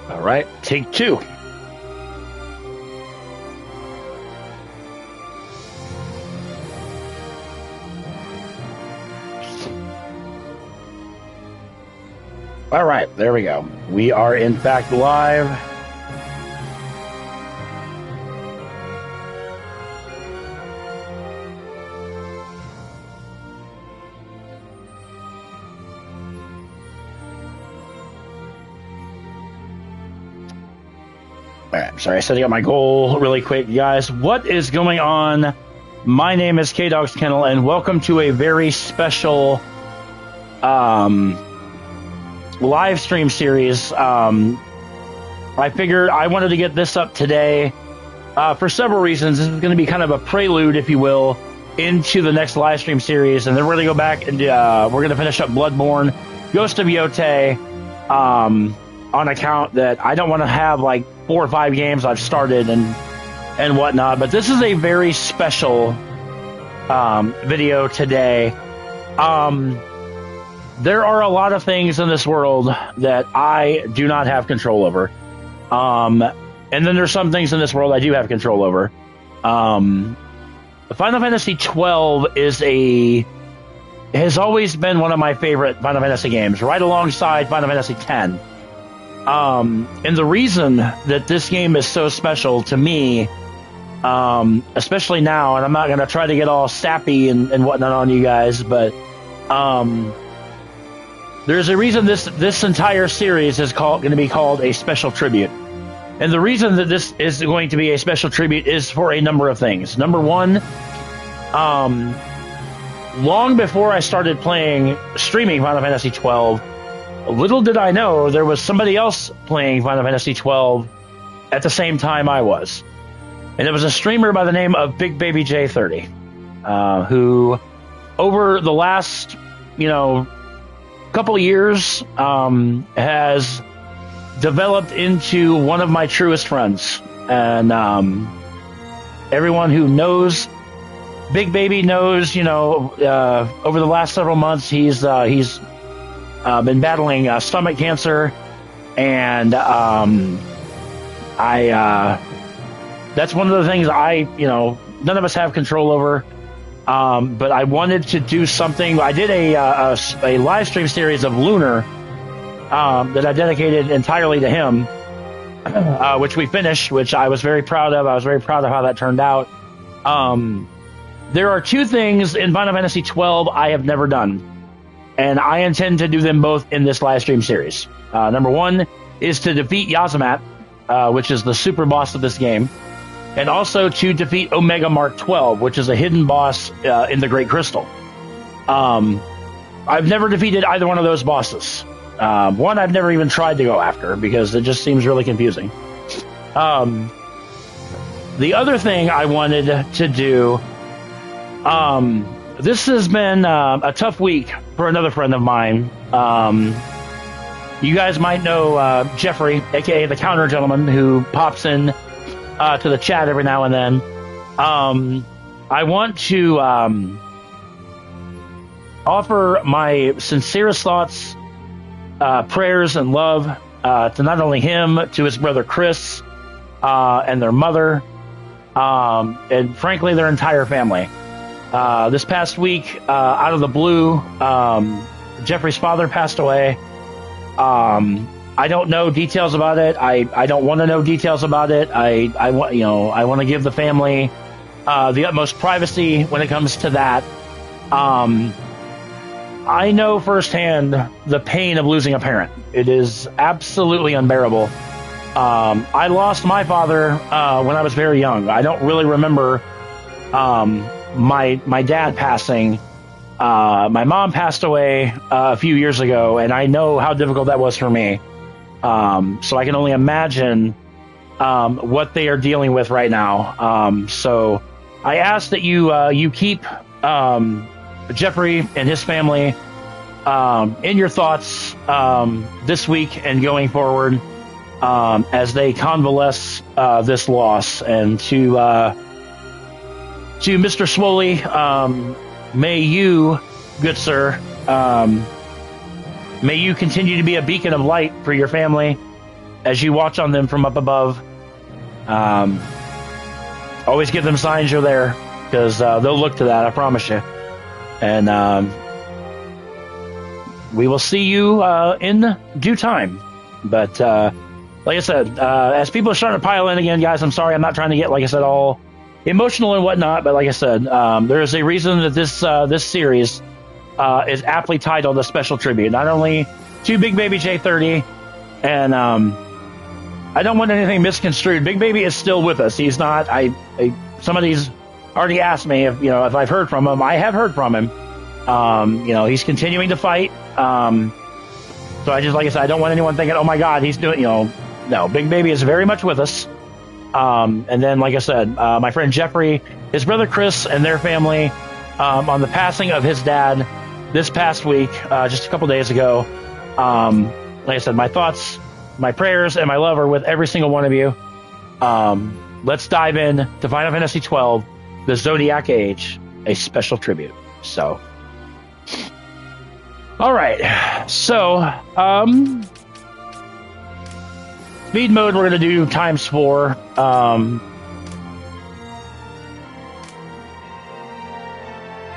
All right, take two. All right, there we go. We are in fact live. All right, sorry, setting up my goal really quick, guys. What is going on? My name is K-Dog's Kennel, and welcome to a very special live stream series. I figured I wanted to get this up today for several reasons. This is going to be kind of a prelude, if you will, into the next live stream series, and then we're going to go back and we're going to finish up Bloodborne, Ghost of Yotei, on account that I don't want to have like 4 or 5 games I've started and whatnot. But this is a very special video today. There are a lot of things in this world that I do not have control over. And then there's some things in this world I do have control over. Final Fantasy XII has always been one of my favorite Final Fantasy games, right alongside Final Fantasy X. And the reason that this game is so special to me, especially now, and I'm not going to try to get all sappy and whatnot on you guys, but there's a reason this entire series is going to be called a special tribute. And the reason that this is going to be a special tribute is for a number of things. Number one, long before I started streaming Final Fantasy XII, little did I know there was somebody else playing Final Fantasy XII at the same time I was. And it was a streamer by the name of Big Baby J30, who over the last, couple of years has developed into one of my truest friends. And everyone who knows Big Baby knows, over the last several months he's been battling stomach cancer, and that's one of the things none of us have control over. But I wanted to do something. I did a live stream series of Lunar that I dedicated entirely to him, which we finished, which I was very proud of. I was very proud of how that turned out. There are 2 things in Final Fantasy XII I have never done, and I intend to do them both in this live stream series. Number 1 is to defeat Yazamat, which is the super boss of this game, and also to defeat Omega Mark 12, which is a hidden boss in the Great Crystal. I've never defeated either one of those bosses. One I've never even tried to go after because it just seems really confusing. The other thing I wanted to do, this has been a tough week for another friend of mine. You guys might know Jeffrey, aka the Counter Gentleman, who pops in to the chat every now and then. I want to offer my sincerest thoughts, prayers, and love to not only him, to his brother Chris, and their mother, and frankly their entire family. This past week, out of the blue, Jeffrey's father passed away. I don't know details about it. I don't want to know details about it. I want to give the family the utmost privacy when it comes to that. I know firsthand the pain of losing a parent. It is absolutely unbearable. I lost my father when I was very young. I don't really remember my dad passing. My mom passed away a few years ago, and I know how difficult that was for me. So I can only imagine what they are dealing with right now. So I ask that you keep Jeffrey and his family in your thoughts this week and going forward as they convalesce this loss. And to Mr. Swoley, may you, good sir, may you continue to be a beacon of light for your family as you watch on them from up above, always give them signs you're there, because they'll look to that, I promise you. And we will see you in due time. But like I said, as people are starting to pile in again, guys, I'm sorry, I'm not trying to get, like I said, all emotional and whatnot, but like I said, there is a reason that this series is aptly titled a special tribute, not only to Big Baby J30, and I don't want anything misconstrued. Big Baby is still with us. He's not. Somebody's already asked me if I've heard from him. I have heard from him. He's continuing to fight. So I just, like I said, I don't want anyone thinking, oh my God, he's doing. No, Big Baby is very much with us. And then, like I said, my friend Jeffrey, his brother Chris, and their family, on the passing of his dad this past week, just a couple days ago. Like I said, my thoughts, my prayers, and my love are with every single one of you. Let's dive in to Final Fantasy XII, the Zodiac Age, a special tribute. So, all right. So, speed mode, we're going to do ×4.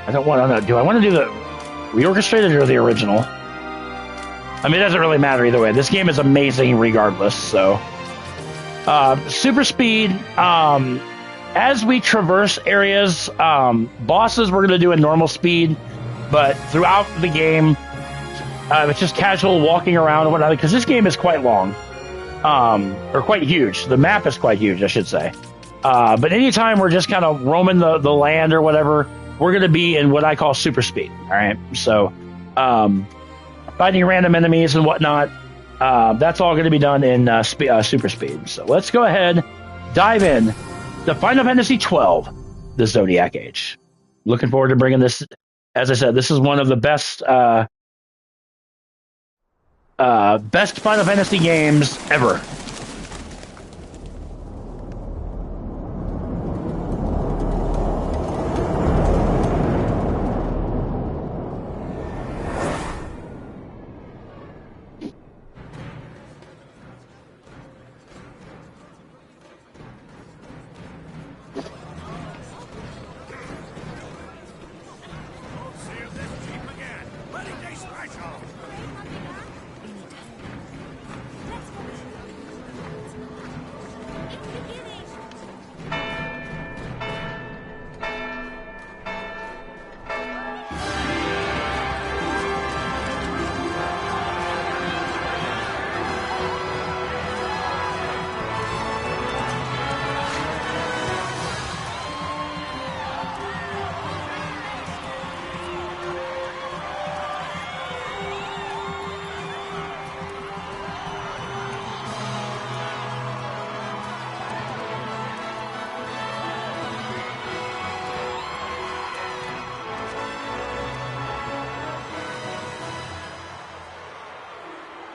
I don't want to. Do I want to do the reorchestrated or the original? I mean, it doesn't really matter either way. This game is amazing regardless. So, super speed. As we traverse areas, bosses we're going to do in normal speed, but throughout the game, it's just casual walking around and whatnot, because this game is quite long, or quite huge. The map is quite huge, I should say. But anytime we're just kind of roaming the land or whatever, we're going to be in what I call super speed. All right, so fighting random enemies and whatnot, that's all going to be done in super speed. So let's go ahead, dive in to Final Fantasy XII, the Zodiac Age. Looking forward to bringing this. As I said, this is one of the best Final Fantasy games ever.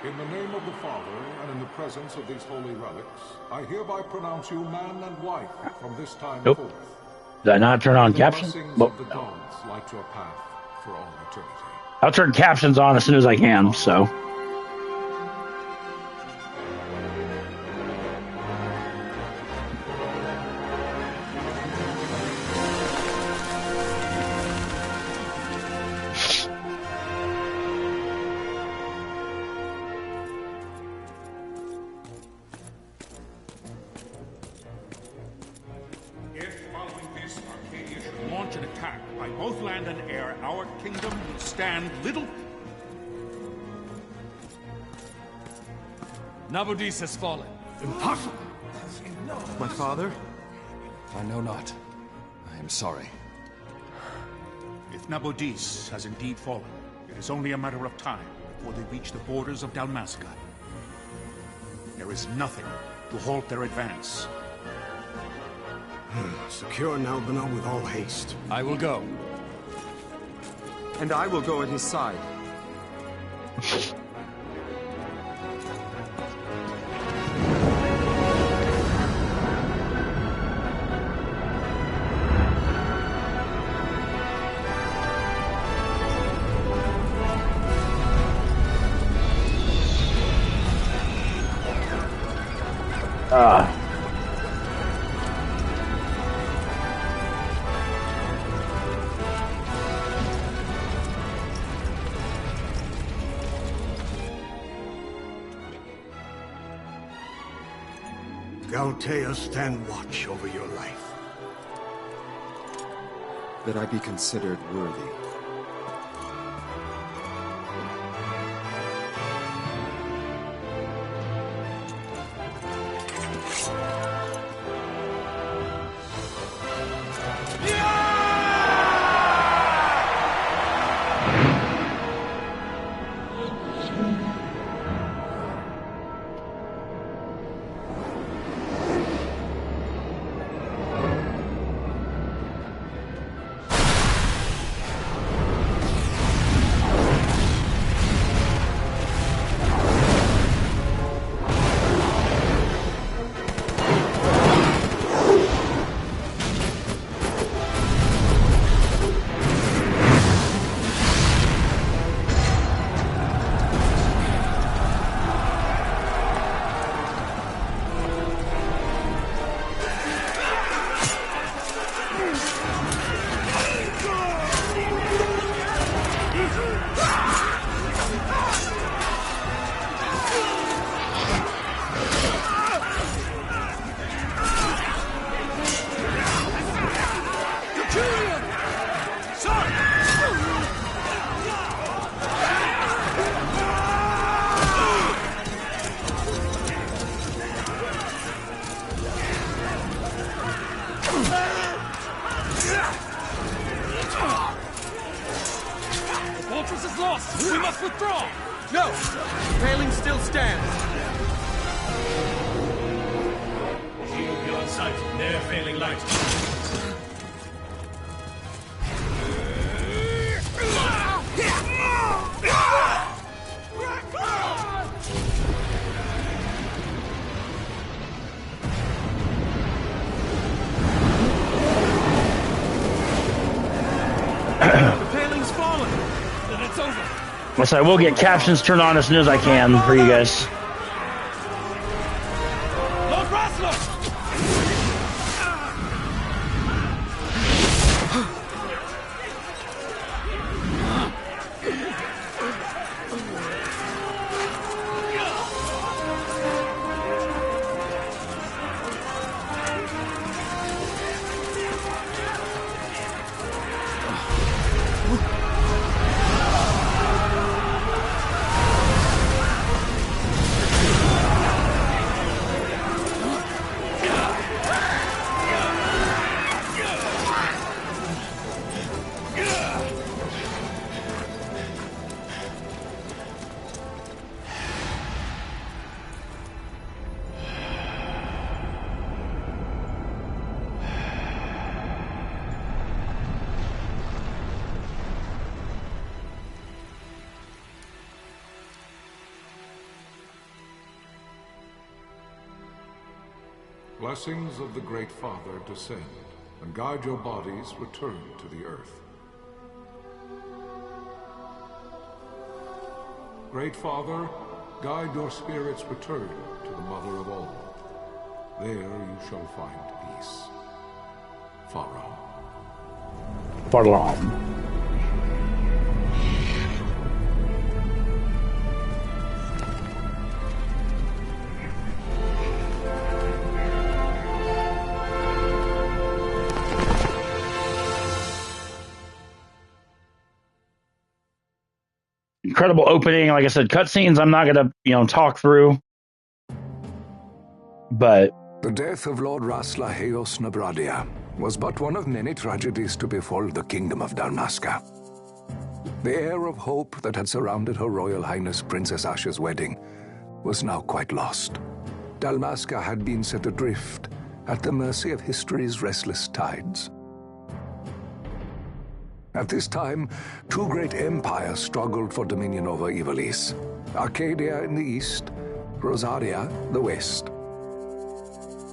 In the name of the Father, and in the presence of these holy relics, I hereby pronounce you man and wife from this time forth. Did I not turn on captions? Well, the gods light your path for all eternity. I'll turn captions on as soon as I can, so. Nabudis has fallen. Impossible! My father? I know not. I am sorry. If Nabudis has indeed fallen, it is only a matter of time before they reach the borders of Dalmasca. There is nothing to halt their advance. Secure Nalbina with all haste. I will go. And I will go at his side. Galtea, stand watch over your life. That I be considered worthy. So I will get captions turned on as soon as I can for you guys. Blessings of the Great Father descend, and guide your bodies return to the earth. Great Father, guide your spirits return to the Mother of all. There you shall find peace. Farewell. Farewell. Incredible opening. Like I said, cutscenes I'm not gonna, talk through. But the death of Lord Rasla Heos Nabradia was but one of many tragedies to befall the kingdom of Dalmasca. The air of hope that had surrounded Her Royal Highness Princess Asha's wedding was now quite lost. Dalmasca had been set adrift at the mercy of history's restless tides. At this time, two great empires struggled for dominion over Ivalice. Arcadia in the east, Rosaria the west.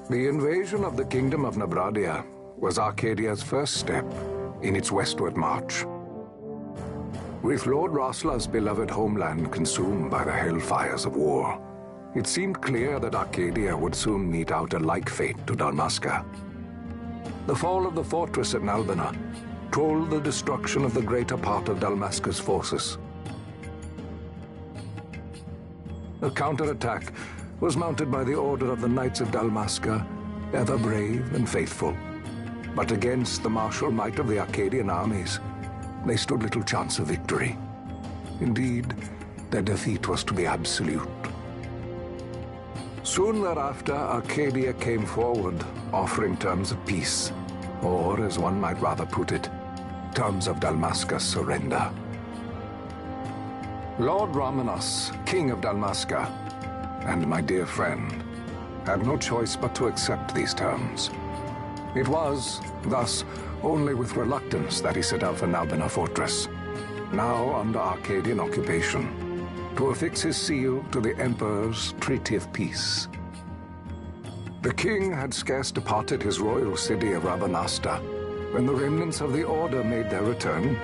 The invasion of the Kingdom of Nabradia was Arcadia's first step in its westward march. With Lord Rasla's beloved homeland consumed by the hellfires of war, it seemed clear that Arcadia would soon mete out a like fate to Dalmasca. The fall of the fortress at Nalbina told the destruction of the greater part of Dalmasca's forces. A counterattack was mounted by the order of the Knights of Dalmasca, ever brave and faithful. But against the martial might of the Arcadian armies, they stood little chance of victory. Indeed, their defeat was to be absolute. Soon thereafter, Arcadia came forward, offering terms of peace, or, as one might rather put it, terms of Dalmasca's surrender. Lord Romanos, King of Dalmasca, and my dear friend, had no choice but to accept these terms. It was, thus, only with reluctance that he set out for Nalbina Fortress, now under Arcadian occupation, to affix his seal to the Emperor's Treaty of Peace. The king had scarce departed his royal city of Rabanasta when the remnants of the Order made their return,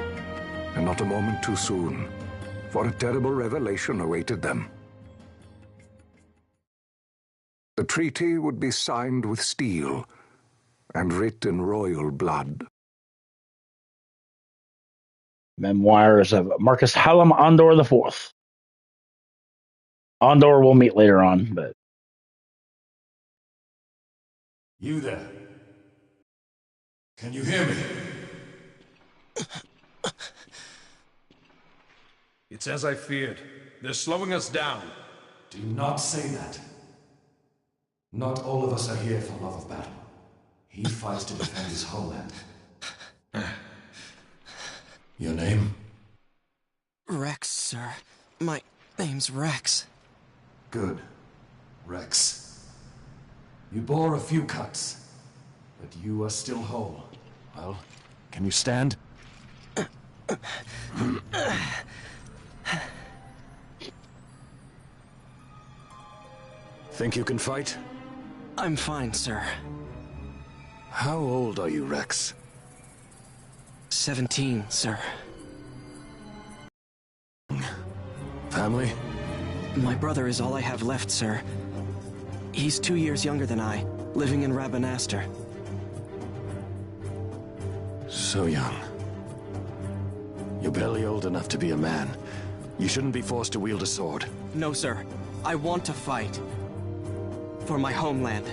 and not a moment too soon, for a terrible revelation awaited them. The treaty would be signed with steel and writ in royal blood. Memoirs of Marcus Hallam Andor IV. Andor we'll meet later on, but... You there? Can you hear me? It's as I feared. They're slowing us down. Do not say that. Not all of us are here for love of battle. He fights to defend his homeland. Your name? Rex, sir. My name's Rex. Good. Rex. You bore a few cuts, but you are still whole. Well, can you stand? Think you can fight? I'm fine, sir. How old are you, Rex? 17, sir. Family? My brother is all I have left, sir. He's 2 years younger than I, living in Rabanastre. So young. You're barely old enough to be a man. You shouldn't be forced to wield a sword. No, sir. I want to fight. For my homeland.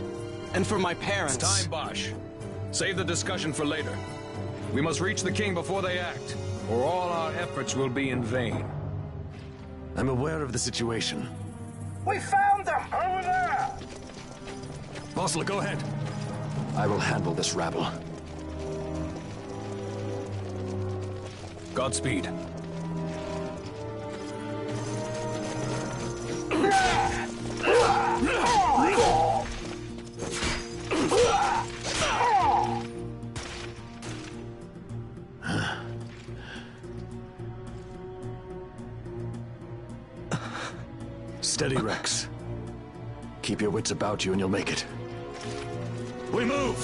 And for my parents. It's time, Bosch. Save the discussion for later. We must reach the king before they act, or all our efforts will be in vain. I'm aware of the situation. We found them! Over there! Bossler, go ahead. I will handle this rabble. Godspeed. Steady, Rex. Keep your wits about you and you'll make it. We move!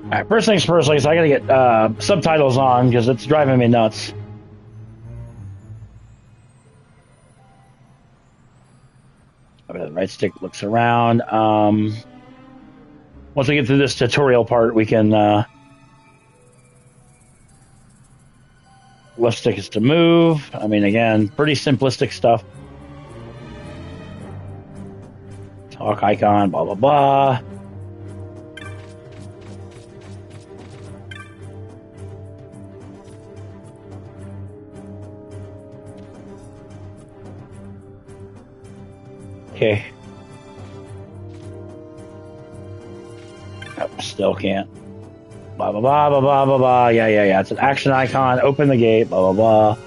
Alright, first things first, like I said, I gotta get subtitles on because it's driving me nuts. Okay, the right stick looks around. Once we get through this tutorial part, we can... left stick is to move. I mean, again, pretty simplistic stuff. Talk icon, blah, blah, blah. Okay. Oh, still can't. Blah, blah, blah, blah, blah, blah, blah. Yeah. It's an action icon. Open the gate. Blah, blah, blah.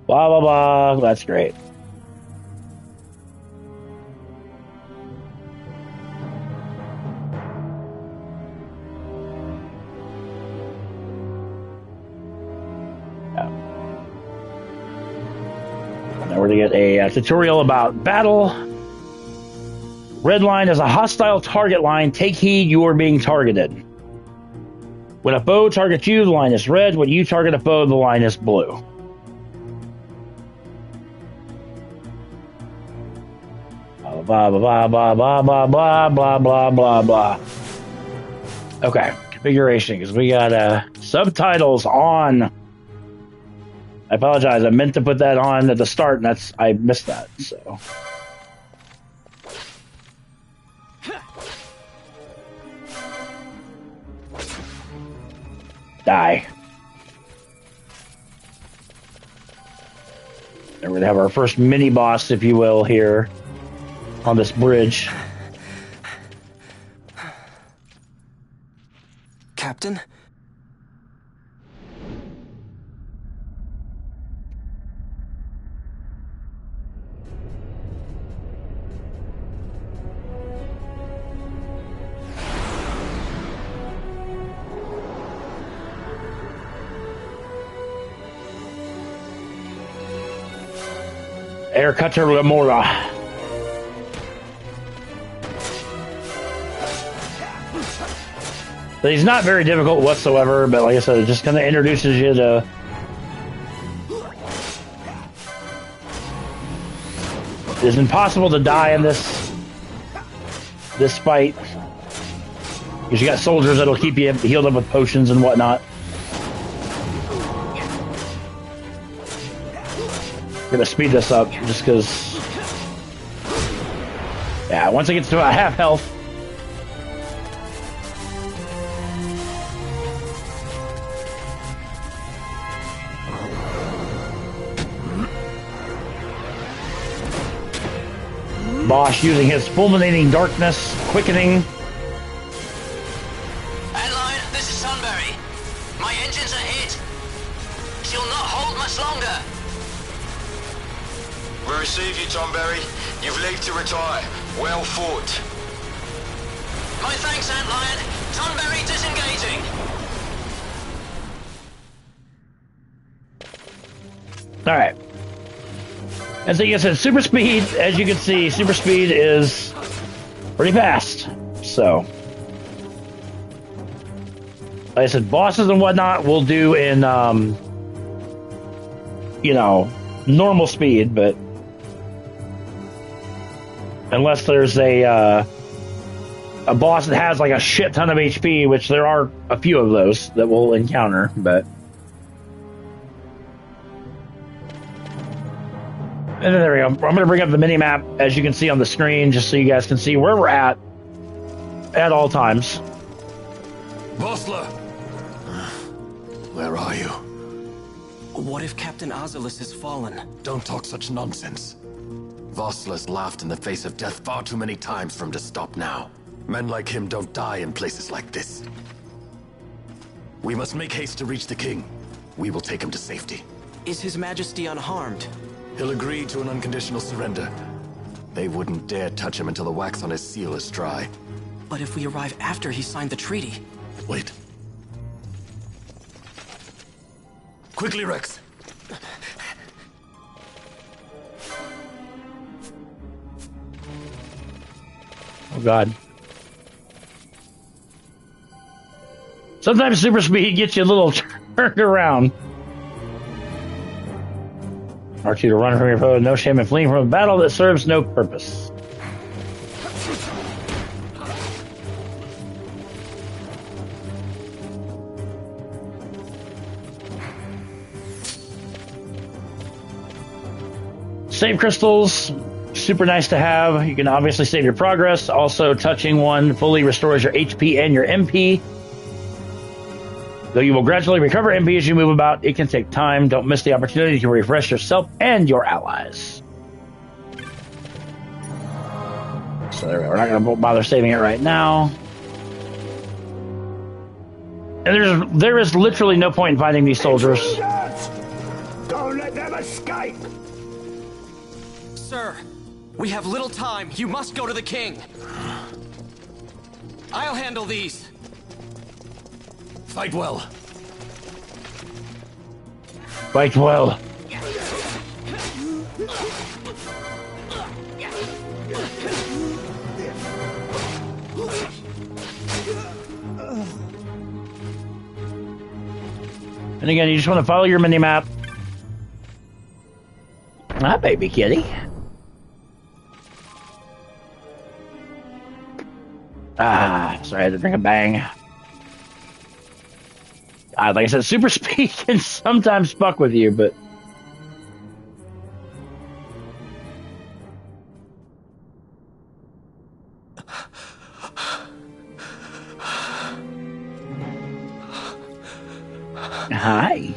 Blah, blah, blah. That's great. Yeah. Now we're going to get a tutorial about battle. Red line is a hostile target line. Take heed, you are being targeted. When a foe targets you, the line is red. When you target a foe, the line is blue. Blah, blah, blah, blah, blah, blah, blah, blah, blah, blah. Okay, configuration, because we got subtitles on. I apologize, I meant to put that on at the start, and I missed that, so. Die. And we're gonna have our first mini boss, if you will, here on this bridge. Captain? Air Cutter Lamora. So he's not very difficult whatsoever, but like I said, it just kind of introduces you to it's impossible to die in this fight because you got soldiers that'll keep you healed up with potions and whatnot. Gonna speed this up just because. Yeah, once it gets to about half health. Bosch using his fulminating darkness, quickening. Adeline, this is Sunbury. My engines are hit. She'll not hold much longer. We receive you, Tonberry. You've leave to retire. Well fought. My thanks, Antlion. Tonberry disengaging. Alright. And so, like I said, super speed, as you can see, super speed is pretty fast. So, like I said, bosses and whatnot we'll do in, you know, normal speed, but unless there's a boss that has like a shit ton of HP, which there are a few of those that we'll encounter, but. And then there we go. I'm going to bring up the mini-map, as you can see on the screen, just so you guys can see where we're at all times. Bosler! Where are you? What if Captain Azalis has fallen? Don't talk such nonsense. Vossler's laughed in the face of death far too many times for him to stop now. Men like him don't die in places like this. We must make haste to reach the king. We will take him to safety. Is His Majesty unharmed? He'll agree to an unconditional surrender. They wouldn't dare touch him until the wax on his seal is dry. But if we arrive after he signed the treaty? Wait. Quickly, Rex! Oh, God. Sometimes super speed gets you a little turned around. R2 to run from your foe, no shame in fleeing from a battle that serves no purpose. Save crystals, super nice to have. You can obviously save your progress. Also, touching one fully restores your HP and your MP. Though you will gradually recover MP as you move about, it can take time. Don't miss the opportunity to refresh yourself and your allies. So there we go. We're not going to bother saving it right now. And there is literally no point in finding these soldiers. Don't let them escape! Sir, we have little time. You must go to the king. I'll handle these. Fight well. Fight well. And again, you just want to follow your mini-map. Ah, baby kitty. Sorry, I had to drink a bang. Like I said, super speed can sometimes fuck with you, but... Hi.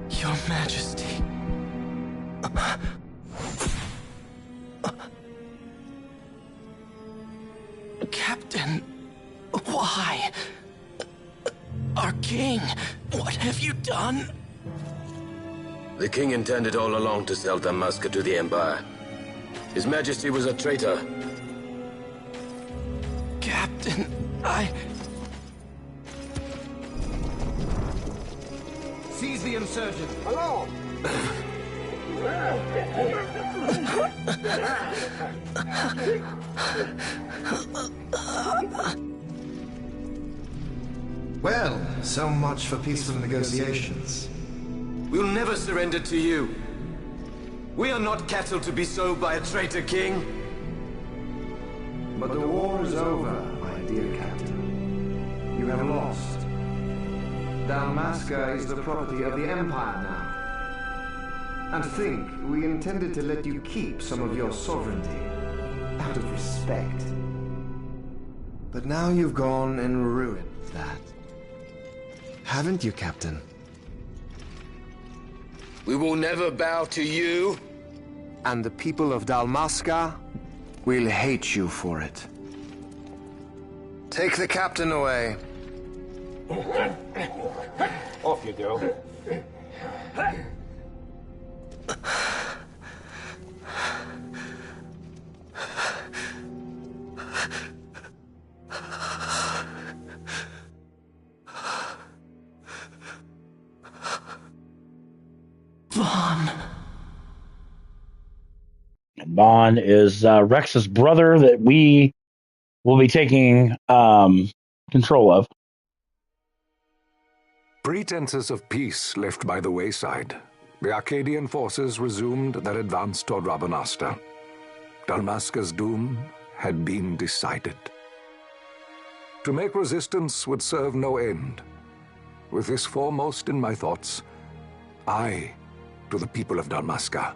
Your Majesty. Captain, why? Our king, what have you done? The king intended all along to sell Dalmasca to the Empire. His Majesty was a traitor. Captain, Seize the insurgent. Hello! Well, so much for peaceful negotiations. We'll never surrender to you. We are not cattle to be sold by a traitor king. But the war is over, my dear captain. You have lost. Dalmasca is the property of the Empire now. And to think, we intended to let you keep some of your sovereignty, out of respect. But now you've gone and ruined that. Haven't you, Captain? We will never bow to you. And the people of Dalmasca will hate you for it. Take the captain away. Off you go. Vaughn is Rex's brother that we will be taking control of. Pretenses of peace left by the wayside, the Arcadian forces resumed their advance toward Rabanasta. Dalmasca's doom had been decided. To make resistance would serve no end. With this foremost in my thoughts, I to the people of Dalmasca.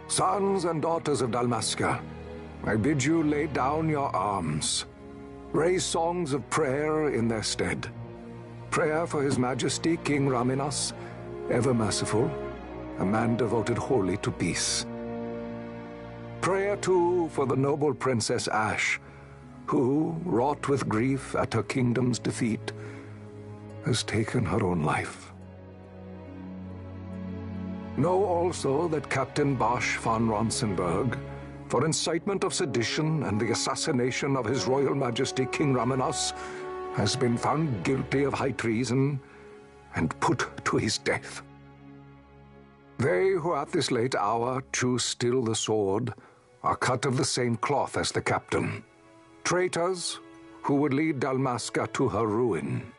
Sons and daughters of Dalmasca, I bid you lay down your arms. Raise songs of prayer in their stead. Prayer for His Majesty King Raminas, ever merciful, a man devoted wholly to peace. Prayer, too, for the noble Princess Ash, who, wrought with grief at her kingdom's defeat, has taken her own life. Know also that Captain Bosch von Ronsenberg, for incitement of sedition and the assassination of His Royal Majesty King Raminas, has been found guilty of high treason and put to his death. They who at this late hour choose still the sword are cut of the same cloth as the captain. Traitors who would lead Dalmasca to her ruin.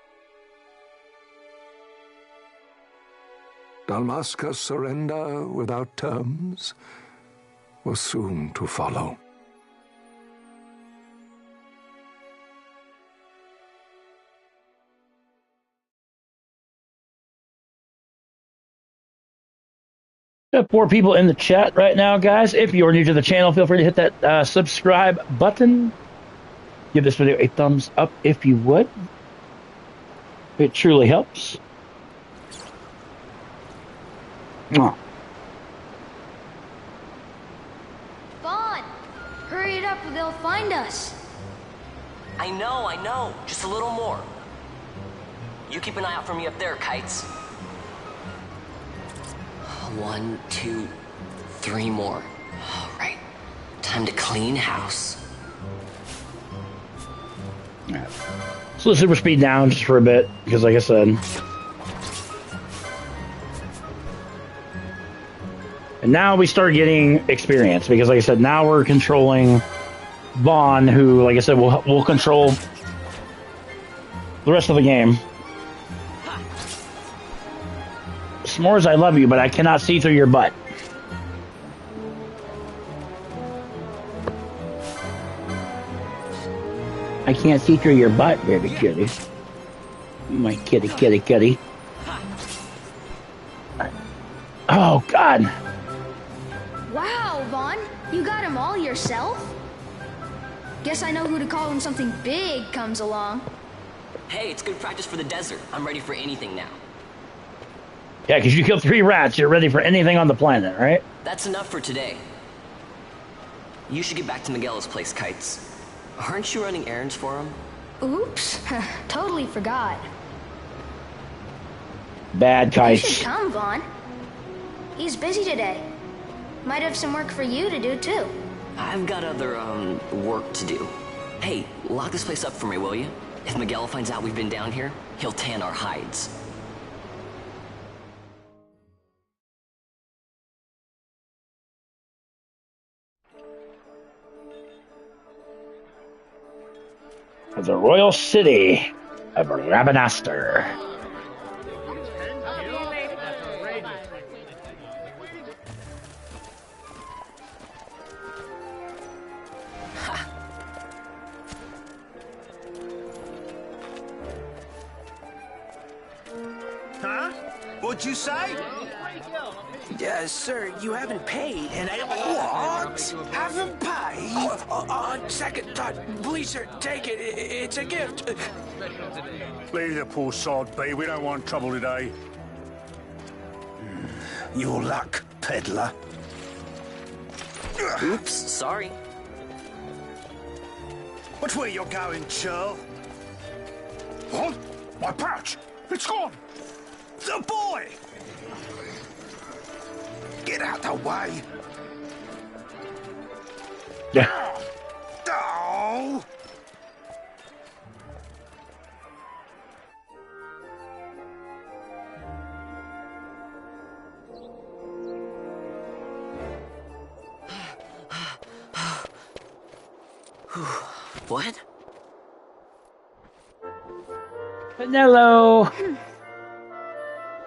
Dalmasca's surrender without terms was soon to follow. Got 4 people in the chat right now, guys. If you're new to the channel, feel free to hit that subscribe button. Give this video a thumbs up if you would. It truly helps. Vaughn! Hurry it up or they'll find us. I know. Just a little more. You keep an eye out for me up there, Kites. 1, 2, 3 more. All right. Time to clean house. So the super speed down just for a bit, because like I said. And now we start getting experience, because like I said, now we're controlling Vaughn, who, like I said, will control the rest of the game. S'mores, I love you, but I cannot see through your butt. I can't see through your butt, baby kitty. My kitty, kitty, kitty. Oh, God. Wow, Vaughn. You got him all yourself? Guess I know who to call when something big comes along. Hey, it's good practice for the desert. I'm ready for anything now. Yeah, because you killed 3 rats. You're ready for anything on the planet, right? That's enough for today. You should get back to Miguel's place, Kites. Aren't you running errands for him? Oops. Totally forgot. Bad You Kites. should come, Vaughn. He's busy today. Might have some work for you to do, too. I've got other, work to do. Hey, lock this place up for me, will you? If Miguel finds out we've been down here, he'll tan our hides. The royal city of Rabanaster. Huh? What'd you say? Sir, you haven't paid, and I... What? Haven't paid? On second thought, please, sir, take it. It's a gift. Leave the poor sod be. We don't want trouble today. Your luck, peddler. Oops, sorry. Watch where you're going, churl. What? My pouch! It's gone! The boy! Get out the way! Yeah. Oh! What? Vanillo.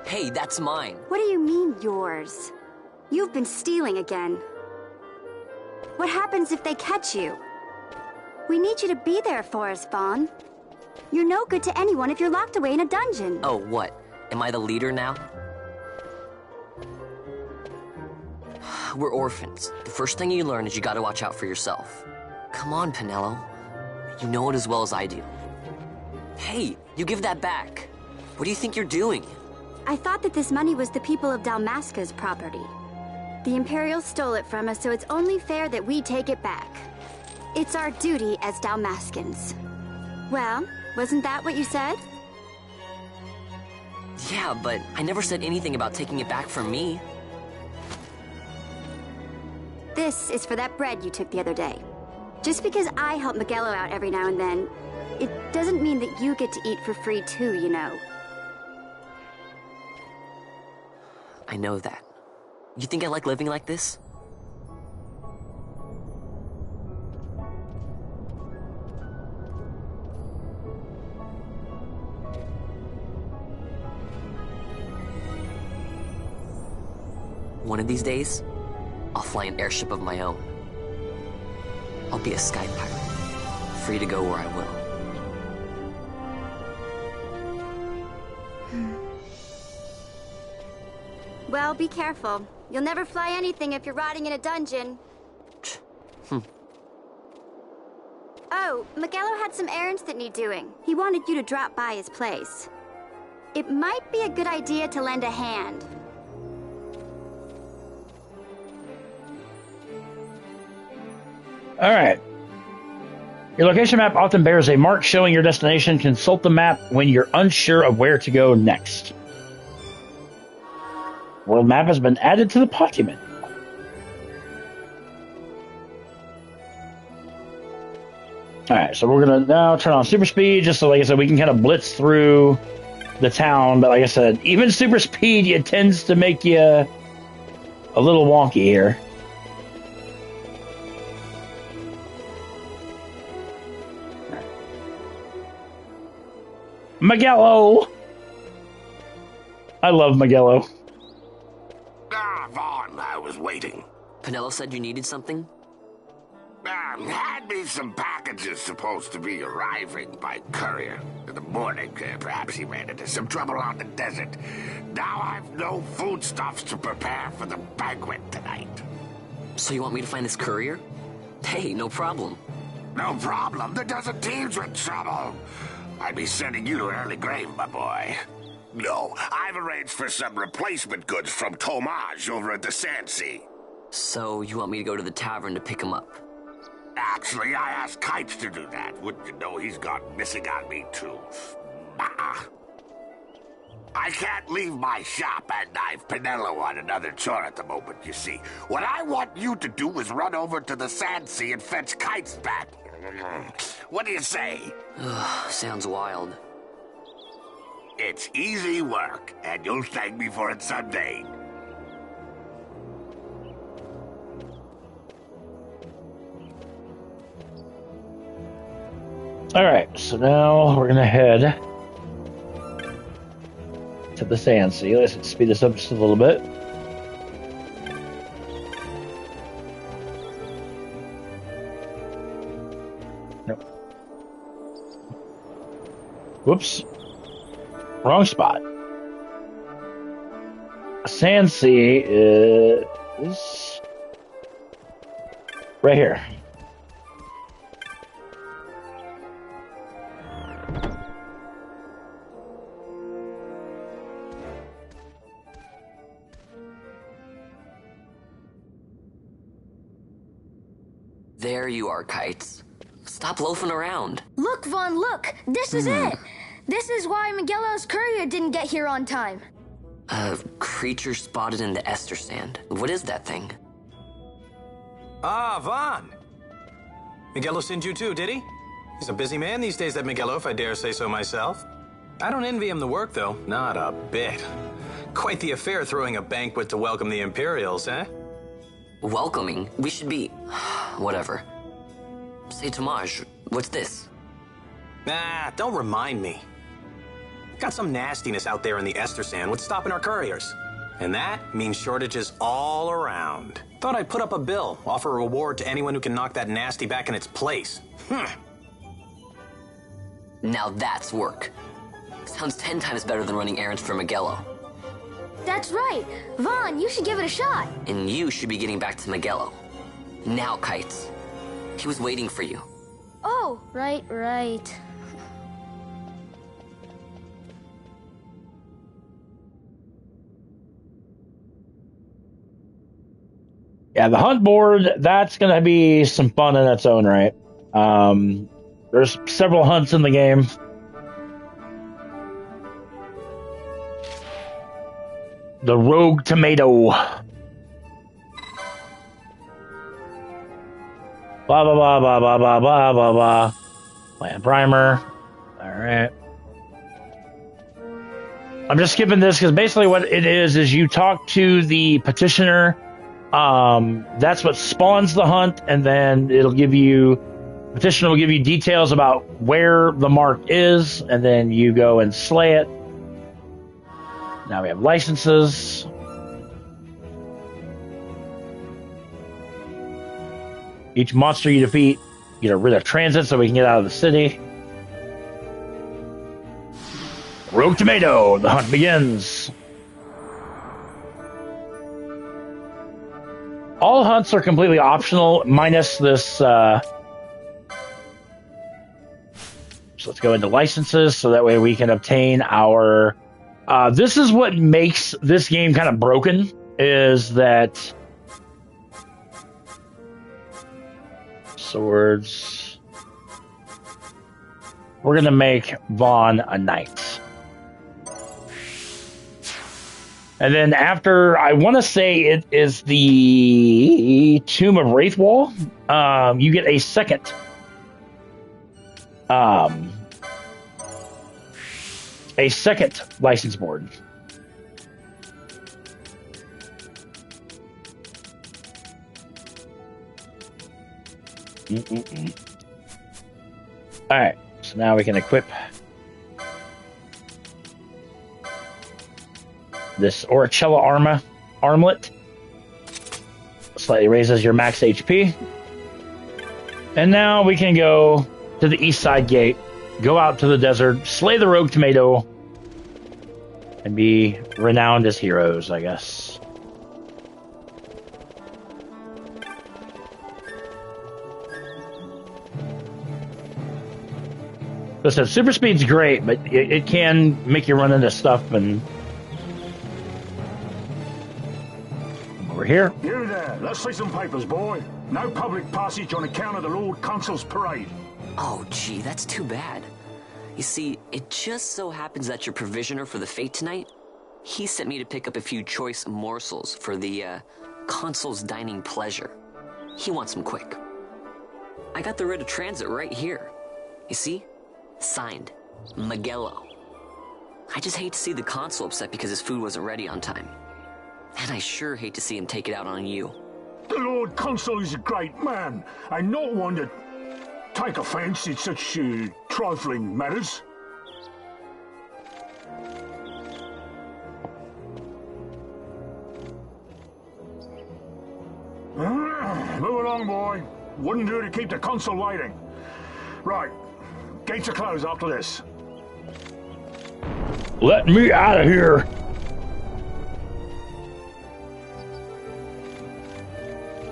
Hey, that's mine. What do you mean, yours? You've been stealing again. What happens if they catch you? We need you to be there for us, Vaughn. You're no good to anyone if you're locked away in a dungeon. Oh, what? Am I the leader now? We're orphans. The first thing you learn is you gotta watch out for yourself. Come on, Pinello. You know it as well as I do. Hey, you give that back. What do you think you're doing? I thought that this money was the people of Dalmasca's property. The Imperials stole it from us, so it's only fair that we take it back. It's our duty as Dalmascans. Well, wasn't that what you said? Yeah, but I never said anything about taking it back from me. This is for that bread you took the other day. Just because I help Miguelo out every now and then, it doesn't mean that you get to eat for free too, you know. I know that. You think I like living like this? One of these days, I'll fly an airship of my own. I'll be a sky pirate, free to go where I will. Well, be careful. You'll never fly anything if you're rotting in a dungeon. Oh, Miguelo had some errands that need doing. He wanted you to drop by his place. It might be a good idea to lend a hand. All right. Your location map often bears a mark showing your destination. Consult the map when you're unsure of where to go next. World map has been added to the document. Alright, so we're going to now turn on super speed, just so, like I said, we can kind of blitz through the town. But like I said, even super speed, it tends to make you a little wonky here. Magello! I love Magello. Ah, Vaughn, I was waiting. Pinello said you needed something? Had me some packages supposed to be arriving by courier in the morning. Perhaps he ran into some trouble on the desert. Now I've no foodstuffs to prepare for the banquet tonight. So you want me to find this courier? Hey, no problem. No problem. The desert teem's with trouble. I'd be sending you to an early grave, my boy. No, I've arranged for some replacement goods from Tomage over at the Sandsea. So you want me to go to the tavern to pick him up? Actually, I asked Kites to do that. Wouldn't you know he's gone missing on me, too? I can't leave my shop, and I've Pinello on another chore at the moment, you see. What I want you to do is run over to the Sandsea and fetch Kites back. What do you say? Sounds wild. It's easy work, and you'll thank me for it someday. Alright, so now we're gonna head to the Sandsea. Let's speed this up just a little bit. Nope. Whoops. Wrong spot. Sandsea is right here. There you are, Kites. Stop loafing around. Look, Vaughn, look! This is it! This is why Magello's courier didn't get here on time. A creature spotted in the Ester Sand. What is that thing? Ah, Vaughn! Magello sent you too, did he? He's a busy man these days, that Magello, if I dare say so myself. I don't envy him the work, though. Not a bit. Quite the affair throwing a banquet to welcome the Imperials, eh? Welcoming? We should be... whatever. Say, Tomage, what's this? Nah, don't remind me. Got some nastiness out there in the Ester Sand. What's stopping our couriers? And that means shortages all around. Thought I'd put up a bill, offer a reward to anyone who can knock that nasty back in its place. Now that's work. Sounds 10 times better than running errands for Magello. That's right. Vaughn, you should give it a shot. And you should be getting back to Magello. Now, Kites. He was waiting for you. Oh, right. Yeah, the hunt board, that's going to be some fun in its own right. There's several hunts in the game. The Rogue Tomato. Blah, blah, blah, blah, blah, blah, blah, blah, blah. Land primer. All right. I'm just skipping this because basically what it is you talk to the petitioner. That's what spawns the hunt, and then it'll give you... Petitioner will give you details about where the mark is, and then you go and slay it. Now we have licenses. Each monster you defeat, you get rid of transit so we can get out of the city. Rogue Tomato, the hunt begins. All hunts are completely optional, minus this. So let's go into licenses so that way we can obtain our... this is what makes this game kind of broken, is that... Swords. We're going to make Vaughn a knight. And then after, I want to say it is the Tomb of Wraithwall, you get a second a second license board. All right, so now we can equip this Oricella armlet. Slightly raises your max HP. And now we can go to the east side gate, go out to the desert, slay the rogue tomato, and be renowned as heroes, I guess. Listen, super speed's great, but it can make you run into stuff. And over here. You there, let's see some papers, boy. No public passage on account of the Lord Consul's parade. Oh, gee, that's too bad. You see, it just so happens that your provisioner for the fete tonight, he sent me to pick up a few choice morsels for the, Consul's dining pleasure. He wants them quick. I got the writ of transit right here. You see? Signed, Miguelo. I just hate to see the Consul upset because his food wasn't ready on time. And I sure hate to see him take it out on you. The Lord Consul is a great man, and not one to take offense in such trifling matters. Move along, boy. Wouldn't do to keep the Consul waiting. Right. Gates are closed after this. Let me out of here.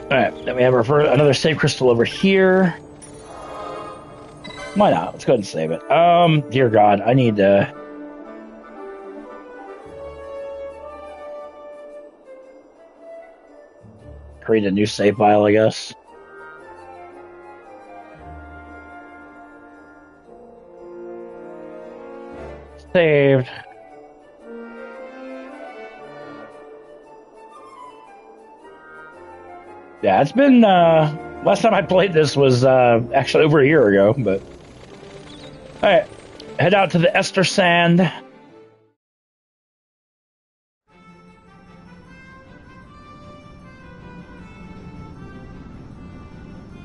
Alright, then we have another save crystal over here. Why not? Let's go ahead and save it. Dear God, I need to... create a new save file, I guess. Saved. Yeah, it's been, last time I played this was, actually over a year ago, but... Alright, head out to the Ester Sand.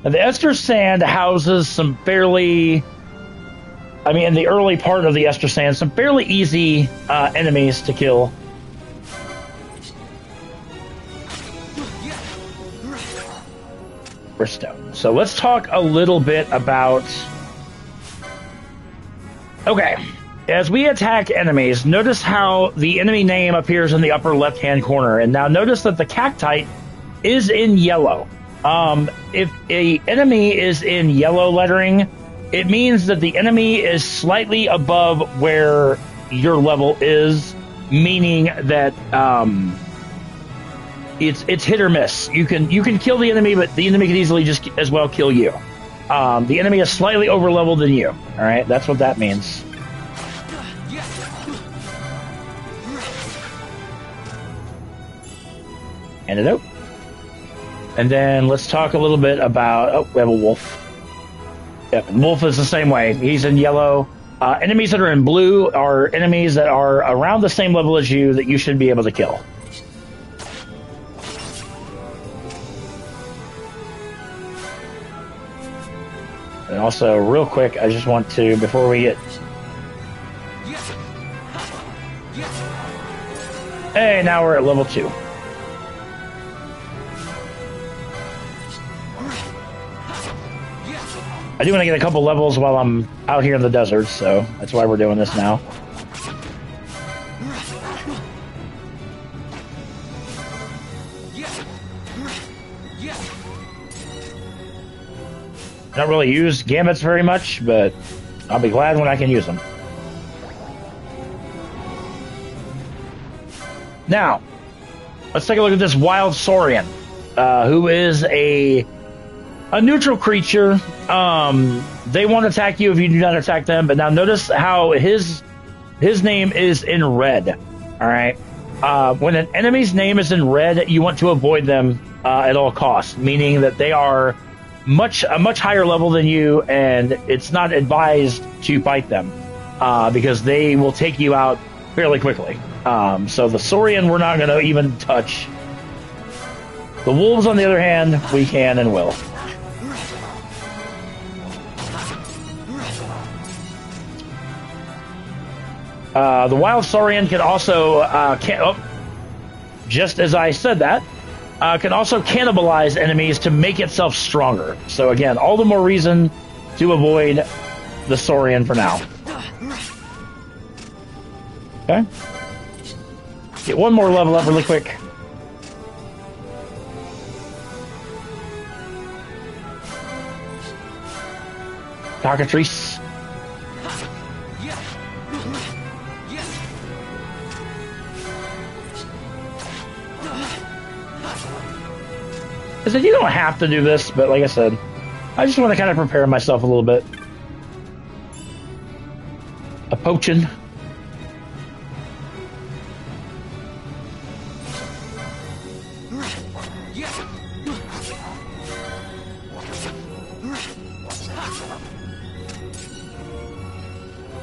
And the Ester Sand houses some fairly... I mean, in the early part of the Ester Sand, some fairly easy enemies to kill. Bristow. So let's talk a little bit about... Okay. As we attack enemies, notice how the enemy name appears in the upper left-hand corner. And now notice that the cacti is in yellow. If a enemy is in yellow lettering, it means that the enemy is slightly above where your level is, meaning that it's hit or miss. You can kill the enemy, but the enemy can easily just as well kill you. The enemy is slightly over leveled than you. All right, that's what that means. Antidote. And then let's talk a little bit about... Oh, we have a wolf. Yep, wolf is the same way. He's in yellow. Enemies that are in blue are enemies that are around the same level as you that you should be able to kill. And also, real quick, I just want to, before we get... Hey, now we're at level 2. I do want to get a couple levels while I'm out here in the desert, so that's why we're doing this now. I don't really use gambits very much, but I'll be glad when I can use them. Now, let's take a look at this wild saurian, who is a neutral creature. They won't attack you if you do not attack them, but now notice how his name is in red. All right. When an enemy's name is in red, you want to avoid them at all costs, meaning that they are a much higher level than you, and it's not advised to fight them because they will take you out fairly quickly. So the Saurian we're not going to even touch. The wolves, on the other hand, we can and will. The wild Saurian can also, just as I said that, can also cannibalize enemies to make itself stronger. So again, all the more reason to avoid the Saurian for now. Okay. Get one more level up really quick. Cockatrice. I said, you don't have to do this, but like I said, I just want to kind of prepare myself a little bit. A potion.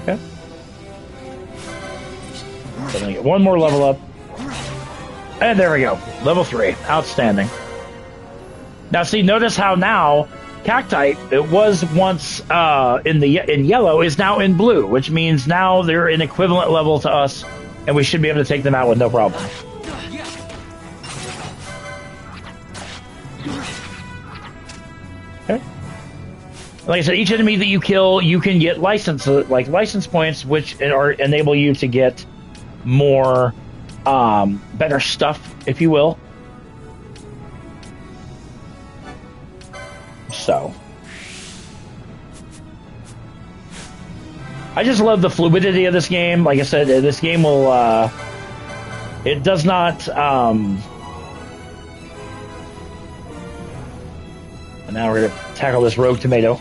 Okay. So I'm gonna get one more level up. And there we go. Level 3. Outstanding. Now, see, notice how now Cacti, it was once in yellow, is now in blue, which means now they're an equivalent level to us, and we should be able to take them out with no problem. Okay. Like I said, each enemy that you kill, you can get license points, which enable you to get more better stuff, if you will. So, I just love the fluidity of this game. Like I said, this game will, it does not, and now we're going to tackle this rogue tomato.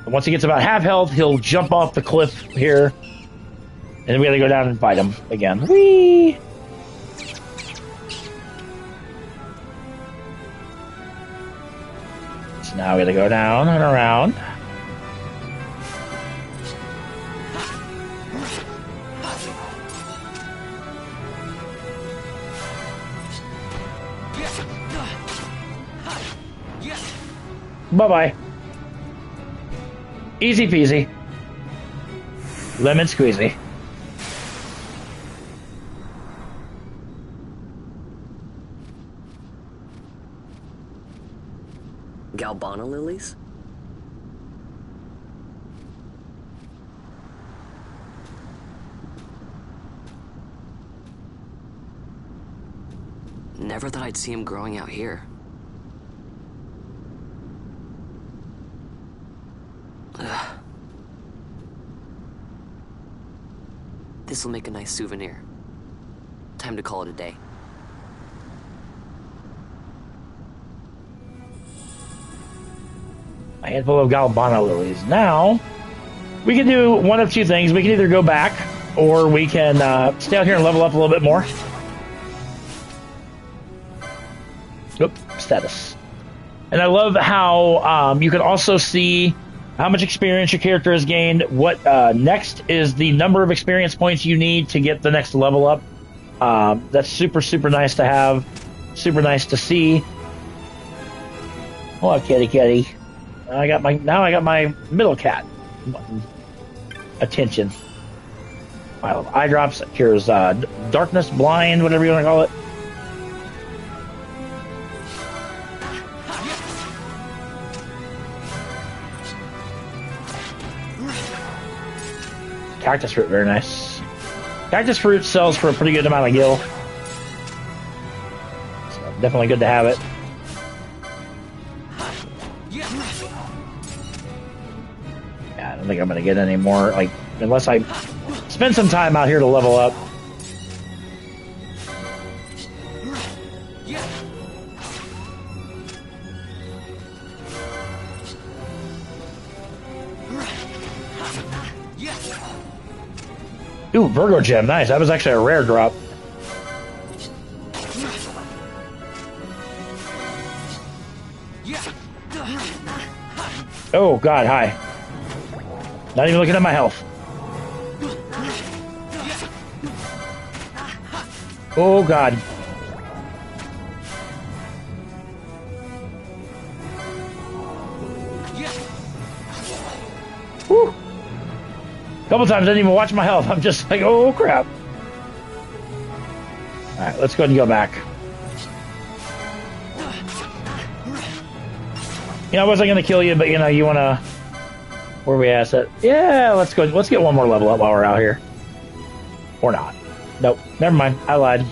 And once he gets about half health, he'll jump off the cliff here, and then we got to go down and fight him again. Whee! Now we gotta go down and around. Bye-bye. Easy peasy. Lemon squeezy. Galbana lilies? Never thought I'd see him growing out here. Ugh. This'll make a nice souvenir. Time to call it a day. A handful of Galbana lilies. Now, we can do one of two things. We can either go back, or we can stay out here and level up a little bit more. Oop, status. And I love how you can also see how much experience your character has gained. What next is the number of experience points you need to get the next level up. That's super, super nice to have. Super nice to see. Oh, kitty. Now I got my middle cat attention. I love eye drops. It cures darkness, blind, whatever you want to call it. Cactus fruit, very nice. Cactus fruit sells for a pretty good amount of gil. So definitely good to have it. I don't think I'm going to get any more, like, unless I spend some time out here to level up. Ooh, Virgo gem, nice. That was actually a rare drop. Oh, God, hi. Not even looking at my health. Oh, God. Whew. Couple times I didn't even watch my health. I'm just like, oh, crap. All right, let's go ahead and go back. You know, I wasn't going to kill you, but, you know, you want to... Where are we at? Yeah, let's go. Let's get one more level up while we're out here. Or not. Nope. Never mind. I lied.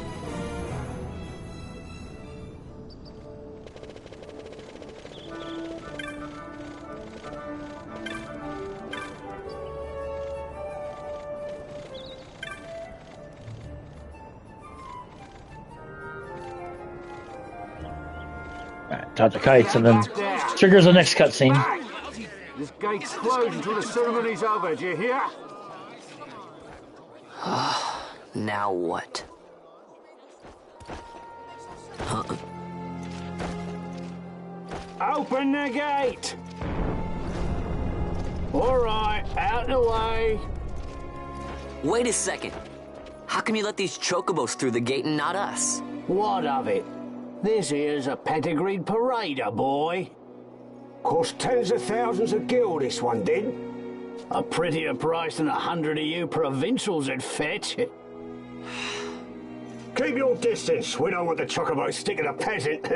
Alright, talk to kites and then triggers the next cutscene. This gate's closed until the ceremony's over, do you hear? Now what? Open the gate! Alright, out the way. Wait a second. How come you let these chocobos through the gate and not us? What of it? This here's a pedigreed parader, boy. Cost tens of thousands of gil, this one did. A prettier price than 100 of you provincials would fetch. Keep your distance. We don't want the chocobo sticking a peasant.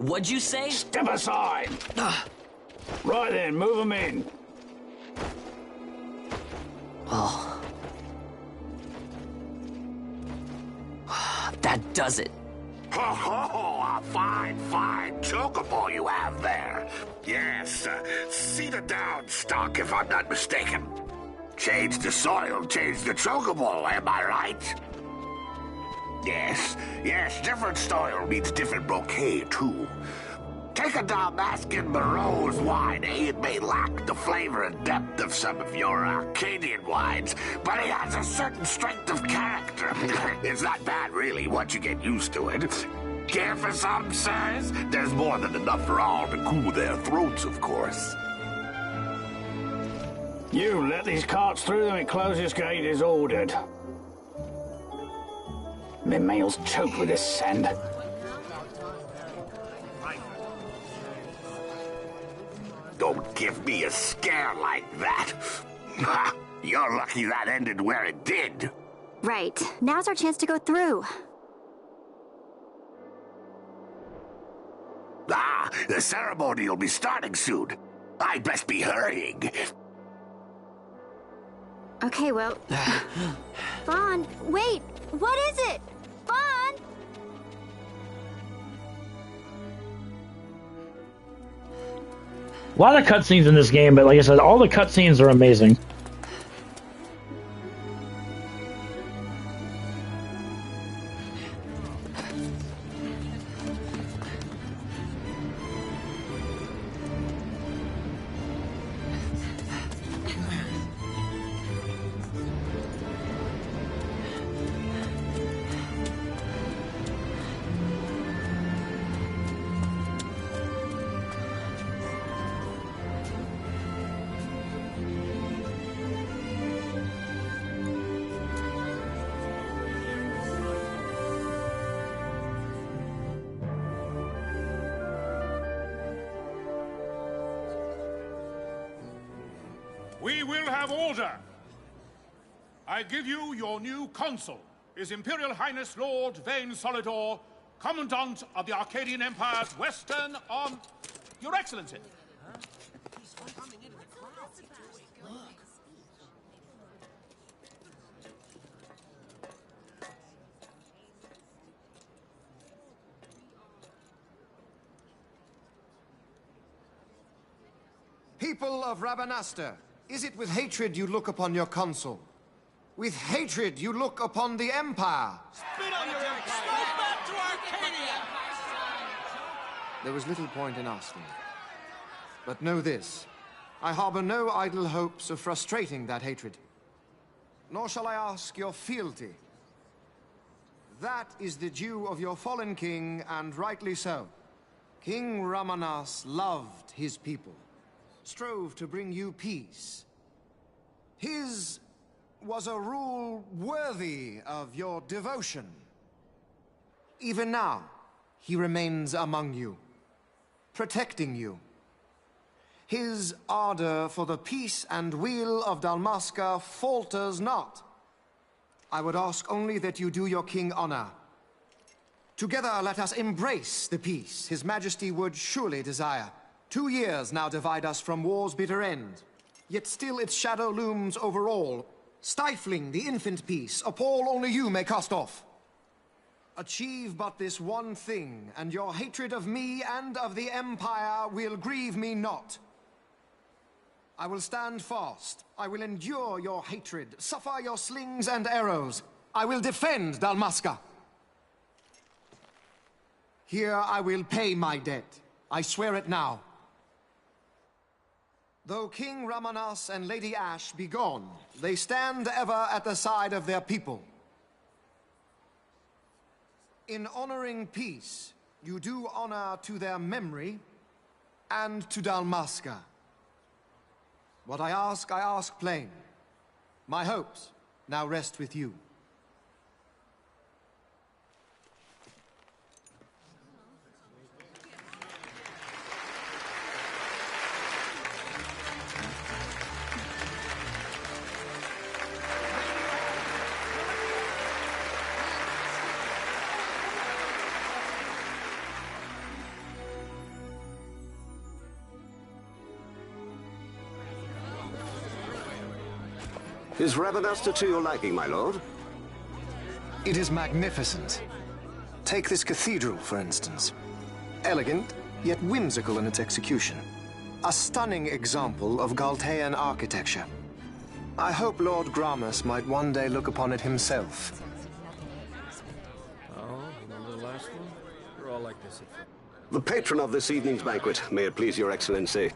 What'd you say? Step aside. Right then, move them in. Oh. That does it. Oh, a fine chocobo you have there. Yes, cedar down stock if I'm not mistaken. Change the soil, change the chocobo, am I right? Yes, different soil means different bouquet too. Take a Dalmascan Moreau's wine, It may lack the flavor and depth of some of your Arcadian wines, but it has a certain strength of character. It's not bad, really, once you get used to it. Care for some, sirs? There's more than enough for all to cool their throats, of course. You let these carts through when closest gate is ordered. My mail's choked with this sand. Don't give me a scare like that. You're lucky that ended where it did. Right. Now's our chance to go through. The ceremony will be starting soon. I'd best be hurrying. Okay, well... Vaughn, wait! What is it? Vaughn! A lot of cutscenes in this game, but like I said, all the cutscenes are amazing. We will have order. I give you your new consul, His Imperial Highness Lord Vane Solidor, Commandant of the Arcadian Empire's Western Arm... Your Excellency. People of Rabanastre, is it with hatred you look upon your consul? With hatred you look upon the Empire? Spit on your empire! Strike back to Arcadia! There was little point in asking. But know this, I harbor no idle hopes of frustrating that hatred. Nor shall I ask your fealty. That is the due of your fallen king, and rightly so. King Ramanas loved his people, strove to bring you peace. His was a rule worthy of your devotion. Even now, he remains among you, protecting you. His ardor for the peace and weal of Dalmasca falters not. I would ask only that you do your king honor. Together let us embrace the peace His Majesty would surely desire. 2 years now divide us from war's bitter end, yet still its shadow looms over all, stifling the infant peace, a pall only you may cast off. Achieve but this one thing, and your hatred of me and of the Empire will grieve me not. I will stand fast. I will endure your hatred, suffer your slings and arrows. I will defend Dalmasca. Here I will pay my debt. I swear it now. Though King Ramanas and Lady Ash be gone, they stand ever at the side of their people. In honoring peace, you do honor to their memory and to Dalmasca. What I ask plain. My hopes now rest with you. Is Rabanasta to your liking, my lord? It is magnificent. Take this cathedral, for instance. Elegant, yet whimsical in its execution. A stunning example of Galtean architecture. I hope Lord Gramus might one day look upon it himself. Oh, remember the last one? We're all like this at first. The patron of this evening's banquet, may it please your excellency.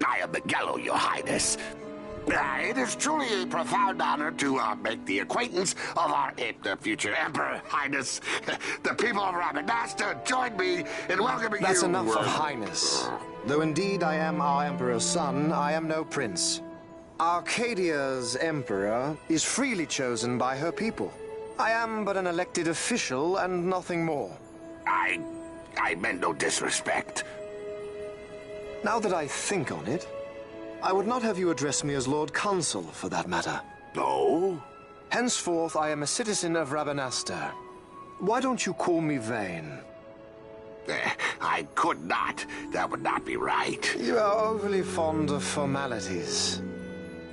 I am Miguelo, your highness. It is truly a profound honor to make the acquaintance of our future emperor, highness. The people of Rabanasta join me in welcoming you. That's enough of highness. Though indeed I am our emperor's son, I am no prince. Arcadia's emperor is freely chosen by her people. I am but an elected official and nothing more. I meant no disrespect. Now that I think on it, I would not have you address me as Lord Consul, for that matter. No? Henceforth, I am a citizen of Rabanasta. Why don't you call me Vane? I could not. That would not be right. You are overly fond of formalities.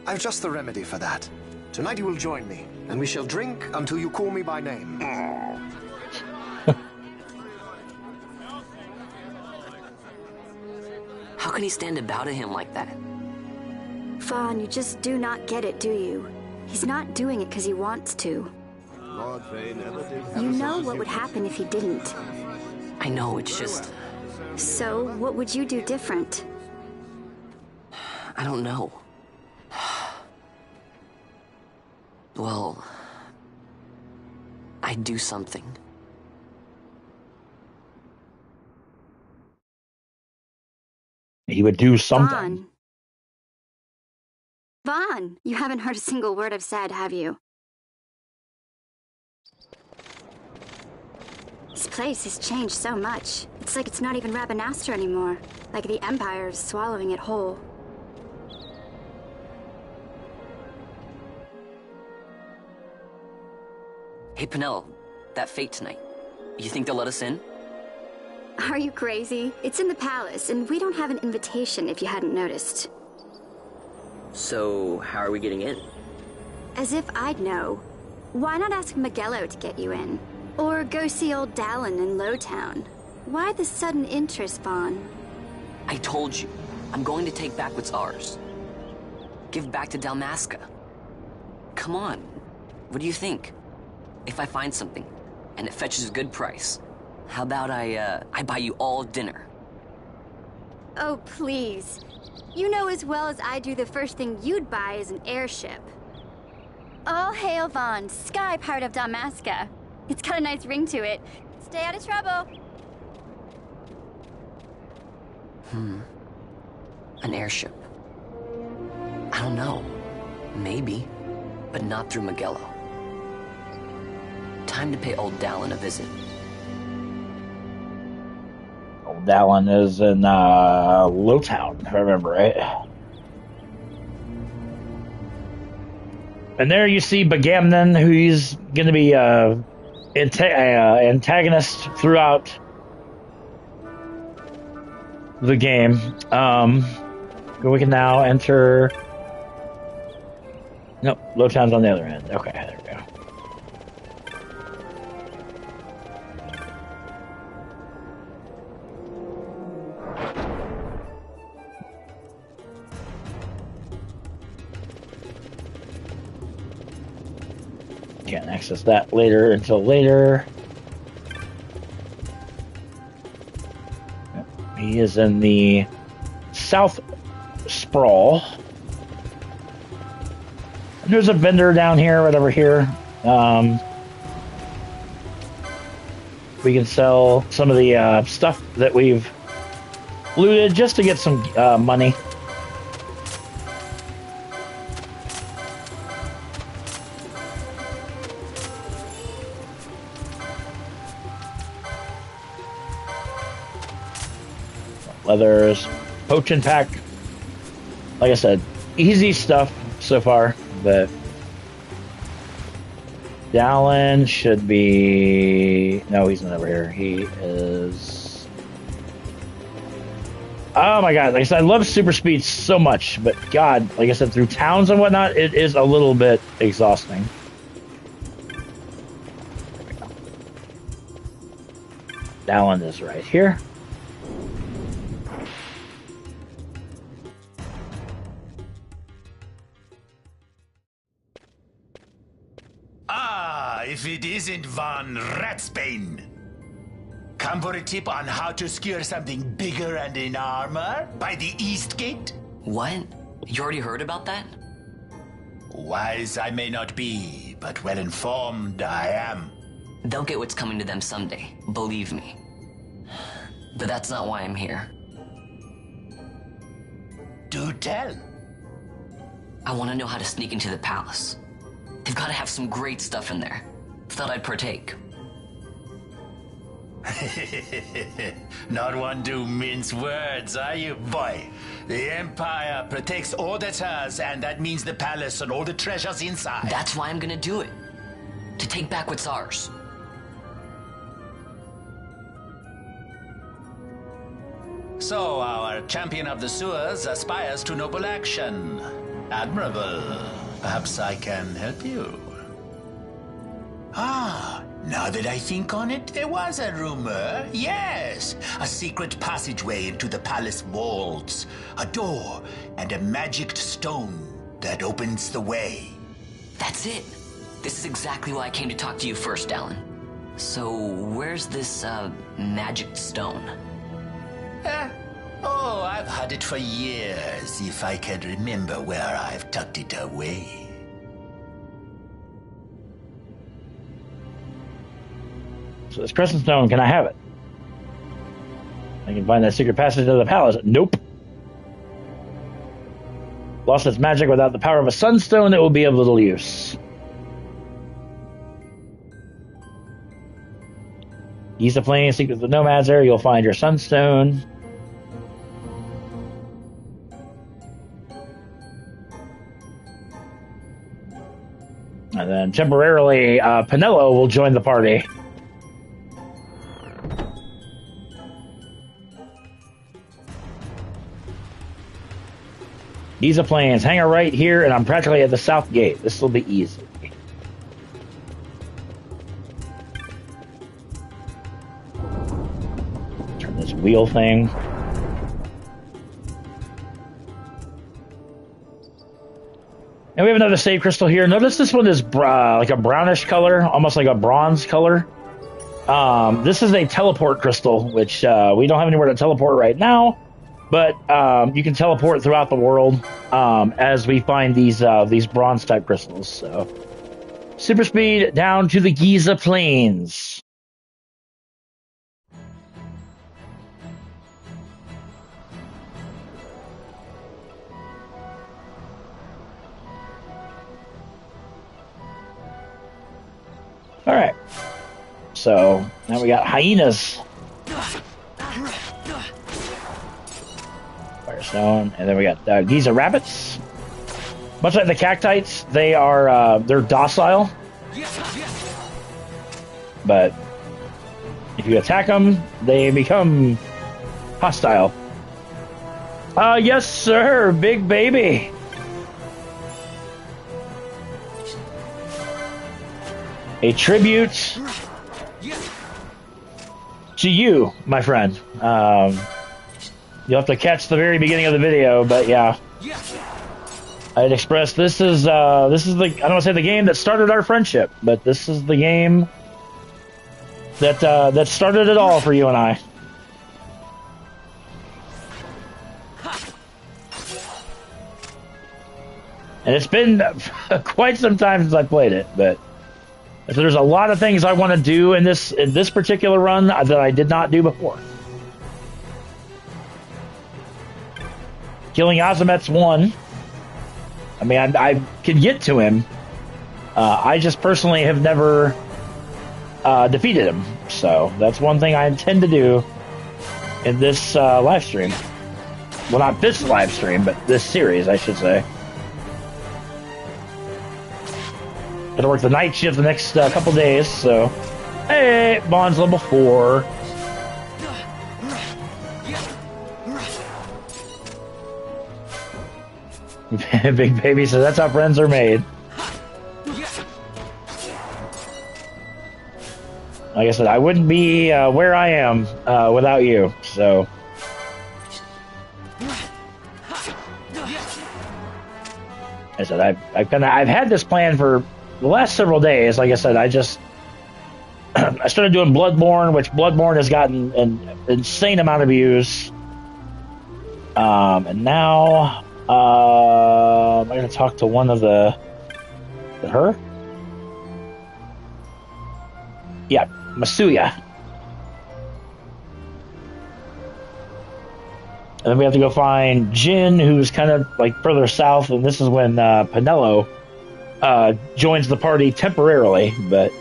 I've just the remedy for that. Tonight you will join me, and we shall drink until you call me by name. How can he stand about to him like that? Vaughn, you just do not get it, do you? He's not doing it because he wants to. Lord Vane never did. You know what would happen if he didn't. I know, it's just... So, what would you do different? I don't know. Well... I'd do something. He would do something. Vaughn, you haven't heard a single word I've said, have you? This place has changed so much. It's like it's not even Rabanasta anymore. Like the Empire is swallowing it whole. Hey, Penelo, that fete tonight. You think they'll let us in? Are you crazy? It's in the palace, and we don't have an invitation if you hadn't noticed. So, how are we getting in? As if I'd know. Why not ask Miguelo to get you in? Or go see old Dallin in Lowtown? Why the sudden interest, Vaughn? I told you, I'm going to take back what's ours. Give back to Dalmasca. Come on, what do you think? If I find something, and it fetches a good price, how about I buy you all dinner? Oh, please. You know as well as I do the first thing you'd buy is an airship. All hail Vaughn, Sky Pirate of Dalmasca. It's got a nice ring to it. Stay out of trouble. An airship. I don't know. Maybe. But not through Magello. Time to pay old Dallin a visit. Old Dallin is in Lowtown, if I remember right. And there you see Bagamnon, who's going to be antagonist throughout the game. We can now enter... Nope, Lowtown's on the other end. Okay, there we go. Can't access that until later. He is in the South Sprawl. And there's a vendor down here, whatever here. We can sell some of the stuff that we've looted just to get some money. Leathers, potion pack. Like I said, easy stuff so far, but Dallin should be... No, he's not over here. He is... Oh my god, like I said, I love super speed so much, but god, like I said, through towns and whatnot, it is a little bit exhausting. Dallin is right here. If it isn't Von Ratsbane. Come for a tip on how to secure something bigger and in armor by the East Gate? What? You already heard about that? Wise I may not be, but well informed I am. They'll get what's coming to them someday, believe me. But that's not why I'm here. Do tell. I want to know how to sneak into the palace. They've got to have some great stuff in there. Thought I'd partake. Not one to mince words, are you, boy? The Empire protects all that's hers, and that means the palace and all the treasures inside. That's why I'm gonna do it. To take back what's ours. So, our champion of the sewers aspires to noble action. Admirable. Perhaps I can help you. Ah, now that I think on it, there was a rumor. Yes, a secret passageway into the palace walls. A door and a magic stone that opens the way. That's it. This is exactly why I came to talk to you first, Dallin. So, where's this, magic stone? Oh, I've had it for years, if I can remember where I've tucked it away. So this crescent stone, can I have it? I can find that secret passage to the palace. Nope. Lost its magic. Without the power of a sunstone, it will be of little use. East of Flame, Secret of the Nomads there, you'll find your sunstone. And then temporarily, Pinello will join the party. Ease of Plains, hang her right here, and I'm practically at the south gate. This will be easy. Turn this wheel thing. And we have another save crystal here. Notice this one is like a brownish color, almost like a bronze color. This is a teleport crystal, which we don't have anywhere to teleport right now. But you can teleport throughout the world as we find these bronze type crystals. So, super speed down to the Giza Plains. All right. So now we got hyenas. Firestone, and then we got Giza rabbits. Much like the cactites, they are they're docile, but if you attack them, they become hostile. Yes, sir, big baby. A tribute to you, my friend. You'll have to catch the very beginning of the video, but yeah. I'd express this is the, I don't want to say the game that started our friendship, but this is the game that that started it all for you and I. And it's been quite some time since I played it, but so there's a lot of things I want to do in this particular run that I did not do before. Killing Azamet's one. I mean, I can get to him. I just personally have never defeated him. So that's one thing I intend to do in this live stream. Well, not this live stream, but this series, I should say. Gonna work the night shift the next couple days, so... Hey, Bond's level 4. Big Baby says that's how friends are made. Like I said, I wouldn't be where I am without you. So, I said I've had this plan for the last several days. Like I said, I just I started doing Bloodborne, which Bloodborne has gotten an insane amount of views, and now. I'm going to talk to one of her? Yeah, Masuya. And then we have to go find Jin, who's kind of like further south, and this is when Penelo joins the party temporarily, but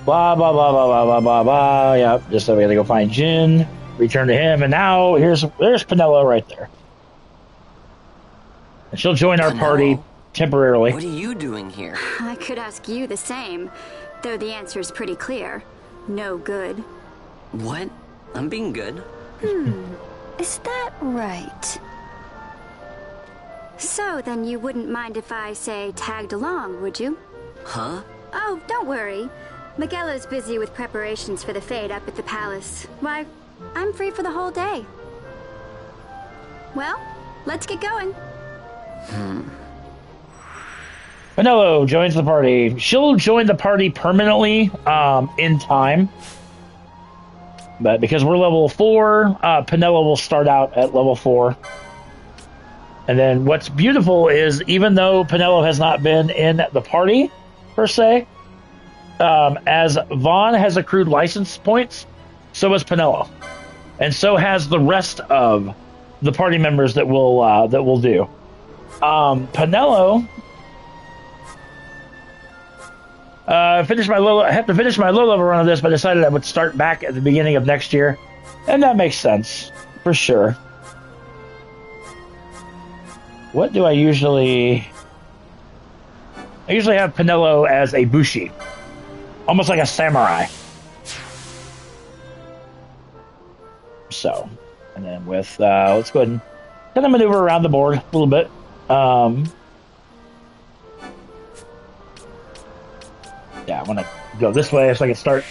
blah, blah, blah, blah, blah, blah, blah, blah. Yep, just so we have to go find Jin. Return to him, and now there's Penelo right there. And she'll join our party temporarily. What are you doing here? I could ask you the same, though the answer is pretty clear. No good. What? I'm being good. Is that right? So then you wouldn't mind if I, say, tagged along, would you? Huh? Oh, don't worry. Miguelo's busy with preparations for the fete up at the palace. Why, I'm free for the whole day. Well, let's get going. Penelo joins the party. She'll join the party permanently in time. But because we're level 4, Penelo will start out at level 4. And then what's beautiful is even though Penelo has not been in the party, per se, as Vaughn has accrued license points, so has Penelo. And so has the rest of the party members that will do. Penelo... I have to finish my low level run of this, but I decided I would start back at the beginning of next year. And that makes sense, for sure. What do I usually... I usually have Penelo as a bushi. Almost like a samurai. So, and then with, let's go ahead and kind of maneuver around the board a little bit. Yeah, I want to go this way so I can start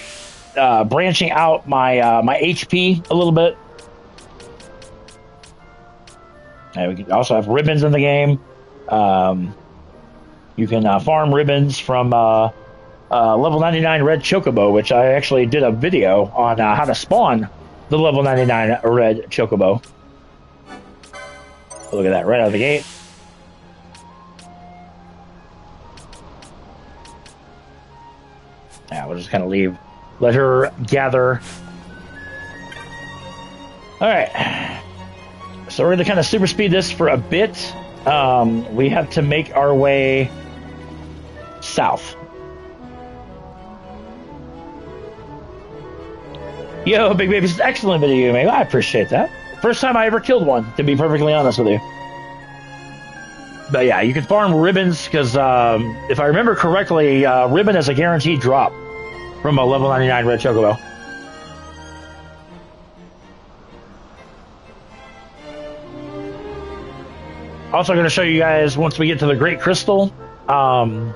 branching out my my HP a little bit. And we can also have ribbons in the game. You can farm ribbons from level 99 red chocobo, which I actually did a video on how to spawn the level 99 red chocobo. Look at that, right out of the gate. Yeah, we'll just kind of let her gather. Alright. So we're going to kind of super speed this for a bit. We have to make our way south. Yo, Big Baby, this is an excellent video, man. I appreciate that. First time I ever killed one, to be perfectly honest with you. But yeah, you can farm ribbons because if I remember correctly, ribbon is a guaranteed drop from a level 99 red chocobo. Also going to show you guys, once we get to the Great Crystal, how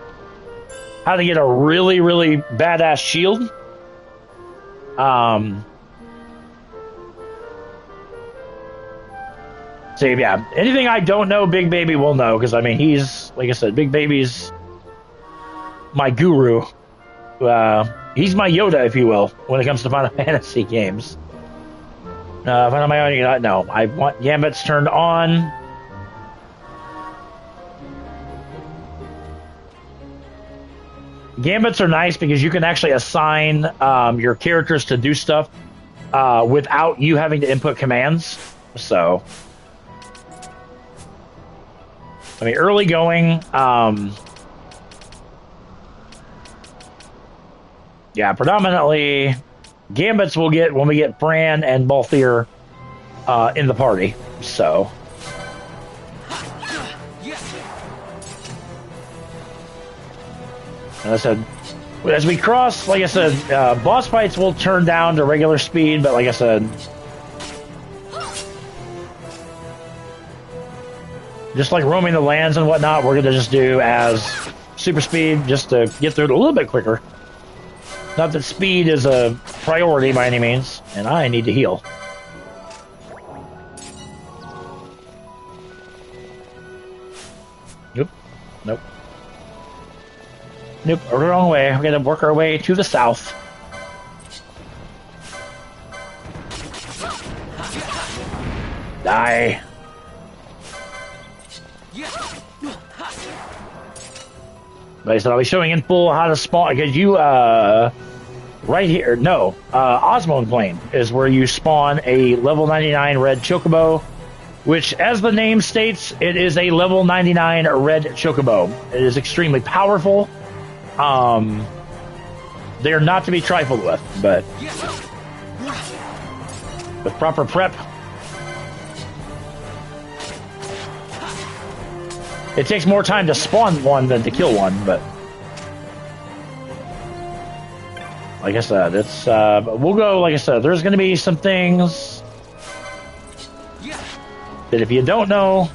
to get a really, really badass shield. So yeah, anything I don't know, Big Baby will know, because I mean, he's, like I said, Big Baby's my guru. He's my Yoda, if you will, when it comes to Final Fantasy games. If I'm on my own, no, I want Gambits turned on. Gambits are nice because you can actually assign your characters to do stuff without you having to input commands. So, I mean, early going, yeah, predominantly Gambits will get when we get Fran and Balthier in the party. So. And I said, as we cross, like I said, boss fights will turn down to regular speed, but like I said, just like roaming the lands and whatnot, we're going to just do as super speed just to get through it a little bit quicker. Not that speed is a priority by any means, and I need to heal. Nope. Nope. Nope, wrong way. We're gonna work our way to the south. Die. Like I said, I'll be showing in full how to spawn, because you, right here, no, Osmond Plain is where you spawn a level 99 red chocobo, which, as the name states, it is a level 99 red chocobo. It is extremely powerful. They're not to be trifled with, but with proper prep, it takes more time to spawn one than to kill one, but like I said, it's, we'll go, like I said, there's going to be some things that if you don't know,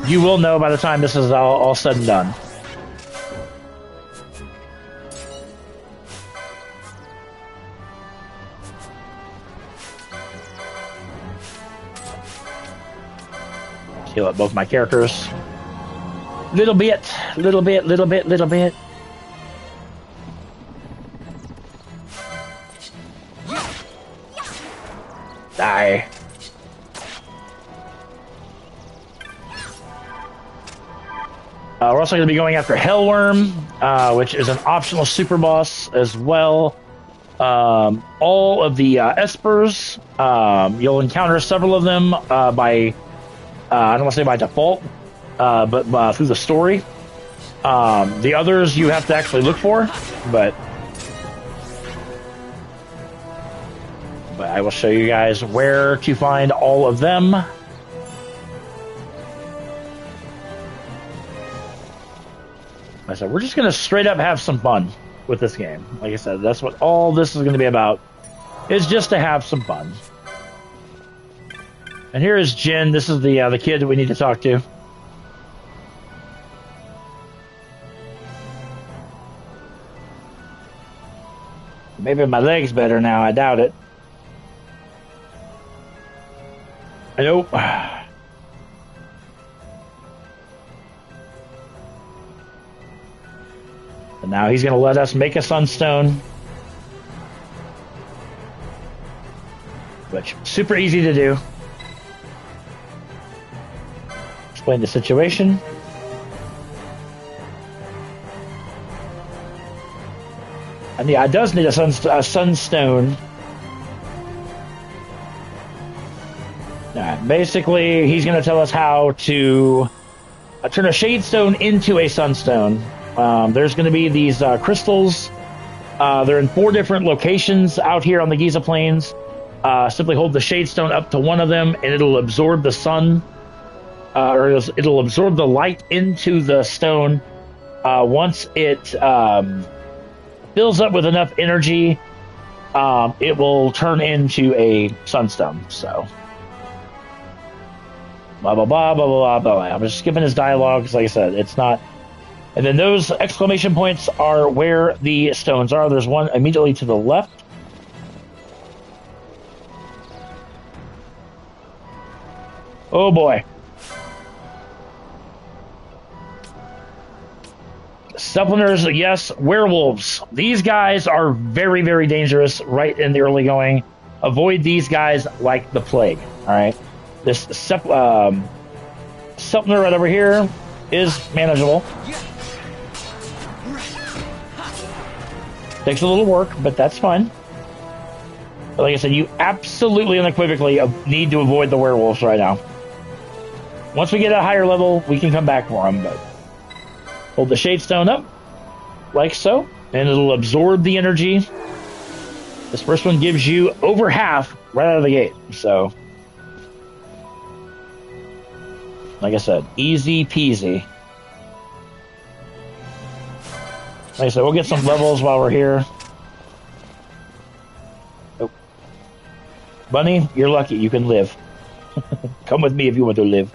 you will know by the time this is all said and done. Heal up both my characters. Little bit. Die. We're also going to be going after Hellworm, which is an optional super boss as well. All of the Espers, you'll encounter several of them by... I don't want to say by default, but through the story. The others you have to actually look for, but I will show you guys where to find all of them. Like I said, we're just going to straight up have some fun with this game. Like I said, that's what all this is going to be about, is just to have some fun. And here is Jin. This is the kid that we need to talk to. Maybe my leg's better now. I doubt it. Nope. And now he's going to let us make a sunstone. Which, super easy to do. Explain the situation. And yeah, it does need a sunstone. Basically, he's going to tell us how to turn a shade stone into a sunstone. There's going to be these crystals. They're in 4 different locations out here on the Giza Plains. Simply hold the Shade Stone up to one of them, and it'll absorb the sun, or it'll absorb the light into the stone. Once it fills up with enough energy, it will turn into a sunstone. So, blah, blah, blah, blah, blah, blah. I'm just skipping his dialogue because, like I said, it's not... And then those exclamation points are where the stones are. There's one immediately to the left. Oh boy. Supplementers, yes. Werewolves. These guys are very, very dangerous right in the early going. Avoid these guys like the plague. Alright. This supplementer right over here is manageable. Takes a little work, but that's fine. But like I said, you absolutely unequivocally need to avoid the werewolves right now. Once we get a higher level, we can come back for them, but hold the Shade Stone up, like so, and it'll absorb the energy. This first one gives you over half right out of the gate, so like I said, easy peasy. Like I said, we'll get some levels while we're here. Oh. Bunny, you're lucky. You can live. Come with me if you want to live.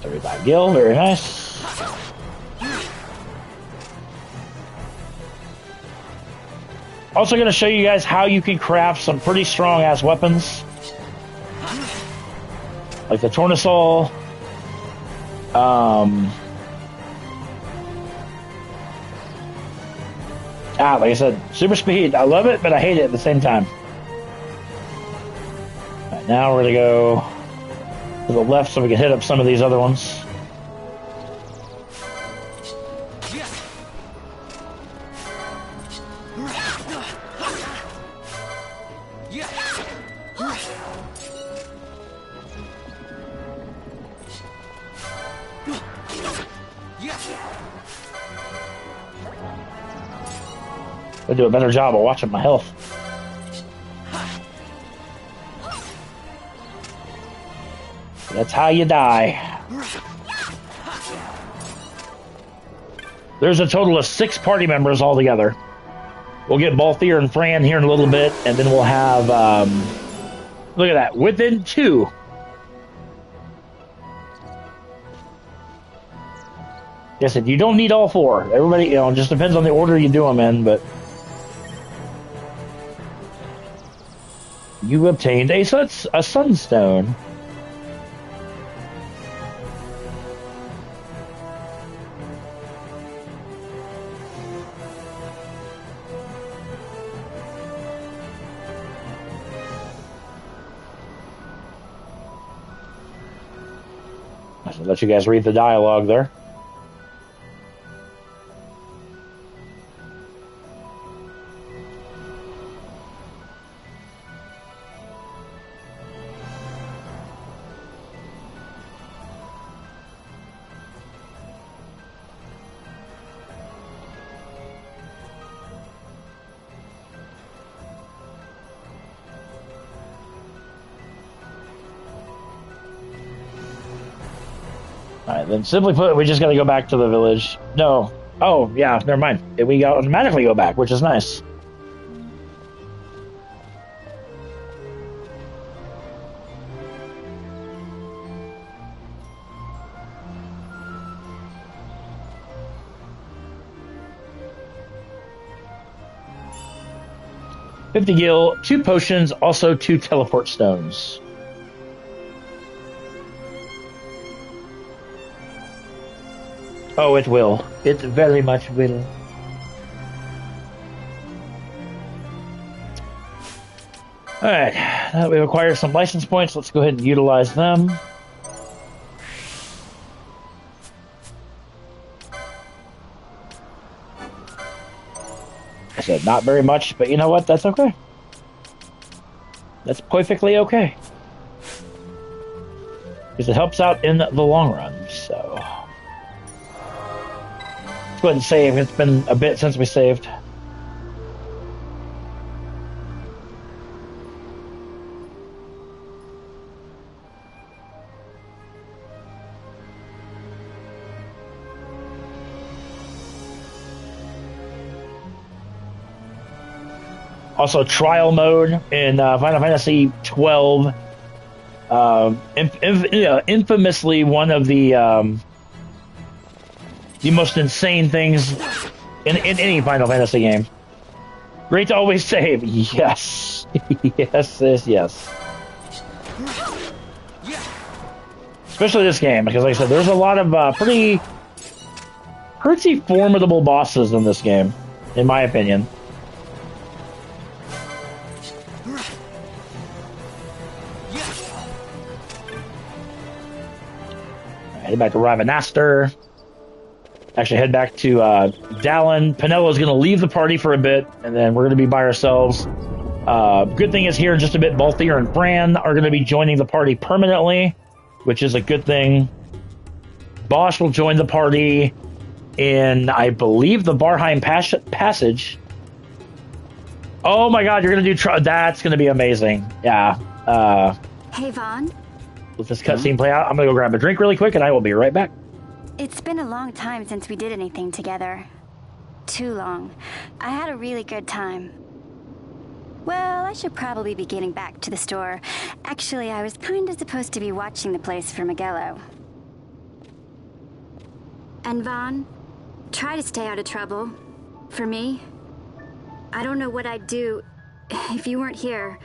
35 gil, very nice. Also going to show you guys how you can craft some pretty strong-ass weapons. Like the Tornasol. Like I said, super speed. I love it, but I hate it at the same time. Alright, now we're going to go to the left so we can hit up some of these other ones. I do a better job of watching my health. That's how you die. There's a total of 6 party members altogether. We'll get Balthier and Fran here in a little bit, and then we'll have, look at that, within 2. Like I said, you don't need all 4. Everybody, you know, it just depends on the order you do them in, but you obtained a sunstone. I'll let you guys read the dialogue there. Alright, then simply put, we just gotta go back to the village. No. Oh, yeah, never mind. We automatically go back, which is nice. $50 gil, 2 potions, also 2 teleport stones. Oh, it will. It very much will. Alright, now that we've acquired some license points, let's go ahead and utilize them. I said not very much, but you know what? That's okay. That's perfectly okay. because it helps out in the long run. So let's go ahead and save. It's been a bit since we saved. Also, trial mode in Final Fantasy XII. Infamously one of the most insane things in any Final Fantasy game. Great to always save. Yes. yes. Especially this game, because like I said, there's a lot of pretty formidable bosses in this game, in my opinion. Head back to Ravenastor. Actually, head back to Dallin. Penelo's going to leave the party for a bit, and then we're going to be by ourselves. Good thing is here in just a bit, Balthier and Bran are going to be joining the party permanently, which is a good thing. Bosch will join the party in, I believe, the Barheim Passage. Oh my god, you're going to do... That's going to be amazing. Yeah. Hey, Vaughn. Let this cutscene play out. I'm going to go grab a drink really quick, and I will be right back. It's been a long time since we did anything together. Too long. I had a really good time. Well, I should probably be getting back to the store. Actually, I was kinda supposed to be watching the place for Miguelo. And Vaughn, try to stay out of trouble. For me. I don't know what I'd do if you weren't here.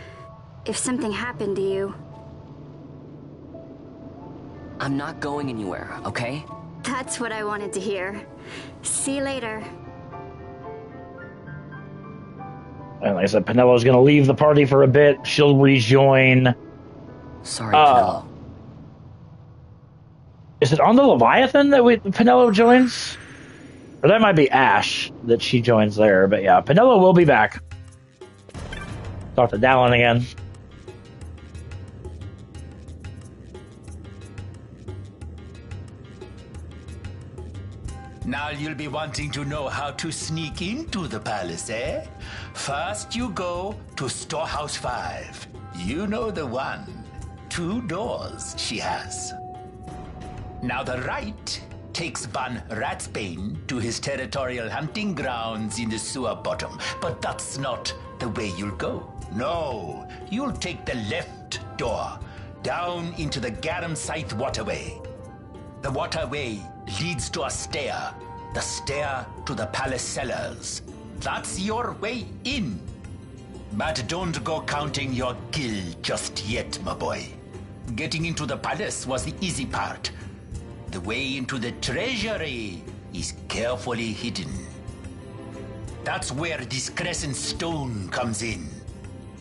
If something happened to you. I'm not going anywhere, okay? That's what I wanted to hear. See you later. And like I said, Penelo's going to leave the party for a bit. She'll rejoin. Sorry, Penelo. Is it on the Leviathan that Penelo joins? Or that might be Ash that she joins there. But yeah, Penelo will be back. Talk to Dallin again. Now you'll be wanting to know how to sneak into the palace, eh? First you go to Storehouse 5. You know the one. 2 doors she has. Now the right takes Van Ratsbane to his territorial hunting grounds in the sewer bottom. But that's not the way you'll go. No, you'll take the left door, down into the Garum Scythe waterway. The waterway leads to a stair. The stair to the palace cellars. That's your way in. But don't go counting your gil just yet, my boy. Getting into the palace was the easy part. The way into the treasury is carefully hidden. That's where this crescent stone comes in.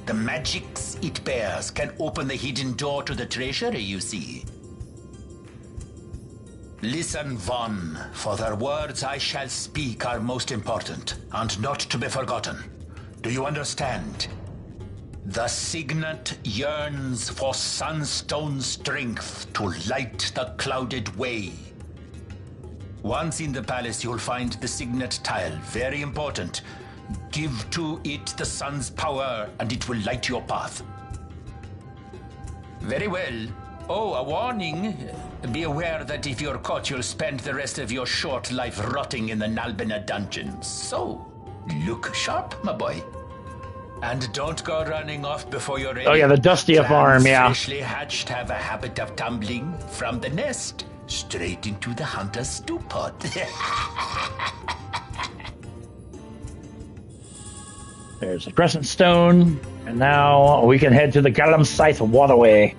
The magics it bears can open the hidden door to the treasury, you see. Listen, Vaughn, for the words I shall speak are most important, and not to be forgotten. Do you understand? The signet yearns for sunstone strength to light the clouded way. Once in the palace, you'll find the signet tile, very important. Give to it the sun's power, and it will light your path. Very well. Oh, a warning. Be aware that if you're caught, you'll spend the rest of your short life rotting in the Nalbina dungeons. So, look sharp, my boy. And don't go running off before you're ready. Oh yeah, the Dustia farm, yeah. Freshly hatched have a habit of tumbling from the nest straight into the hunter's stew pot. There's a crescent stone, and now we can head to the Garum Scythe waterway.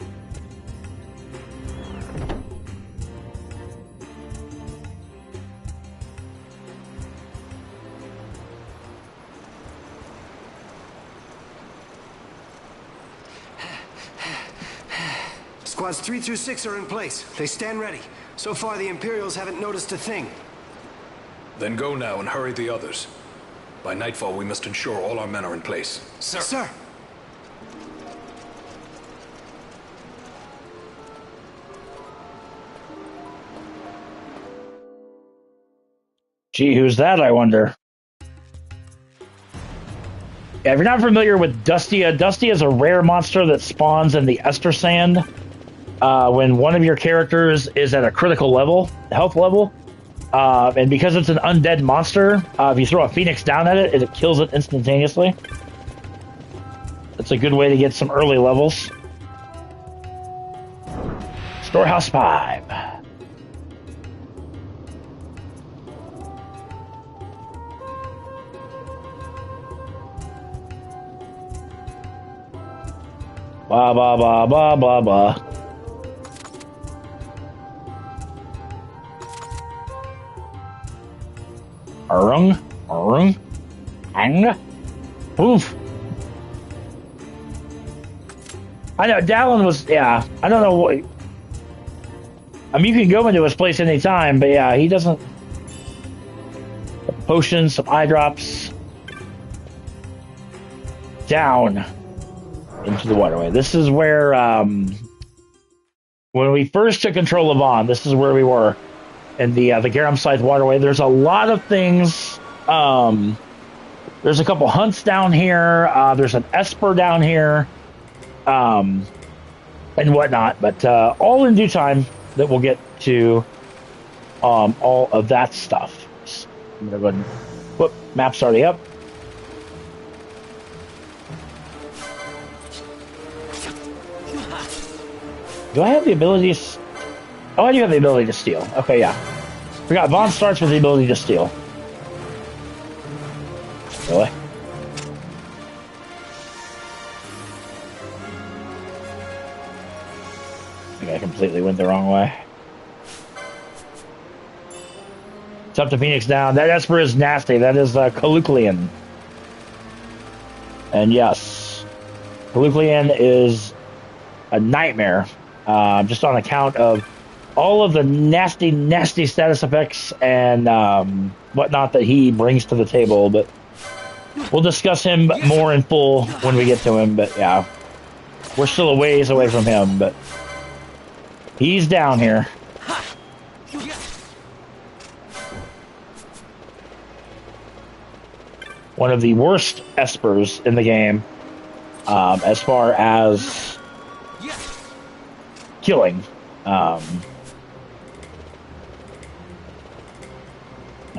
Squads 3 through 6 are in place. They stand ready. So far, the Imperials haven't noticed a thing. Then go now and hurry the others. By nightfall, we must ensure all our men are in place. Sir. Sir! Gee, who's that, I wonder? Yeah, if you're not familiar with Dustia, Dustia is a rare monster that spawns in the Ester Sand when one of your characters is at a critical level, health level. And because it's an undead monster, if you throw a phoenix down at it, it kills it instantaneously. That's a good way to get some early levels. Storehouse 5. Blah, blah, blah, blah, blah, blah. Arung, hang, oof. I know Dallin was, yeah. I don't know what. I mean, you can go into his place anytime, but yeah, he doesn't. Potions, some eye drops. Down into the waterway. This is where, when we first took control of On, this is where we were. In the Garum Scythe waterway. There's a lot of things. There's a couple hunts down here. There's an Esper down here. And whatnot. But all in due time that we'll get to all of that stuff. So I'm going to go ahead and... Whoop, map's already up. Do I have the ability to... Oh, I do have the ability to steal. Okay, yeah. Forgot, Vaughn starts with the ability to steal. Really? I think I completely went the wrong way. It's up to Phoenix down. That Esper is nasty. That is Kaluklian. And yes, Kaluklian is a nightmare. Just on account of all of the nasty, nasty status effects and whatnot that he brings to the table, but we'll discuss him more in full when we get to him. But yeah, we're still a ways away from him, but he's down here. One of the worst Espers in the game, as far as killing. I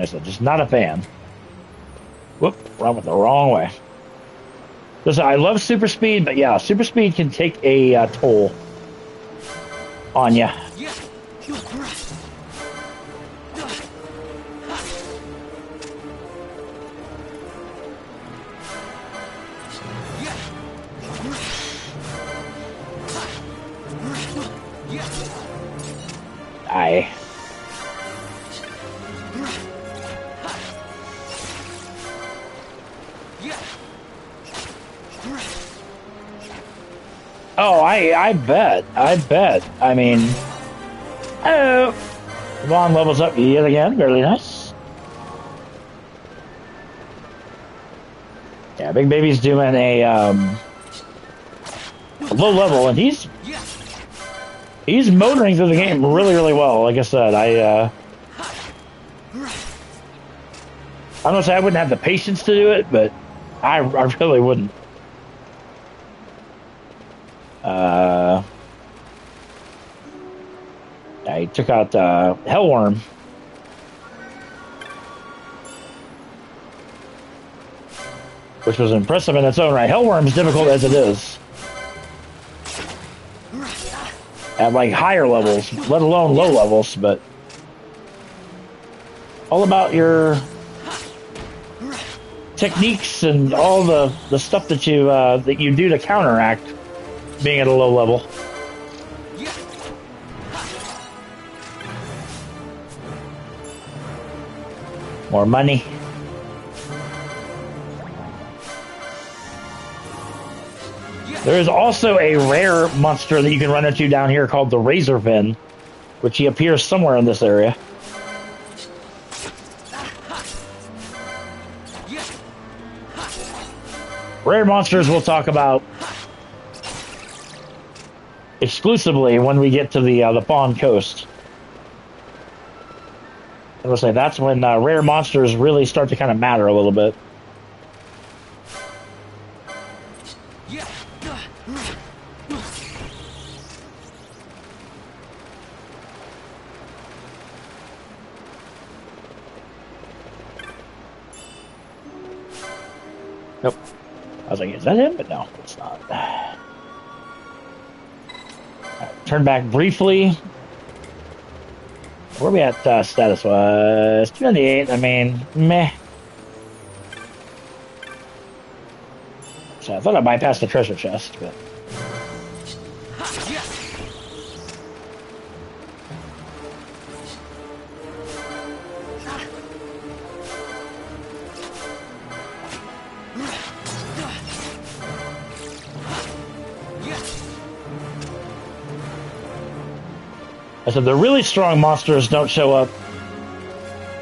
said, just not a fan. Whoop, I went the wrong way. Listen, I love super speed, but yeah, super speed can take a toll on ya. Aye. Oh, I bet. I mean, oh, Vaughn levels up yet again. Very nice. Yeah, Big Baby's doing a low level, and he's motoring through the game really, really well. Like I said, I don't know, say I wouldn't have the patience to do it, but I really wouldn't. I took out Hellworm. Which was impressive in its own right. Hellworm is difficult as it is. At like higher levels, let alone low levels, but all about your techniques and all the stuff that you do to counteract being at a low level. More money. There is also a rare monster that you can run into down here called the Razorfin, which he appears somewhere in this area. Rare monsters we'll talk about exclusively when we get to the Fawn Coast. I was say that's when rare monsters really start to kind of matter a little bit. Nope. I was like, is that him? But no, it's not. Right, turn back briefly. Where are we at status-wise? 298, I mean, meh. So I thought I bypassed the treasure chest, but... So the really strong monsters don't show up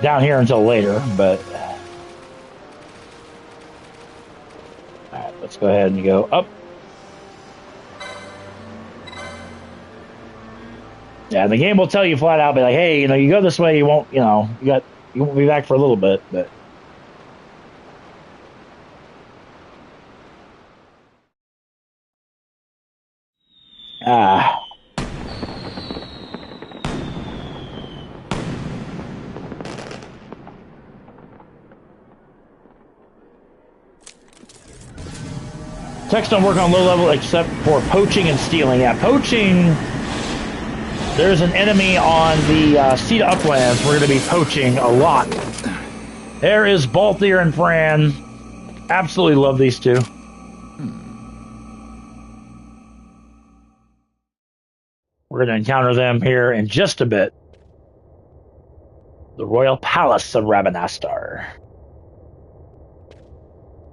down here until later, but... Alright, let's go ahead and go up. Yeah, the game will tell you flat out, be like, hey, you know, you go this way, you won't, you know, you won't be back for a little bit, but... Techs don't work on low level except for poaching and stealing. Yeah, poaching. There's an enemy on the Sea to Uplands. We're going to be poaching a lot. There is Balthier and Fran. Absolutely love these two. We're going to encounter them here in just a bit. The Royal Palace of Rabanastar.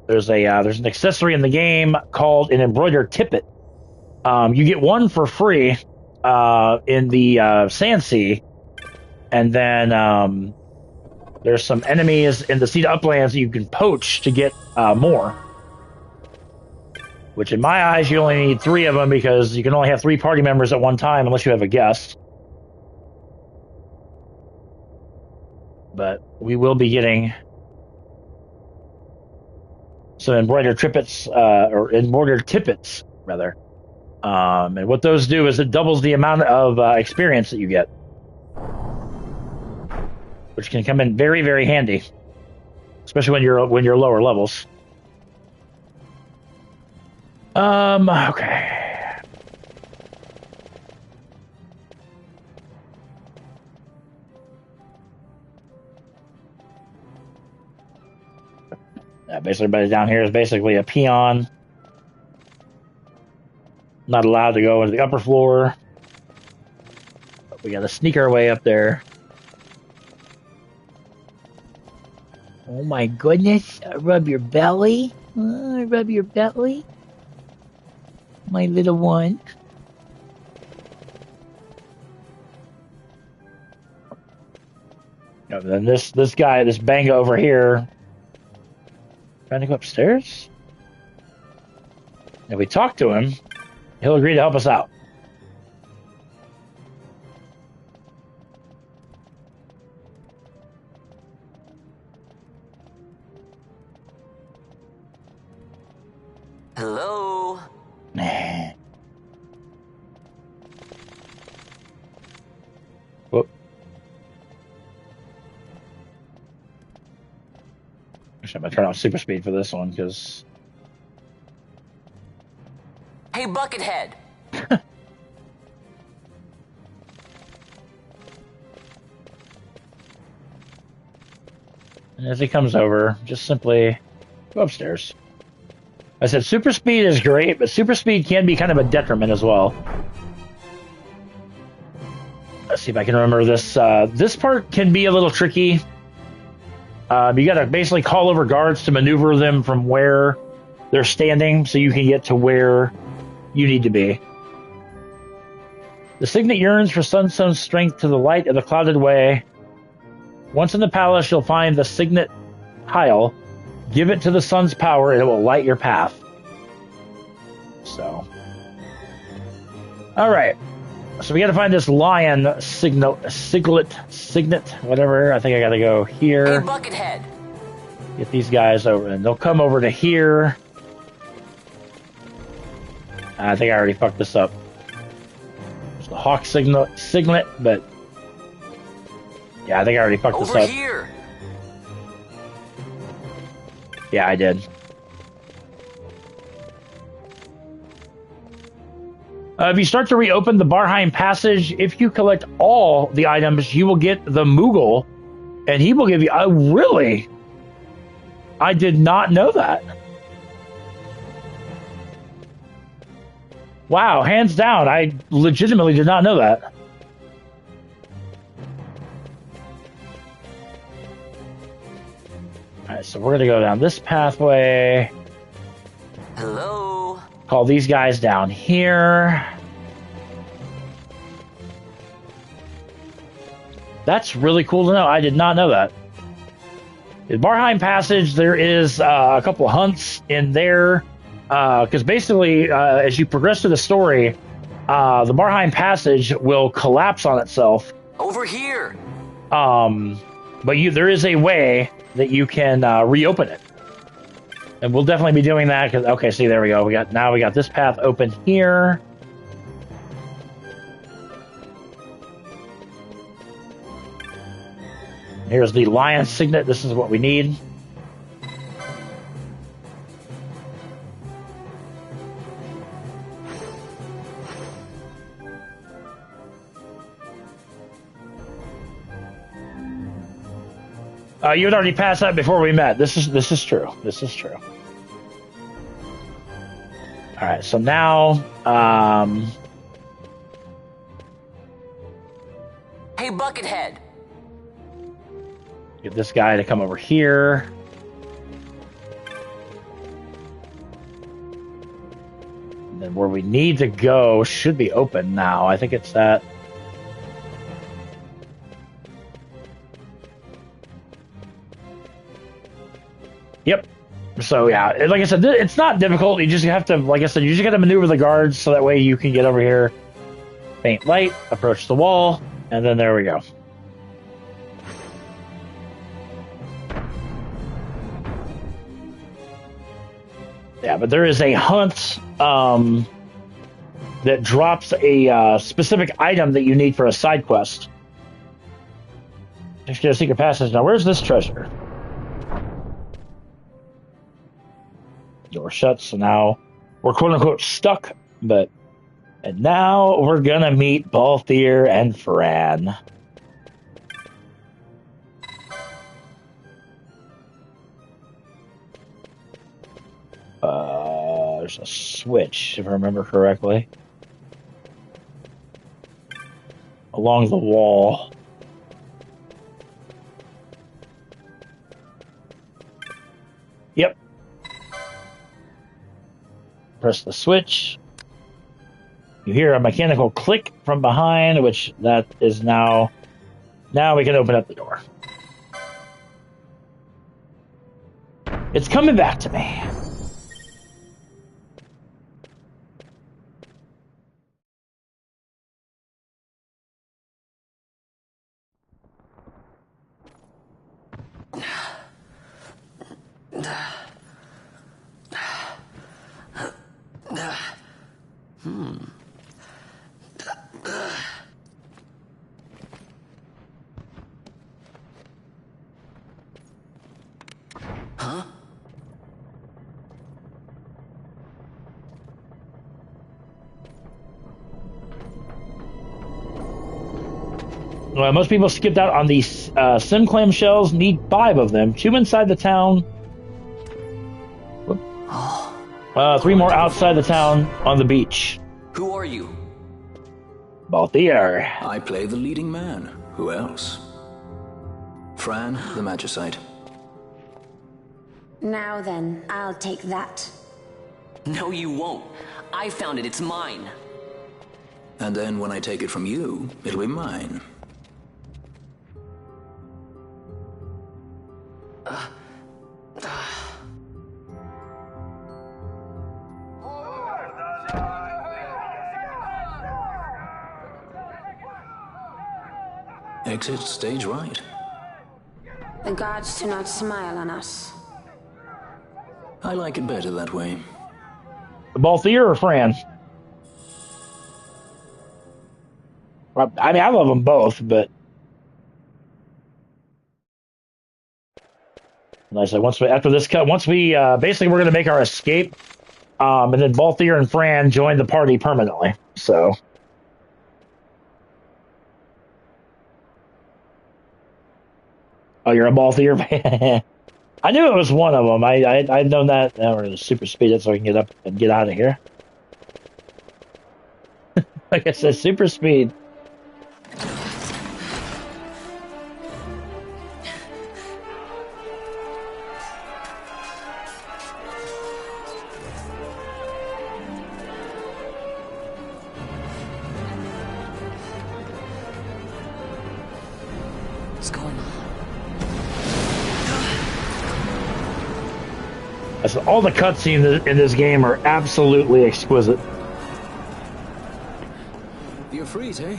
There's an accessory in the game called an embroidered tippet. You get one for free in the Sand Sea, and then there's some enemies in the Sea to Uplands that you can poach to get more. Which, in my eyes, you only need 3 of them because you can only have 3 party members at one time unless you have a guest. But we will be getting some embroidered tippets, rather. And what those do is it doubles the amount of experience that you get, which can come in very, very handy, especially when you're lower levels. Okay. Basically, everybody down here is basically a peon. Not allowed to go into the upper floor. But we gotta sneak our way up there. Oh my goodness, rub your belly. Rub your belly. My little one. And then this guy, this banga over here, trying to go upstairs? If we talk to him, he'll agree to help us out. Hello? Nah. Whoop. Actually, I'm going to turn off super speed for this one, because... Hey, Buckethead! And as he comes over, just simply go upstairs. I said super speed is great, but super speed can be kind of a detriment as well. Let's see if I can remember this. This part can be a little tricky. You got to basically call over guards to maneuver them from where they're standing so you can get to where you need to be. The signet yearns for sunstone strength to the light of the clouded way. Once in the palace, you'll find the signet tile. Give it to the sun's power and it will light your path. So. Alright. So we got to find this lion signet, whatever. I think I got to go here. Hey, Buckethead. Get these guys over, and they'll come over to here. I think I already fucked this up. It's the hawk signet, but yeah, I think I already fucked this up. Over here. Yeah, I did. If you start to reopen the Barheim passage, if you collect all the items, you will get the Moogle, and he will give you. Really? I did not know that. Wow, hands down, I legitimately did not know that. Alright, so we're going to go down this pathway. Hello? Call these guys down here. That's really cool to know. I did not know that. In Barheim Passage, there is a couple of hunts in there. Because basically, as you progress through the story, the Barheim Passage will collapse on itself. Over here. But there is a way that you can reopen it, and we'll definitely be doing that. Cause, okay, see, there we go. We got this path open here. Here's the lion signet. This is what we need. You had already passed that before we met. This is true. This is true. All right, so now, Hey, Buckethead. Get this guy to come over here. And then where we need to go should be open now. I think it's that. Yep. So yeah, like I said, it's not difficult. You just have to, like I said, you just got to maneuver the guards so that way you can get over here. Faint light, approach the wall, and then there we go. Yeah, but there is a hunt that drops a specific item that you need for a side quest. Just get a secret passage. Now, where's this treasure? Door shut, so now we're quote-unquote stuck, and now we're gonna meet Balthier and Fran. There's a switch, if I remember correctly, along the wall. Yep. Press the switch. You hear a mechanical click from behind, which that is now we can open up the door. It's coming back to me. Huh? Most people skipped out on these sim-clam shells. Need 5 of them. 2 inside the town. 3 more outside the town on the beach. Who are you? Balthier. I play the leading man. Who else? Fran, the Magicite. Now then, I'll take that. No, you won't. I found it. It's mine. And then when I take it from you, it'll be mine. Exit stage right. The gods do not smile on us. I like it better that way. Balthier or Fran? I mean, I love them both, but like I said, after this cut, basically we're going to make our escape, and then Balthier and Fran join the party permanently. So. Oh, you're a Balthier fan? I knew it was one of them. I'd known that. Or the super speed it so I can get up and get out of here. Like I said, super speed. What's going on? All the cutscenes in this game are absolutely exquisite. The Ifrit, eh?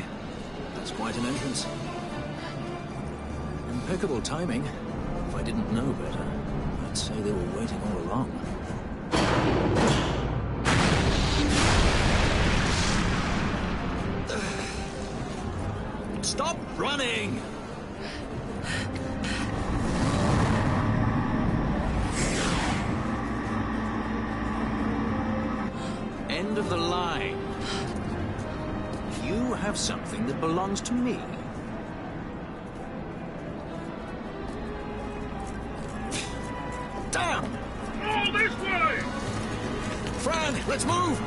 That's quite an entrance. Impeccable timing. If I didn't know better, I'd say they were waiting all along. Stop running! End of the line. You have something that belongs to me. Damn! All this way! Fran, let's move!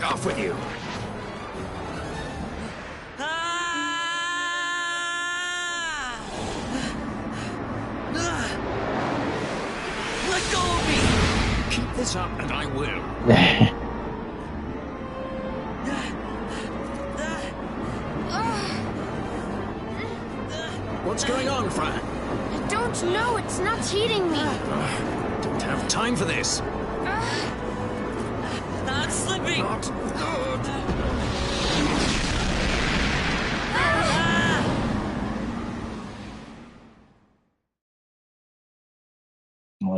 Off with you. Let go of me! Keep this up and I will. What's going on, Fran? I don't know. It's not heating me. Don't have time for this. Not slipping! Not good.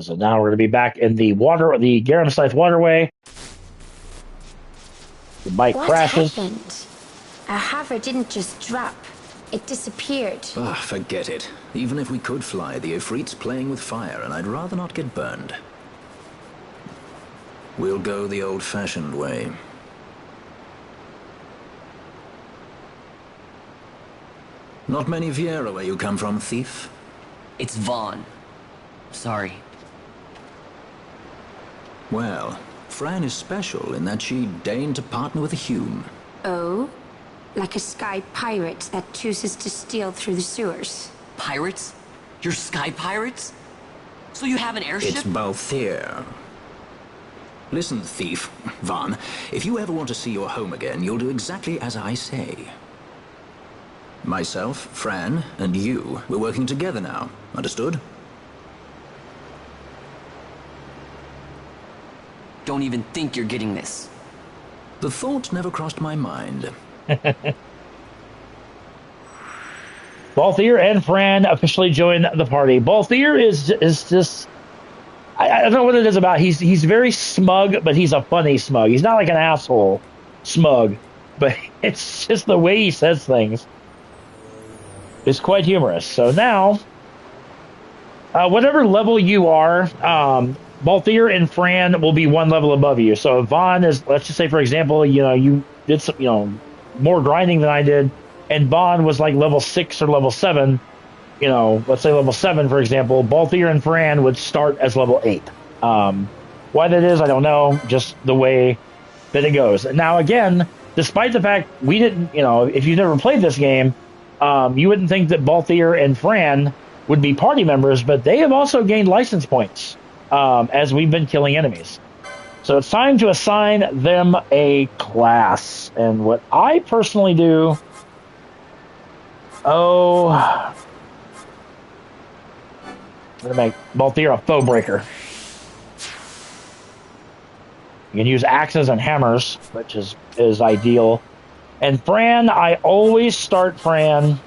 So now we're going to be back in the Garamsith waterway. The bike crashes. What happened? Our hover didn't just drop. It disappeared. Ah, forget it. Even if we could fly, the Ifrit's playing with fire, and I'd rather not get burned. We'll go the old-fashioned way. Not many Viera where you come from, thief? It's Vaughn. Sorry. Well, Fran is special in that she deigned to partner with a Hume. Oh? Like a sky pirate that chooses to steal through the sewers. Pirates? You're sky pirates? So you have an airship? It's Balthier. Listen, thief, Vaughn, if you ever want to see your home again, you'll do exactly as I say. Myself, Fran, and you, we're working together now. Understood? Don't even think you're getting this. The thought never crossed my mind. Balthier and Fran officially join the party. Balthier is just... I don't know what it is about. He's very smug, but he's a funny smug. He's not like an asshole smug, but it's just the way he says things. It's quite humorous. So now, whatever level you are, Balthier and Fran will be one level above you. So if Vaughn is, let's just say, for example, you did some, more grinding than I did, and Vaughn was like level 6 or level 7, let's say level 7, for example, Balthier and Fran would start as level 8. Why that is, I don't know, just the way that it goes. Now, again, despite the fact we didn't, if you've never played this game, you wouldn't think that Balthier and Fran would be party members, but they have also gained license points as we've been killing enemies. So it's time to assign them a class. And what I personally do... I'm going to make Balthier a foe breaker. You can use axes and hammers, which is ideal. And Fran, I always start Fran.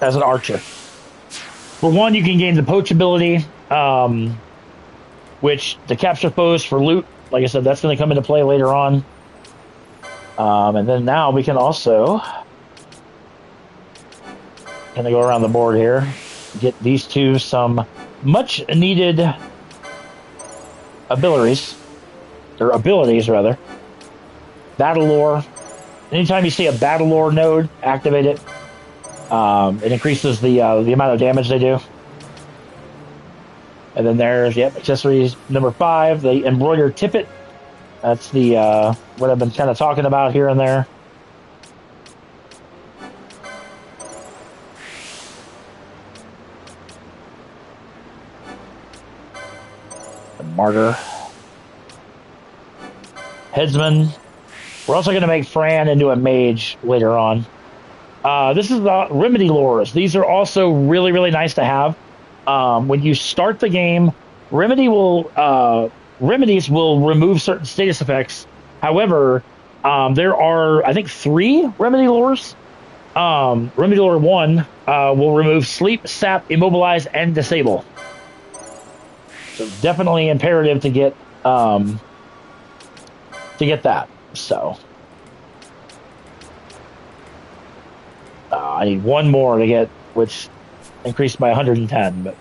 As an archer. For one, you can gain the poach ability, which to capture foes for loot. Like I said, that's going to come into play later on. And then now we can also kind of go around the board here, get these two some much needed abilities rather. Battle lore. Anytime you see a battle lore node, activate it. It increases the amount of damage they do. And then there's accessories number 5, the embroidered tippet. That's the what I've been kind of talking about here and there. The martyr. Headsman. We're also going to make Fran into a mage later on. This is the remedy lures. These are also really, really nice to have. When you start the game, remedies will remove certain status effects. However, there are, I think, 3 remedy lures. Remedy lure 1 will remove sleep, sap, immobilize, and disable. So definitely imperative to get that. So I need 1 more to get, which increased by 110. But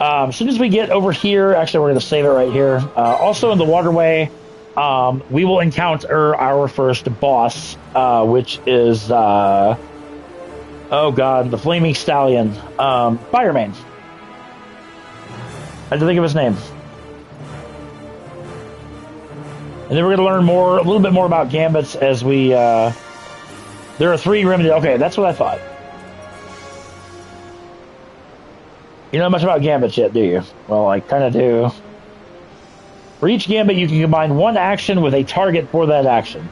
as soon as we get over here, actually, we're going to save it right here. Also in the waterway, we will encounter our first boss, which is oh god, the Flaming Stallion, Fireman. I had to think of his name. And then we're going to learn a little bit more about gambits as we. There are 3 remedies. Okay, that's what I thought. You know much about gambits yet, do you? Well, I kind of do. For each gambit, you can combine 1 action with a target for that action.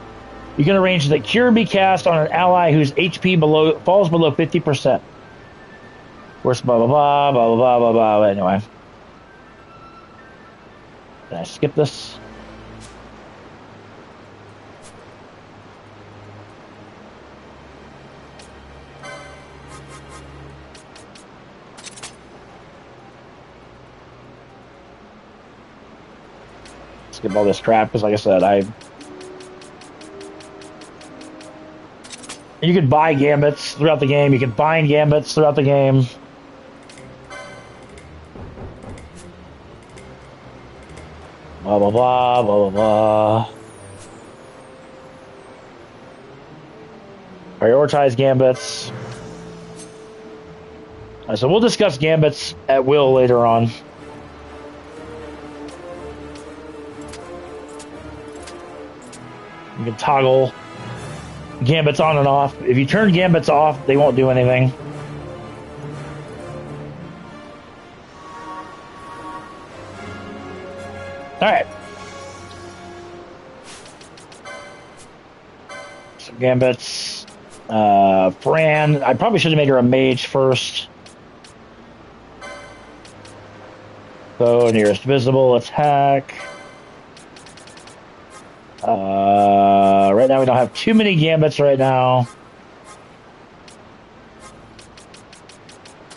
You can arrange that Cure be cast on an ally whose HP falls below 50%. Of course, blah, blah, blah, blah, blah, blah, blah. Anyway. Can I skip this? Skip all this crap, because like I said, you could buy gambits throughout the game. You can bind gambits throughout the game. Blah, blah, blah, blah, blah, blah. Prioritize gambits. So we'll discuss gambits at will later on. You can toggle gambits on and off. If you turn gambits off, they won't do anything. Alright. Some gambits. Fran. I probably should have made her a mage first. So, nearest visible attack. Right now we don't have too many gambits right now.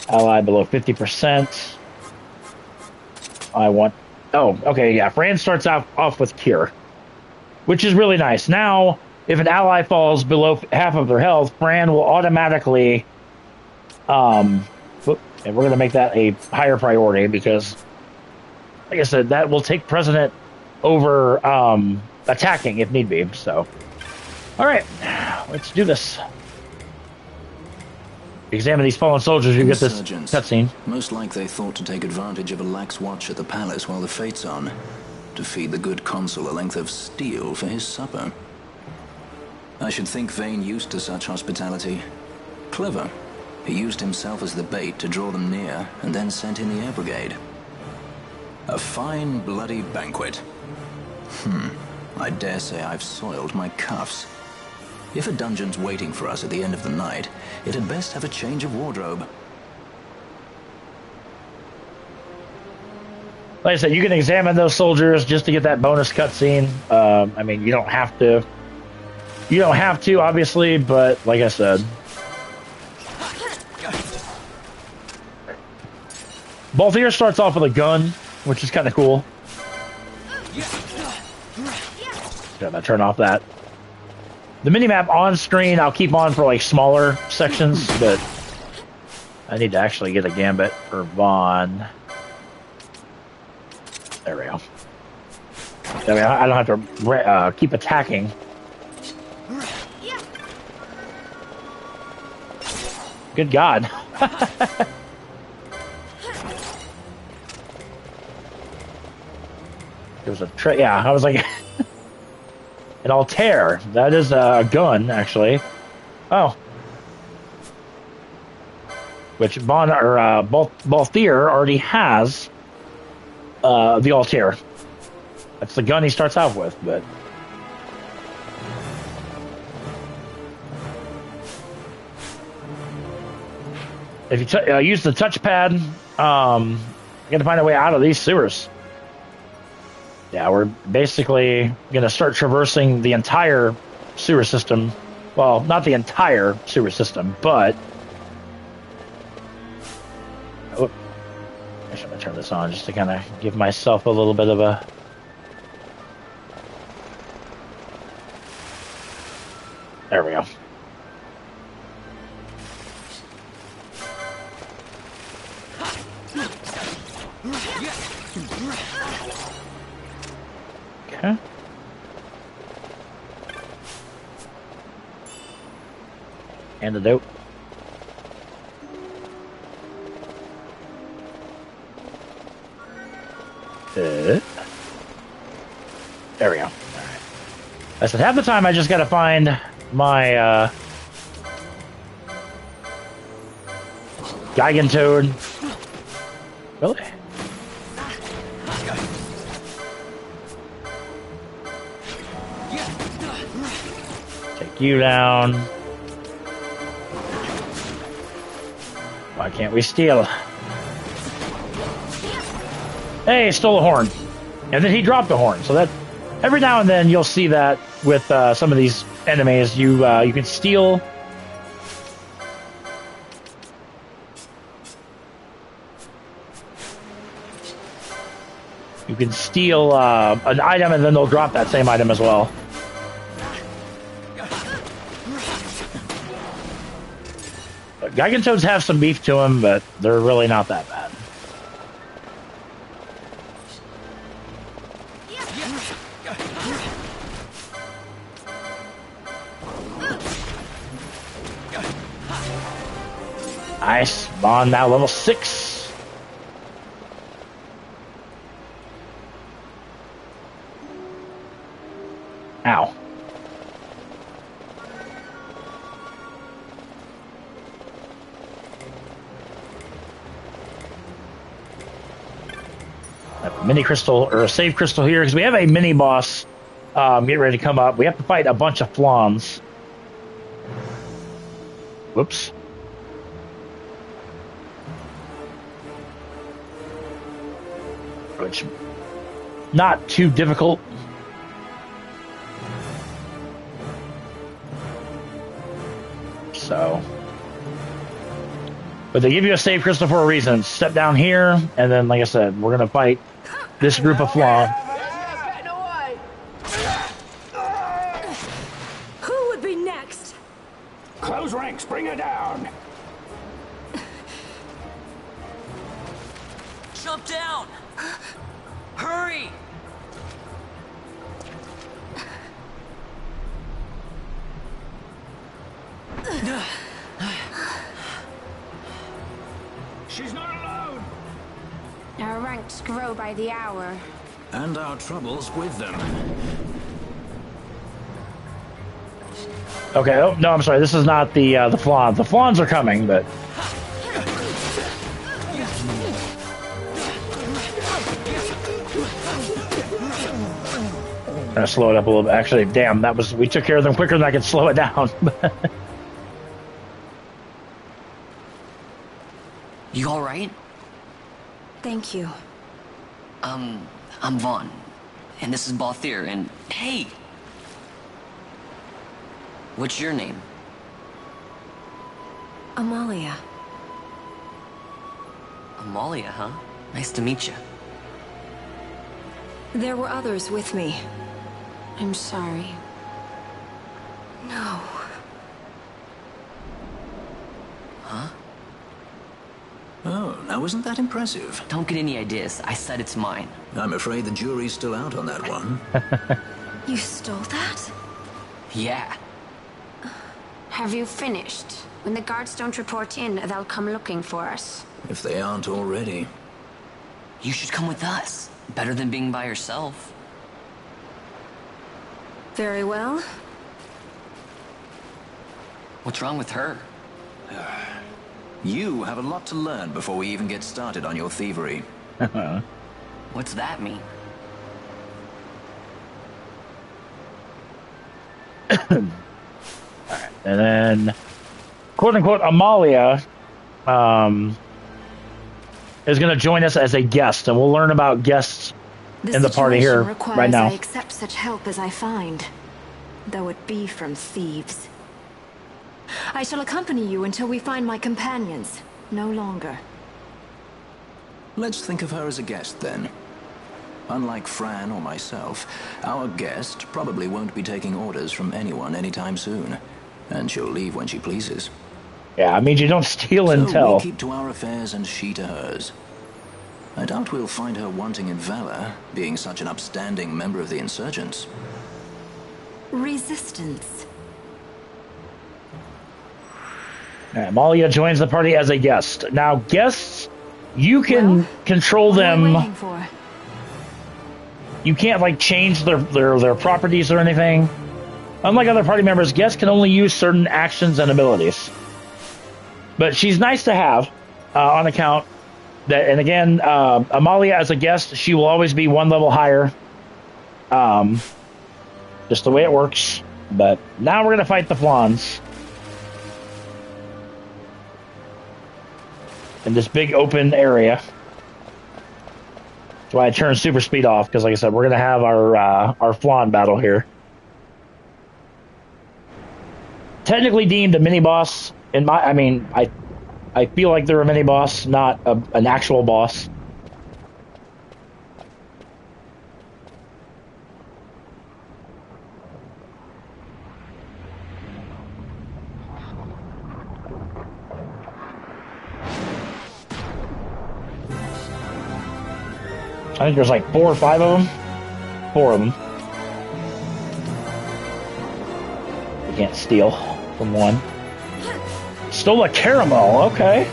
Ally below 50%. I want... Oh, okay, yeah. Fran starts off with Cure, which is really nice. Now, if an ally falls below half of their health, Fran will automatically... and we're going to make that a higher priority because, like I said, that will take precedent over attacking if need be. So, all right, let's do this. Examine these fallen soldiers. You get this cutscene. Most like they thought to take advantage of a lax watch at the palace while the fate's on, to feed the good consul a length of steel for his supper. I should think Vane used to such hospitality. Clever. He used himself as the bait to draw them near, and then sent in the air brigade. A fine bloody banquet. I dare say I've soiled my cuffs. If a dungeon's waiting for us at the end of the night, it had best have a change of wardrobe. Like I said, you can examine those soldiers just to get that bonus cutscene. I mean, you don't have to. You don't have to, obviously, but like I said, Balthier starts off with a gun, which is kind of cool. Gotta turn off that. The minimap on screen, I'll keep on for like smaller sections, but I need to actually get a gambit for Vaughn. There we go. That way I don't have to keep attacking. Good God. There was a yeah, I was like, an Altair. That is a gun, actually. Oh. Which Balthier already has the Altair. That's the gun he starts out with, but... If you use the touchpad, you got to find a way out of these sewers. Yeah, we're basically going to start traversing the entire sewer system. Well, not the entire sewer system, but... Oh, I should have turned this on just to kind of give myself a little bit of a... There we go. Okay. Antidote. There we go. All right. I said half the time I just got to find my Gigantoad. Really? Take you down. Why can't we steal? Hey, stole a horn. And then he dropped a horn. So that every now and then you'll see that with some of these enemies. You can steal. You can steal an item and then they'll drop that same item as well. Gigantoads have some beef to them, but they're really not that bad. Nice. Bond now level 6. Ow. A mini crystal, or a save crystal here, because we have a mini boss getting ready to come up. We have to fight a bunch of flons. Whoops. Which, not too difficult. So, but they give you a save crystal for a reason. Step down here, and then, like I said, we're gonna fight this group of flaw. Who would be next? Close ranks, bring her down. Jump down! Hurry! She's not alone! Our ranks grow by the hour. And our troubles with them. Okay, oh, no, I'm sorry. This is not the flons. The flons are coming, but... Gonna slow it up a little bit. Actually, damn, we took care of them quicker than I could slow it down. You all right? Thank you. I'm Vaughn, and this is Balthier, and hey! What's your name? Amalia. Amalia, huh? Nice to meet you. There were others with me. I'm sorry. No. Huh? Oh, now isn't that impressive? Don't get any ideas. I said it's mine. I'm afraid the jury's still out on that one. You stole that? Yeah. Have you finished? When the guards don't report in, they'll come looking for us. If they aren't already. You should come with us. Better than being by yourself. Very well. What's wrong with her? You have a lot to learn before we even get started on your thievery. What's that mean? Alright, and then, quote-unquote, Amalia is going to join us as a guest, and we'll learn about guests in the party here right now. I accept such help as I find, though it be from thieves. I shall accompany you until we find my companions. No longer. Let's think of her as a guest, then. Unlike Fran or myself, our guest probably won't be taking orders from anyone anytime soon. And she'll leave when she pleases. Yeah, I mean, you don't steal and So tell. we keep to our affairs and she to hers. I doubt we'll find her wanting in valor, being such an upstanding member of the insurgents. Resistance. Alright, Amalia joins the party as a guest. Now, guests, you can control them. You can't, like, change their properties or anything. Unlike other party members, guests can only use certain actions and abilities. But she's nice to have on account that, and again, Amalia as a guest, she will always be one level higher. Just the way it works. But now we're going to fight the Flans. In this big open area. That's why I turned super speed off, because like I said, we're going to have our Flan battle here. Technically deemed a mini-boss. I feel like they're a mini-boss, not an actual boss. I think there's like 4 or 5 of them. 4 of them. You can't steal from one. Stole a caramel, okay.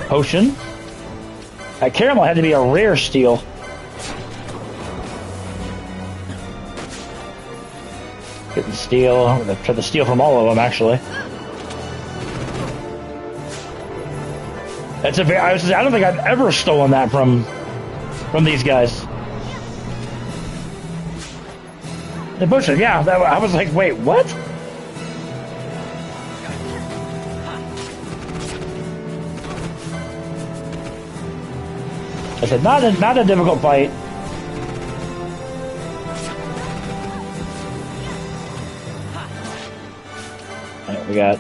Potion. That caramel had to be a rare steal. Couldn't steal. I'm gonna try to steal from all of them, actually. That's I don't think I've ever stolen that from these guys. The potion, yeah. I was like, wait, what? I said, not a difficult fight. Alright, we got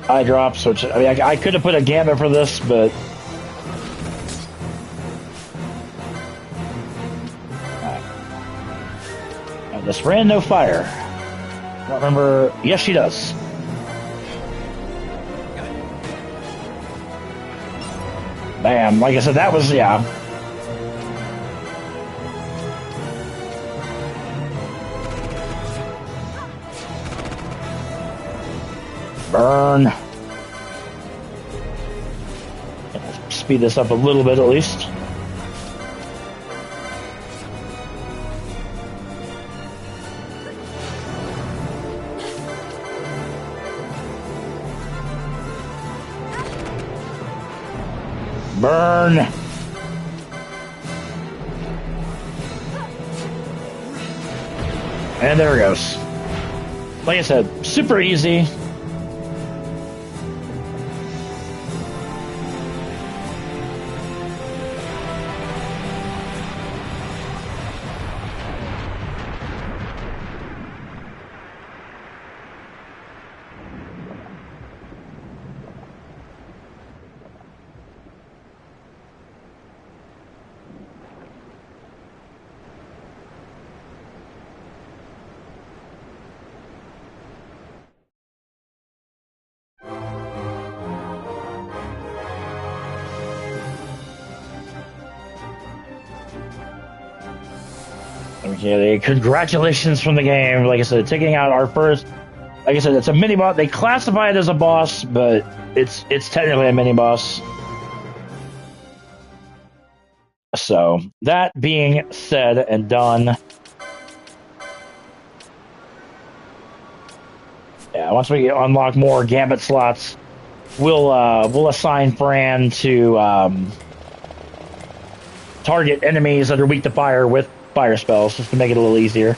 eye drops, which I mean, I could have put a gambit for this, but this ran no fire. I don't remember. Yes, she does. Bam. Like I said, that was, yeah. Burn. Speed this up a little bit at least. Burn. And there it goes. Like I said, super easy. Okay, congratulations from the game. Like I said, taking out our first. Like I said, it's a mini boss. They classify it as a boss, but it's technically a mini boss. So that being said and done, yeah. Once we unlock more gambit slots, we'll assign Fran to target enemies that are weak to fire with fire spells, just to make it a little easier.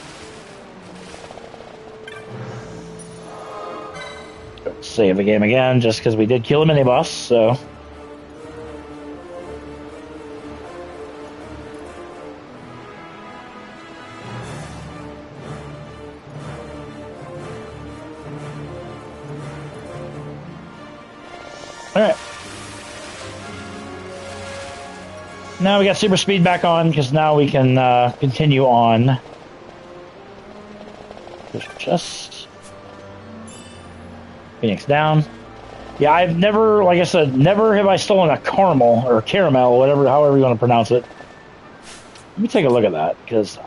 Save the game again, just because we did kill a mini-boss, so... Alright. Now we got super speed back on, because now we can continue on. Just... Phoenix down. Yeah, I've never, like I said, never have I stolen a caramel, or caramel, whatever, however you want to pronounce it. Let me take a look at that, because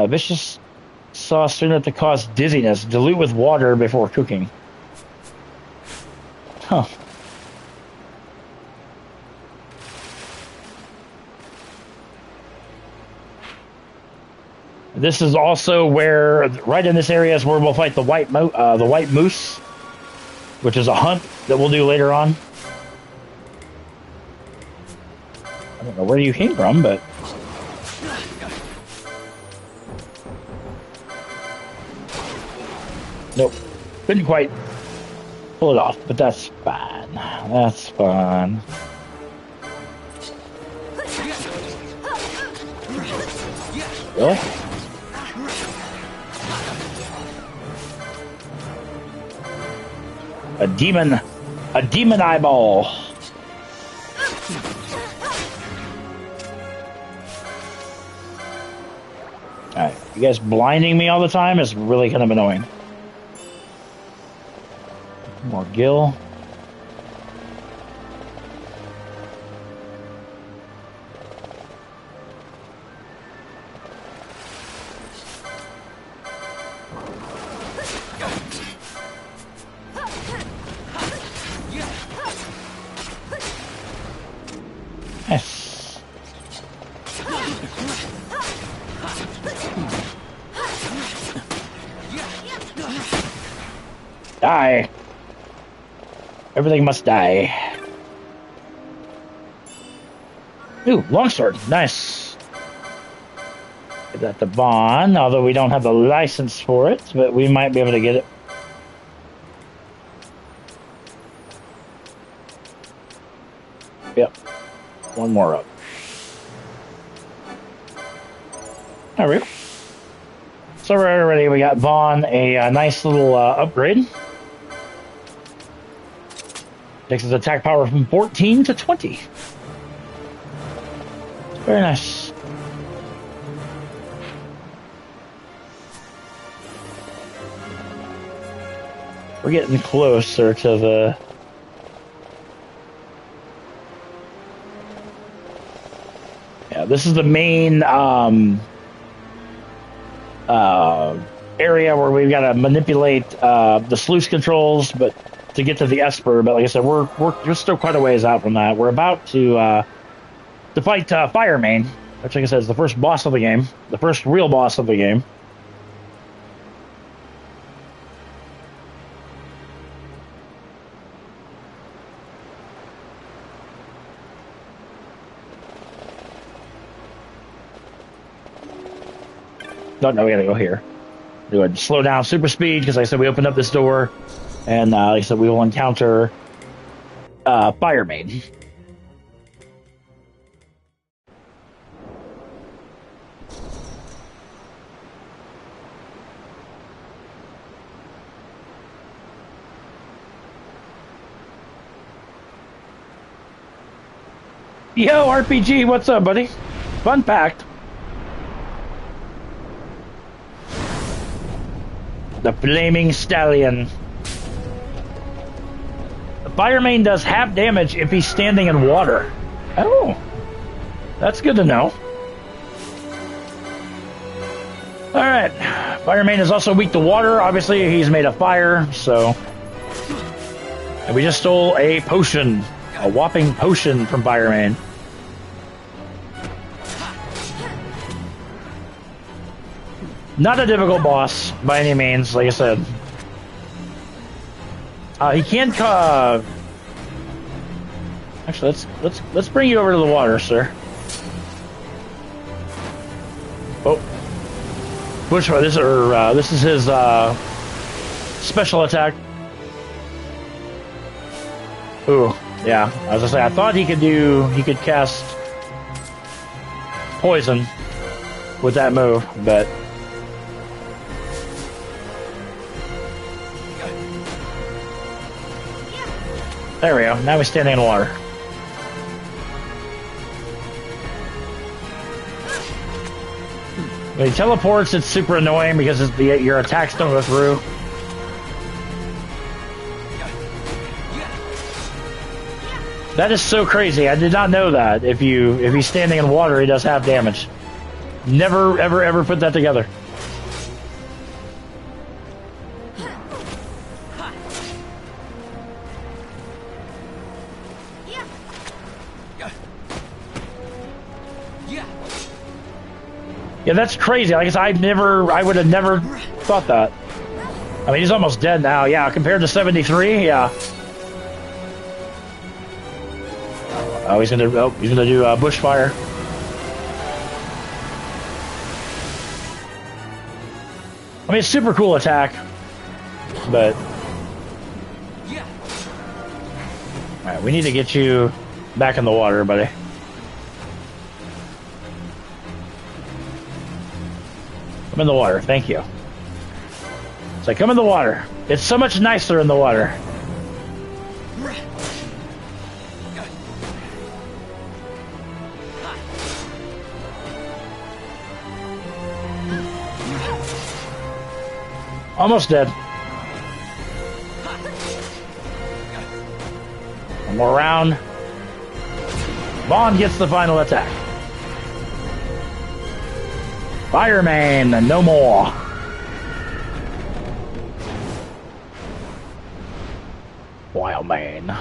vicious sauce soon enough to cause dizziness. Dilute with water before cooking. Huh. This is also where, right in this area is where we'll fight the white moose, which is a hunt that we'll do later on. I don't know where you came from, but... Nope. Couldn't quite pull it off, but that's fine. That's fine. Really? A demon eyeball. Alright, you guys blinding me all the time is really kind of annoying. More gill. Yes. Die. Everything must die. Ooh, longsword. Nice. Get that to Vaughn, although we don't have the license for it, but we might be able to get it. Yep. One more up. There we go. So right already we got Vaughn a nice little upgrade. Takes his attack power from 14 to 20. Very nice. We're getting closer to the... Yeah, this is the main area where we've got to manipulate the sluice controls, but to get to the Esper. But like I said, we're still quite a ways out from that. We're about to fight Firemane, which, like I said, is the first boss of the game, the first real boss of the game. No, we gotta go here. Go ahead and slow down super speed, because like I said, we opened up this door, and like I said, we will encounter Fire Maiden. Yo, RPG, what's up, buddy? Fun fact. The Flaming Stallion. The Fire Main does half damage if he's standing in water. Oh, that's good to know. Alright, Fire Main is also weak to water. Obviously, he's made of fire, so... And we just stole a potion. A whopping potion from Fire Main. Not a difficult boss by any means, like I said. He can't. Actually, let's bring you over to the water, sir. Oh, Bushfire. This is his special attack. Ooh. Yeah, as I say, I thought he could cast poison with that move, but there we go. Now he's standing in water. When he teleports, it's super annoying because your attacks don't go through. That is so crazy. I did not know that. If he's standing in water, he does half damage. Never, ever put that together. Yeah, that's crazy. Like I said, I would have never thought that. I mean, he's almost dead now. Yeah, compared to 73, yeah. Oh, he's gonna do bushfire. I mean, it's a super cool attack, but all right, we need to get you back in the water, buddy. Come in the water, thank you. It's like, come in the water. It's so much nicer in the water. Almost dead. One more round. Vaughn gets the final attack. Fireman, and no more. Wild man.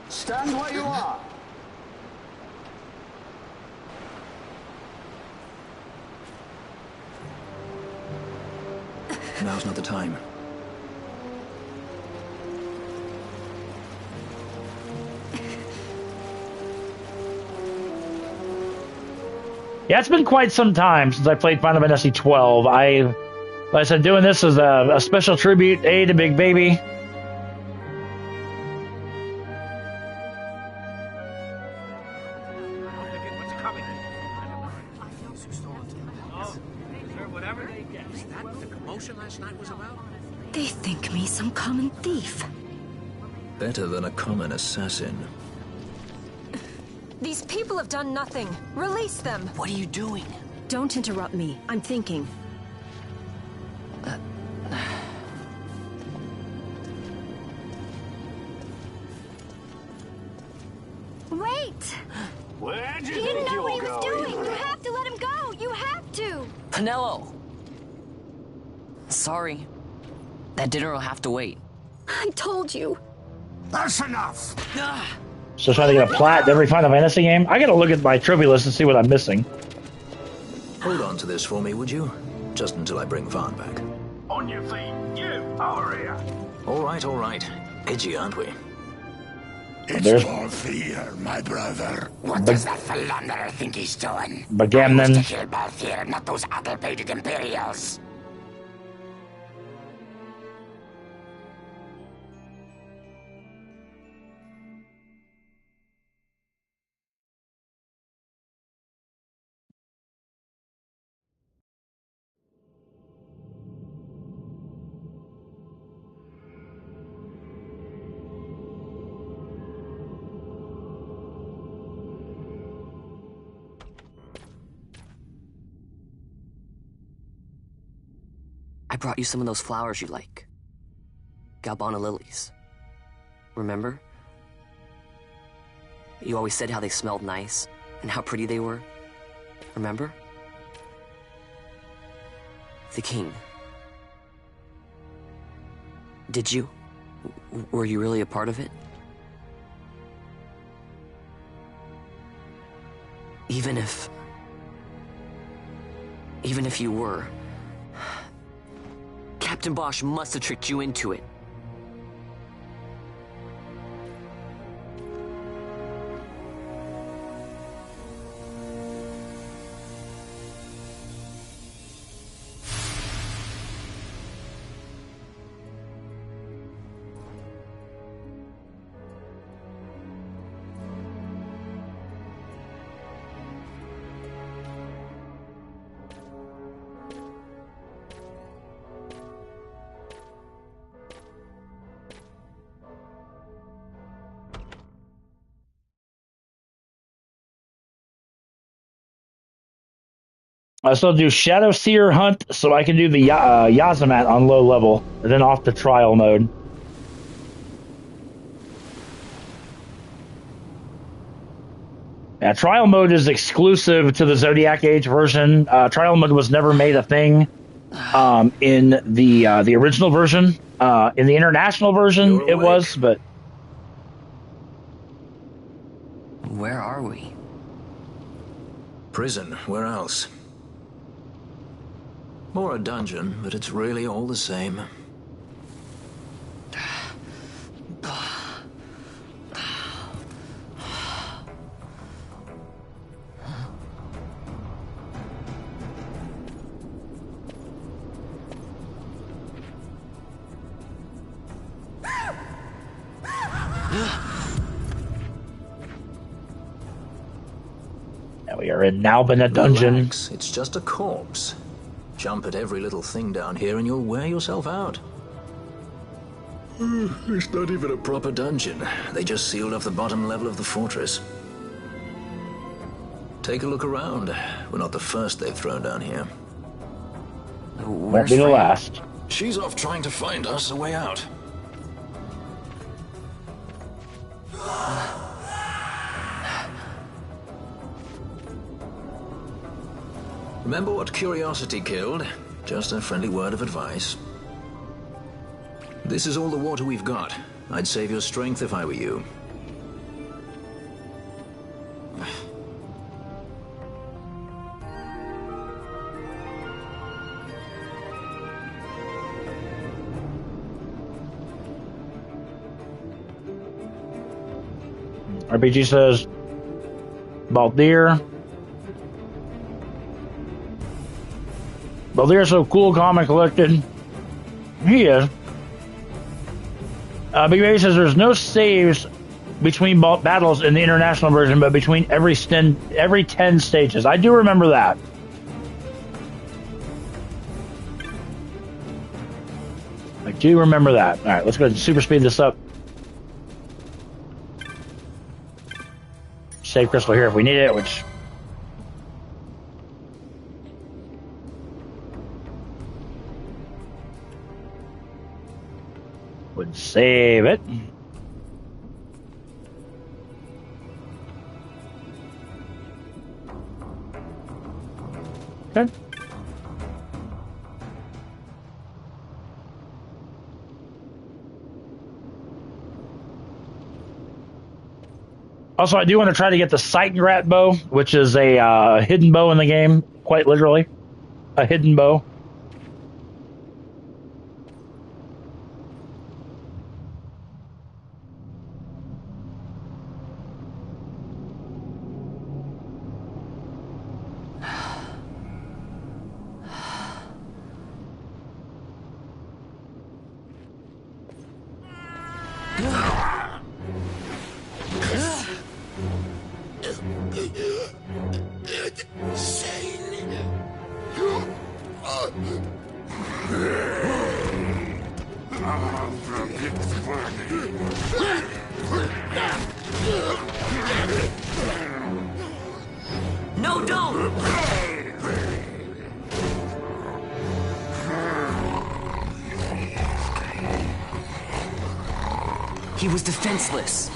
Stand where you are. Now's not the time. Yeah, it's been quite some time since I played Final Fantasy XII. Like I said, doing this as a special tribute, to Big Baby. They think me some common thief. Better than a common assassin. These people have done nothing. Release them. What are you doing? Don't interrupt me. I'm thinking. Wait! Where do He you didn't think know what he you're was going? doing! You have to let him go! You have to! Pinello! Sorry. That dinner will have to wait. I told you. That's enough! Still trying to get a plat to every Final Fantasy game? I gotta look at my trophy list and see what I'm missing. Hold on to this for me, would you? Just until I bring Vaughn back. On your feet, you! Over here. All right. Edgy, aren't we? It's for fear, my brother. What does that philanderer think he's doing? Bagamnon. I used to kill Balthier, not those addle-pated Imperials. I brought you some of those flowers you like. Galbana lilies. Remember? You always said how they smelled nice and how pretty they were. Remember? The king. Did you? Were you really a part of it? Even if you were, Captain Bosch must have tricked you into it. I still do Shadow Seer Hunt, so I can do the Yazamat on low level, and then off to trial mode. Yeah, trial mode is exclusive to the Zodiac Age version. Trial mode was never made a thing in the original version. In the international version, it was, but... Where are we? Prison. Where else? More a dungeon, but it's really all the same. Now we are in Nalbina dungeon. Relax. It's just a corpse. Jump at every little thing down here and you'll wear yourself out. It's not even a proper dungeon. They just sealed off the bottom level of the fortress. Take a look around. We're not the first they've thrown down here. Won't be the last. She's off trying to find us a way out. Remember what curiosity killed? Just a friendly word of advice. This is all the water we've got. I'd save your strength if I were you. RPG says Balthier. Balthier's so cool, calm, and collected. He is. Big Baby says there's no saves between battles in the international version, but between every 10 stages. I do remember that. I do remember that. All right, let's go ahead and super speed this up. Save crystal here if we need it, which... would save it. Okay. Also, I do want to try to get the Seitengrat bow, which is a hidden bow in the game, quite literally. A hidden bow. No, don't! He was defenseless.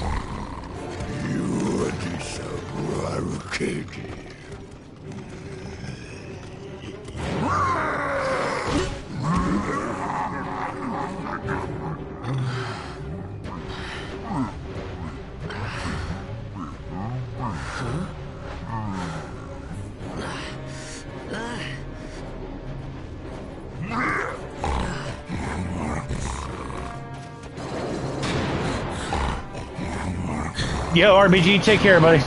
Yo, RBG, take care, buddy.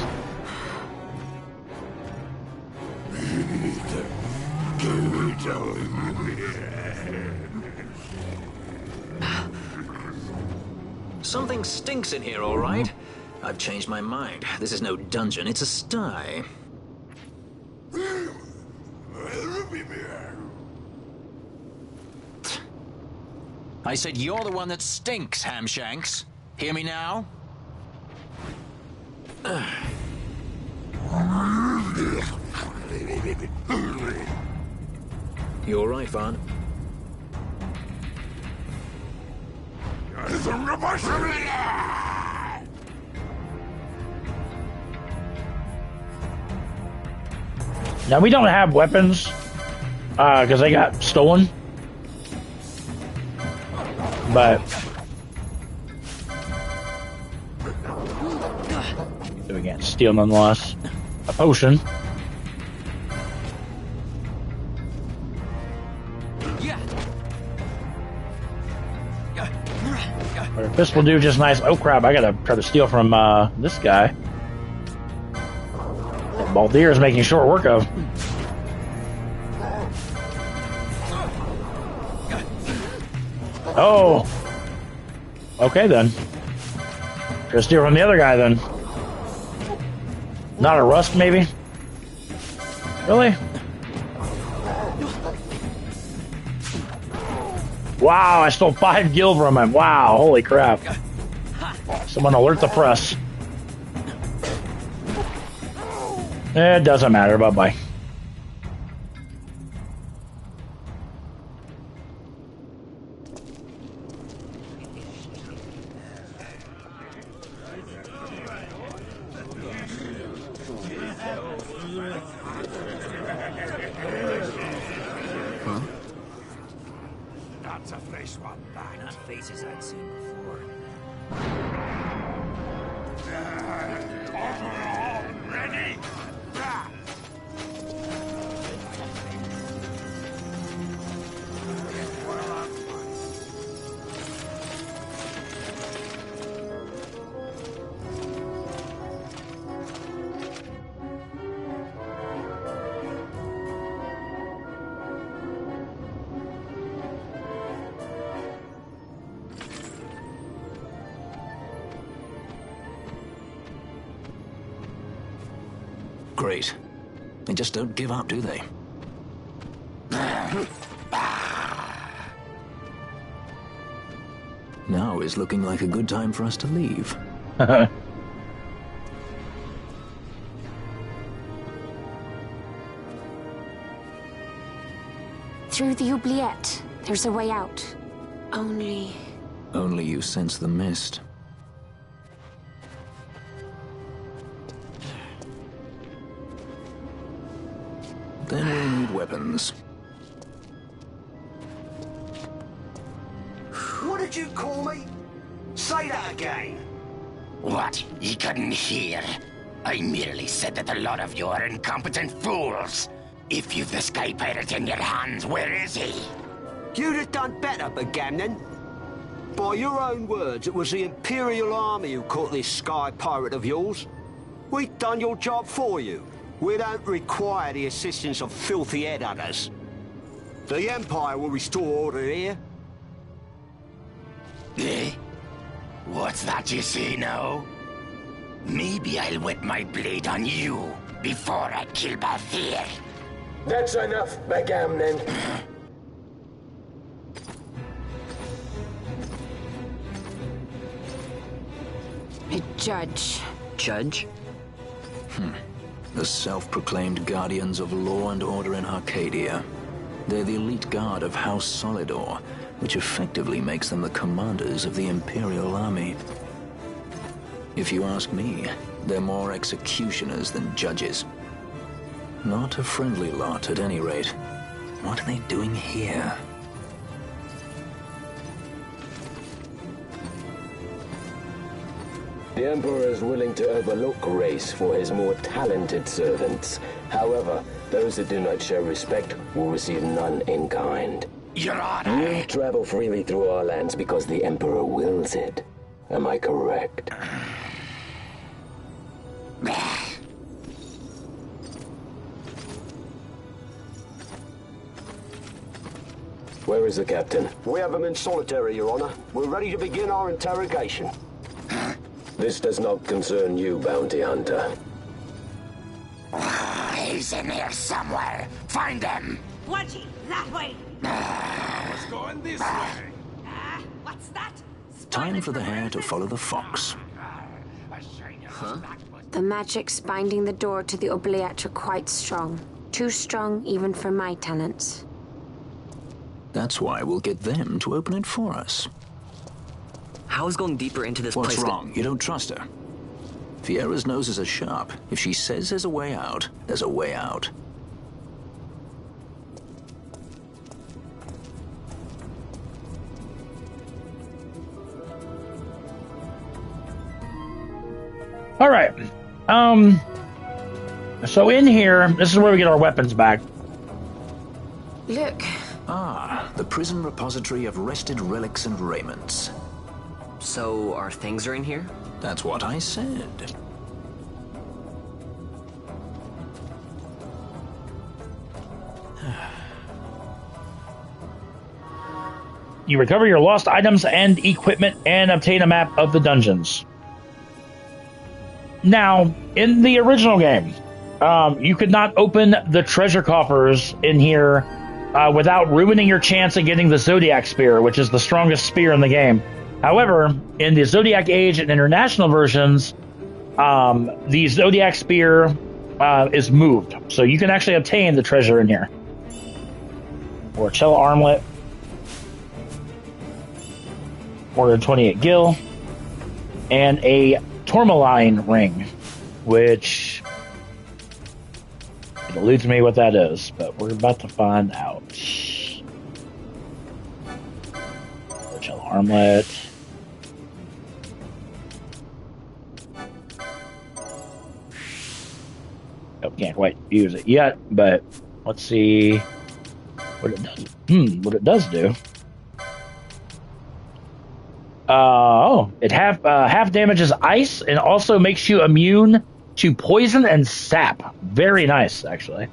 Something stinks in here, all right? I've changed my mind. This is no dungeon, it's a sty. I said you're the one that stinks, Hamshanks. Hear me now? You all right, Vaughn? Now, we don't have weapons, because they got stolen. But we can't steal nonetheless. A potion. Or this will do just nice. Oh crap, I gotta try to steal from this guy. That Baldir is making short work of. Oh. Okay then. Gotta steal from the other guy then. Not a rust, maybe? Really? Wow, I stole 5 gil from him. Wow, holy crap. Someone alert the press. It doesn't matter, bye-bye. That's a fresh one back. Not faces I'd seen before. Ready? Great. They just don't give up, do they? Now is looking like a good time for us to leave. Through the oubliette. There's a way out. Only you sense the mist. Then we'll need weapons. What did you call me? Say that again. What? You couldn't hear? I merely said that a lot of you are incompetent fools. If you've the Sky Pirate in your hands, where is he? You'd have done better, Begamnon. By your own words, it was the Imperial Army who caught this Sky Pirate of yours. We've done your job for you. We don't require the assistance of filthy headhunters. The Empire will restore order here. Eh? What's that you say now? Maybe I'll wet my blade on you before I kill Bathir. That's enough, backgammon. A judge. Judge? The self-proclaimed guardians of law and order in Arcadia. They're the elite guard of House Solidor, which effectively makes them the commanders of the Imperial Army. If you ask me, they're more executioners than judges. Not a friendly lot, at any rate. What are they doing here? The Emperor is willing to overlook race for his more talented servants. However, those that do not show respect will receive none in kind. Your Honor! You travel freely through our lands because the Emperor wills it. Am I correct? Where is the captain? We have him in solitary, Your Honor. We're ready to begin our interrogation. This does not concern you, bounty hunter. He's in here somewhere. Find him. Watchy, that way. What's going this way? What's that? Time for the hare to follow the fox. Huh? The magics binding the door to the oubliette are quite strong. Too strong even for my talents. That's why we'll get them to open it for us. How is going deeper into this What's place? wrong? You don't trust her. Fiera's noses are sharp. If she says there's a way out, there's a way out. All right. So in here, this is where we get our weapons back. Look. Ah, the prison repository of wrested relics and raiments. So our things are in here? That's what I said. You recover your lost items and equipment and obtain a map of the dungeons. Now, in the original game, you could not open the treasure coffers in here without ruining your chance of getting the Zodiac Spear, which is the strongest spear in the game. However, in the Zodiac Age and international versions, the Zodiac Spear is moved. So you can actually obtain the treasure in here. Or a Cello Armlet. 428 gil. And a Tourmaline ring, which it eludes me what that is, but we're about to find out. Cello Armlet. Oh, can't quite use it yet, but let's see what it does. What it does do. It half damages ice and also makes you immune to poison and sap. Very nice, actually.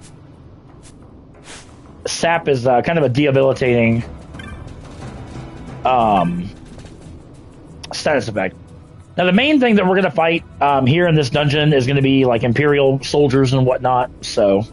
Sap is kind of a debilitating status effect. Now, the main thing that we're going to fight here in this dungeon is going to be like Imperial soldiers and whatnot, so...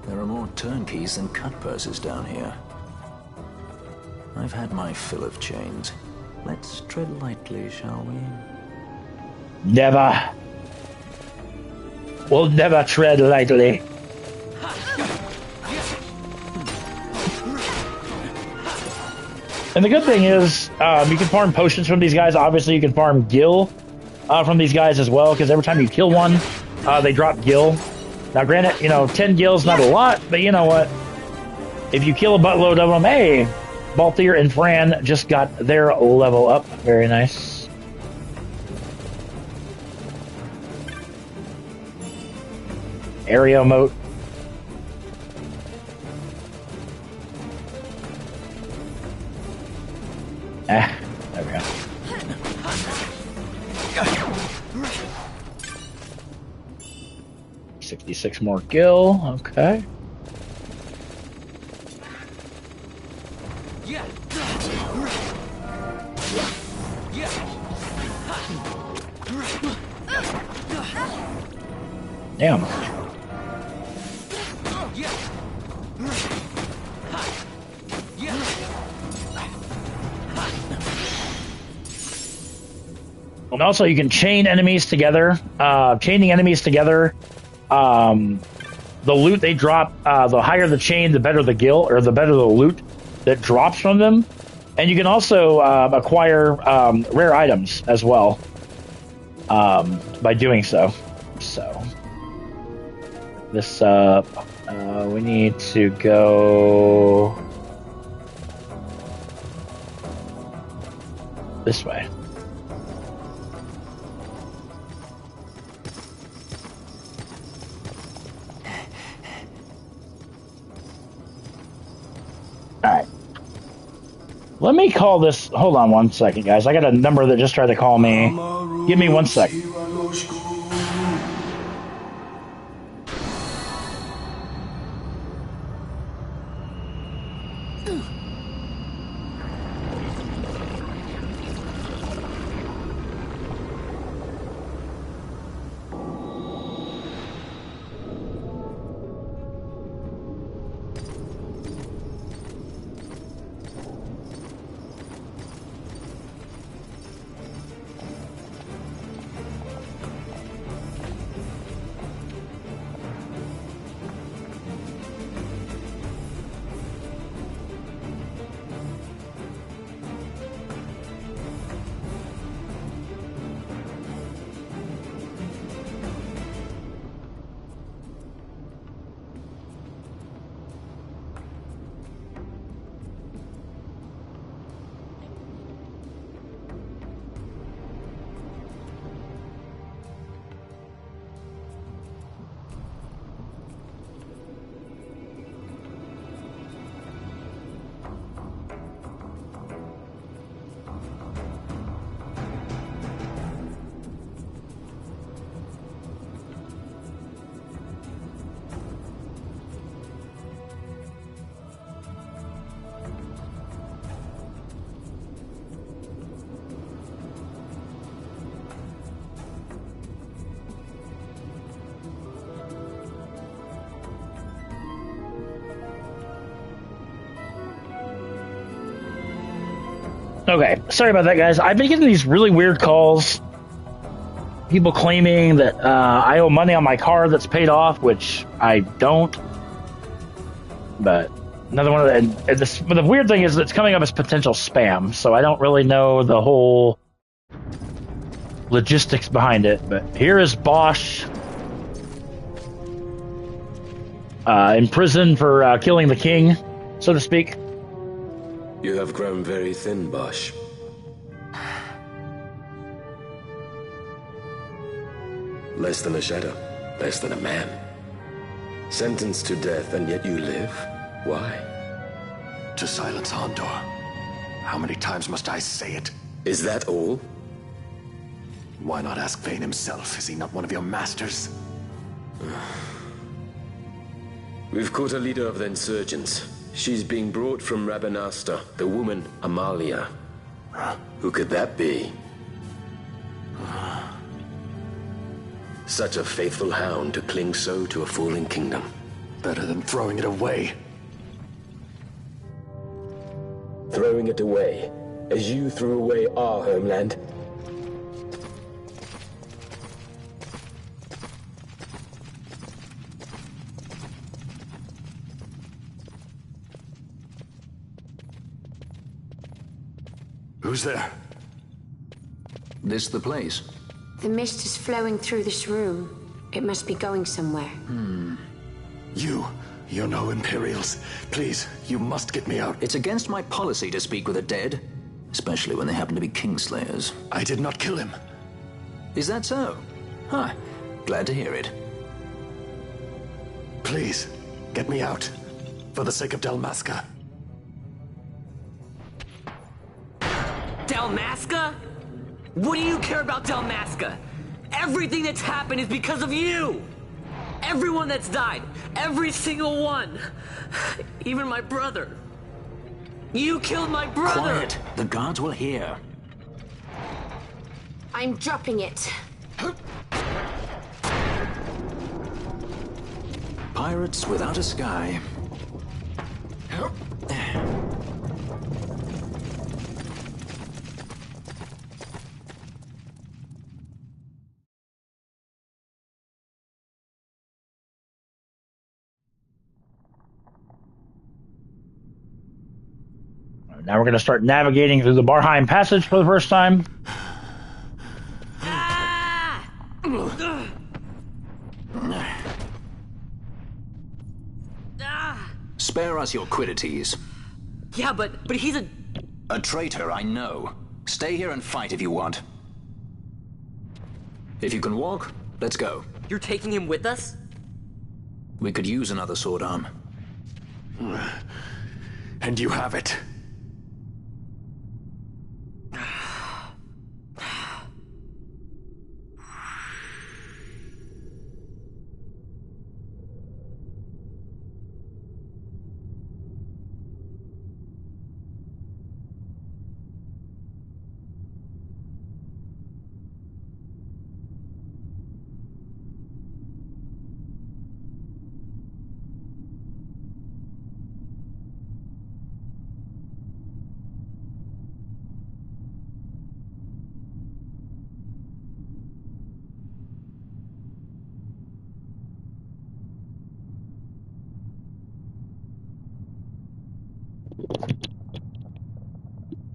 There are more turnkeys than cut purses down here. I've had my fill of chains. Let's tread lightly, shall we? Never. We'll never tread lightly. And the good thing is, you can farm potions from these guys. Obviously, you can farm gil from these guys as well, because every time you kill one, they drop gil. Now, granted, 10 gil's not a lot, but you know what? If you kill a buttload of them, hey, Balthier and Fran just got their level up. Very nice. Area moat. There we go. $66 more gil. Okay. Damn. And also, you can chain enemies together. Chaining enemies together, the loot they drop, the higher the chain, the better the gil, or the better the loot that drops from them. And you can also acquire rare items as well by doing so. So, this, we need to go this way. Alright. Let me call this... Hold on one second, guys. I got a number that just tried to call me. Give me 1 sec. Okay, sorry about that, guys. I've been getting these really weird calls. People claiming that I owe money on my car that's paid off, which I don't. But another one of the... And this, but the weird thing is it's coming up as potential spam, so I don't really know the whole logistics behind it. But here is Bosch in prison for killing the king, so to speak. You have grown very thin, Bosch. Less than a shadow, less than a man. Sentenced to death, and yet you live? Why? To silence Hondor. How many times must I say it? Is that all? Why not ask Vayne himself? Is he not one of your masters? We've caught a leader of the insurgents. She's being brought from Rabanasta, the woman Amalia. Who could that be? Such a faithful hound to cling so to a falling kingdom. Better than throwing it away. Throwing it away, as you threw away our homeland? Who's there? This the place? The mist is flowing through this room. It must be going somewhere. You You know Imperials. Please, you must get me out. It's against my policy to speak with the dead, especially when they happen to be Kingslayers. I did not kill him. Is that so? Huh. Glad to hear it. Please, get me out. For the sake of Dalmasca. Dalmasca? What do you care about Dalmasca? Everything that's happened is because of you! Everyone that's died, every single one. Even my brother. You killed my brother! Quiet! The guards will hear. I'm dropping it. Pirates without a sky. Now we're going to start navigating through the Barheim Passage for the first time. Spare us your quiddities. Yeah, but he's a traitor, I know. Stay here and fight if you want. If you can walk, let's go. You're taking him with us? We could use another sword arm. And you have it.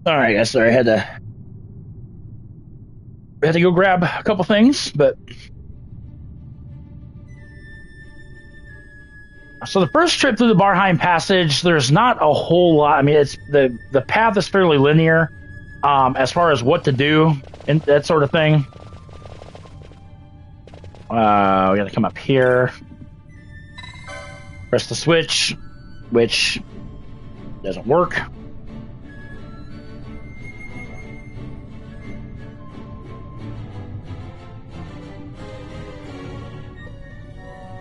All right, guys. Sorry, I had to go grab a couple things, but so the first trip through the Barheim Passage, there's not a whole lot. I mean, it's the path is fairly linear as far as what to do and that sort of thing. We got to come up here, press the switch, which doesn't work.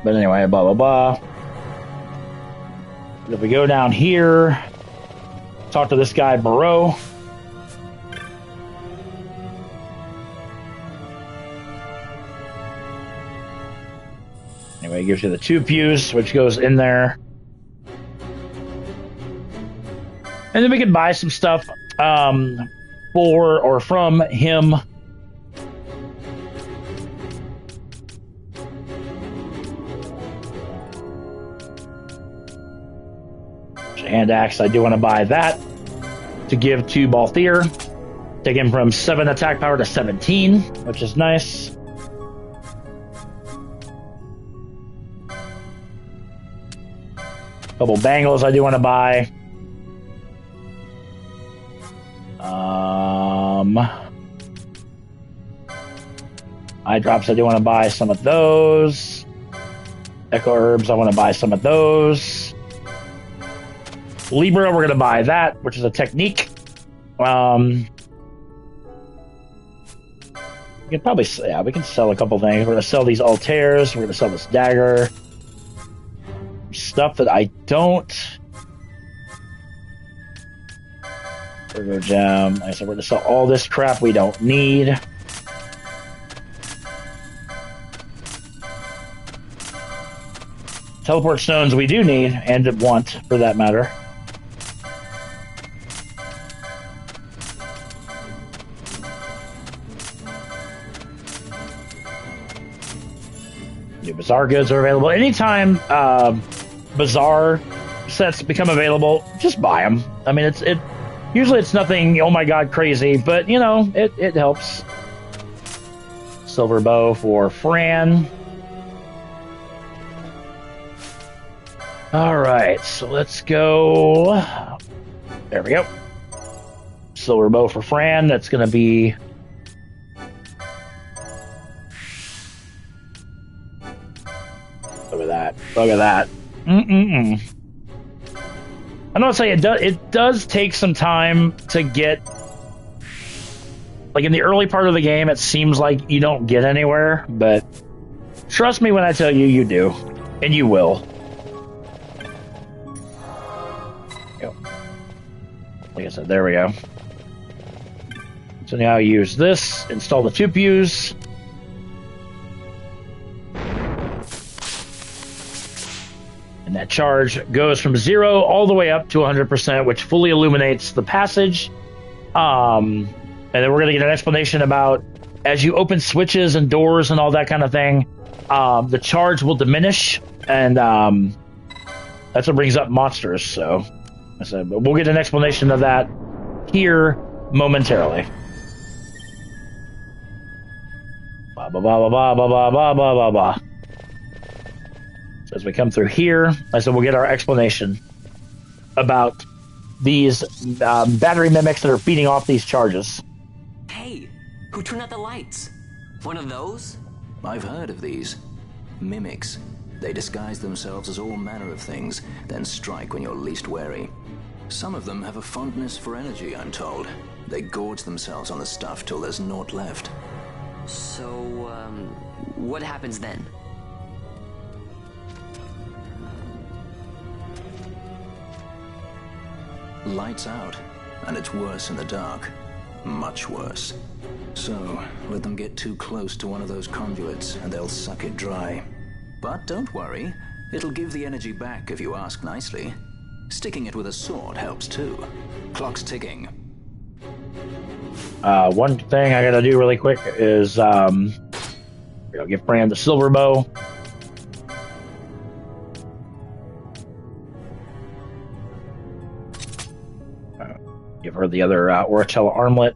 But anyway, blah, blah, blah. If we go down here, talk to this guy, Barreau. Anyway, it gives you the tube fuse, which goes in there. And then we can buy some stuff for or from him. Hand axe, I do want to buy that to give to Balthier. Take him from 7 attack power to 17, which is nice. Couple bangles I do want to buy. Eye drops, I do want to buy some of those. Echo herbs, I want to buy some of those. Libra, we're going to buy that, which is a technique. We can probably, yeah, we can sell a couple things. We're going to sell these Altaires. We're going to sell this dagger. Stuff that I don't. Virgo gem. Like I said, we're going to sell all this crap we don't need. Teleport stones we do need, and want, for that matter. New Bazaar goods are available. Anytime Bazaar sets become available, just buy them. I mean, usually it's nothing, oh my god, crazy, but, you know, it helps. Silver bow for Fran. All right, so let's go. There we go. Silver bow for Fran. That's going to be... Look at that. Look at that. I don't say it does take some time to get... Like, in the early part of the game, it seems like you don't get anywhere, but trust me when I tell you, you do. And you will. Like I said, there we go. So now use this, install the tube fuse. And that charge goes from 0 all the way up to 100%, which fully illuminates the passage. And then we're going to get an explanation about, as you open switches and doors and all that kind of thing, the charge will diminish, and that's what brings up monsters, so... But we'll get an explanation of that here momentarily. Blah, blah, blah, blah, blah, blah, blah, blah, blah, blah. So as we come through here, I said we'll get our explanation about these battery mimics that are feeding off these charges. Hey, who turned out the lights? One of those? I've heard of these. Mimics. They disguise themselves as all manner of things, then strike when you're least wary. Some of them have a fondness for energy, I'm told. They gorge themselves on the stuff till there's naught left. So, what happens then? Lights out, and it's worse in the dark. Much worse. So, let them get too close to one of those conduits, and they'll suck it dry. But don't worry, it'll give the energy back if you ask nicely. Sticking it with a sword helps too. Clock's ticking. One thing I gotta do really quick is give Fran the silver bow. Give her the other Orachella armlet.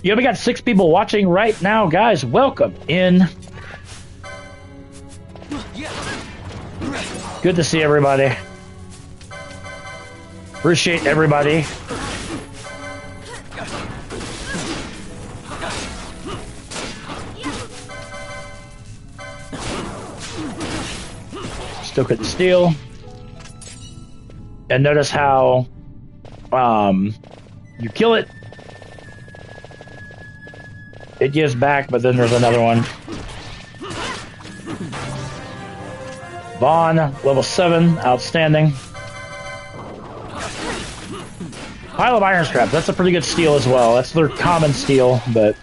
Yeah, we got 6 people watching right now, guys. Welcome in. Good to see everybody. Appreciate everybody. Still couldn't steal. And notice how you kill it. It gives back, but then there's another one. Vaughn, level 7, outstanding. Pile of iron scrap, that's a pretty good steal as well. That's their common steal, but...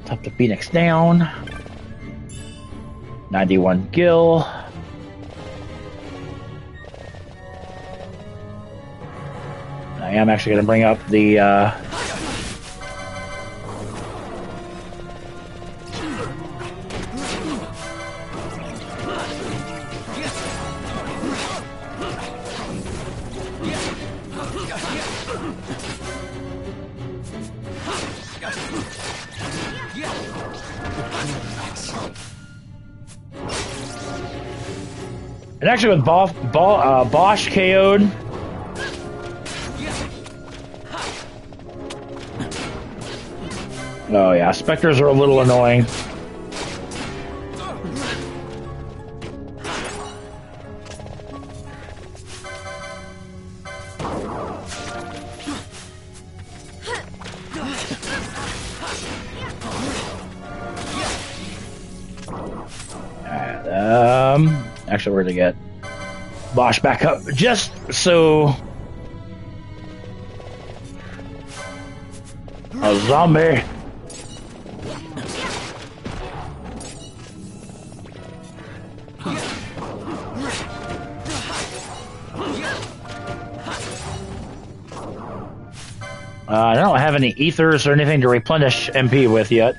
Top the Phoenix down. 91 gil. I am actually going to bring up the... And actually with Bosch KO'd. Oh yeah, Spectres are a little annoying. Actually, we're gonna get Bosch back up just so a zombie. I don't have any ethers or anything to replenish MP with yet.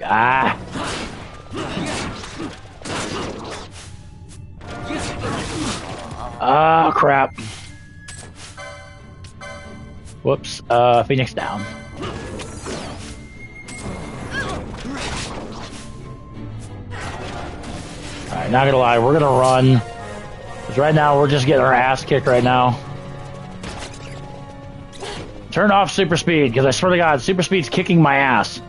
Ah. Ah, crap. Whoops. Phoenix down. Alright, not gonna lie, we're gonna run. Because right now, we're just getting our ass kicked right now. Turn off super speed, because I swear to God, super speed's kicking my ass.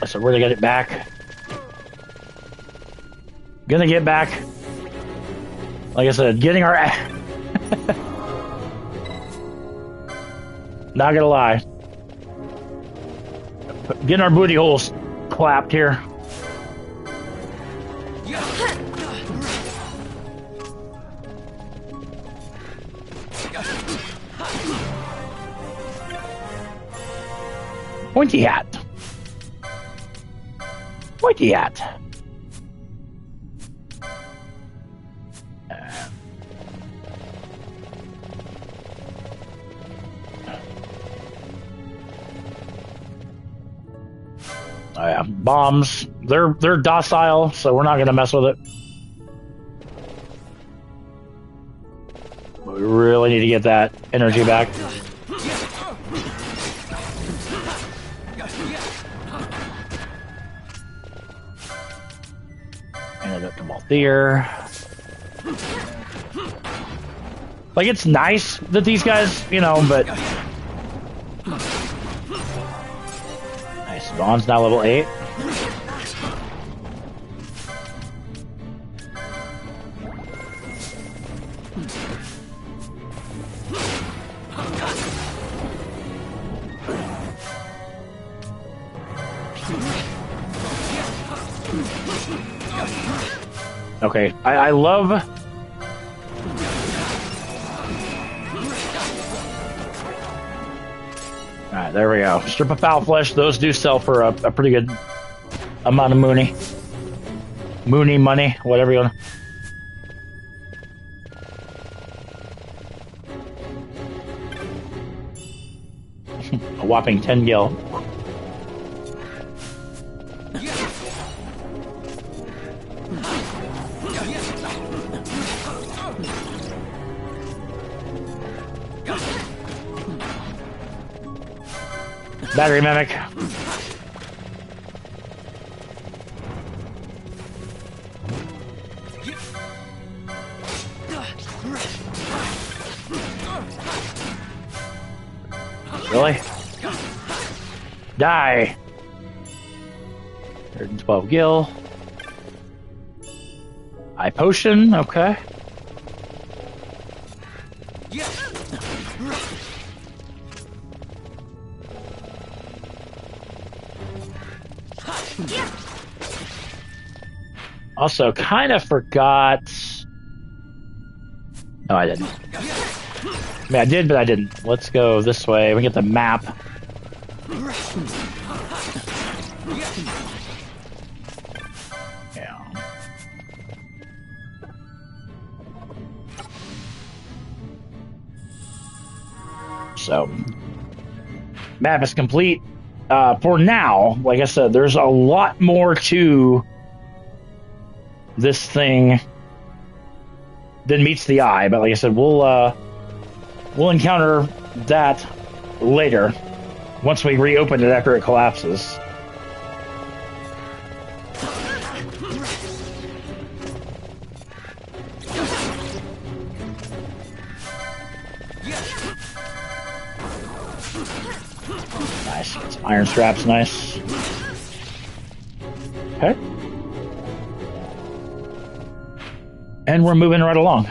So we're gonna get it back. Gonna get back. Like I said, getting our ass. Not gonna lie. Getting our booty holes clapped here. Pointy hat. Pointy hat. Oh yeah, bombs. They're docile, so we're not gonna mess with it. But we really need to get that energy back. Antidote to Malthier. Like, it's nice that these guys, you know, but... Nice. Vaughn's now level 8. Okay, I love... Alright, there we go. Strip of foul flesh. Those do sell for a pretty good amount of mooney. Mooney money, whatever you want. A whopping 10 gil. Battery mimic. Really? Die. 112 gil. Eye potion, okay. Also, kind of forgot... No, I didn't. I mean, I did, but I didn't. Let's go this way. We get the map. Yeah. So, map is complete. For now, like I said, there's a lot more to this thing than meets the eye, but like I said, we'll encounter that later once we reopen it after it collapses. Nice. Some iron straps, nice. Okay. And we're moving right along.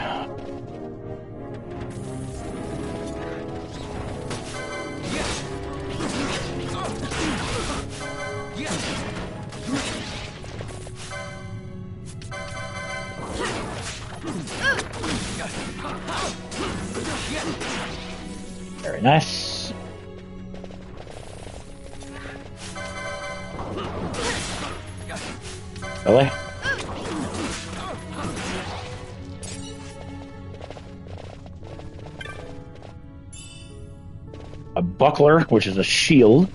Very nice. Really? buckler, which is a shield.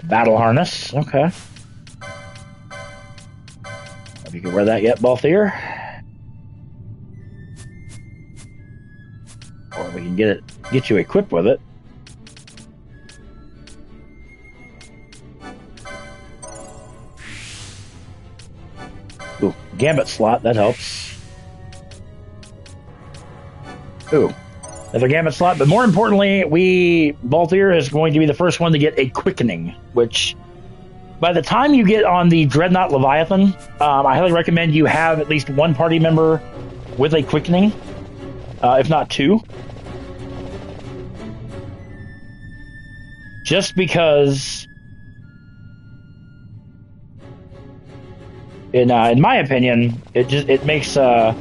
Battle harness, okay. Have you can wear that yet, Balthier? Or we can get you equipped with it. Ooh, gambit slot, that helps. Ooh, another gambit slot, but more importantly, Balthier is going to be the first one to get a quickening, which by the time you get on the Dreadnought Leviathan, I highly recommend you have at least one party member with a quickening, if not two. Just because, in my opinion, it makes a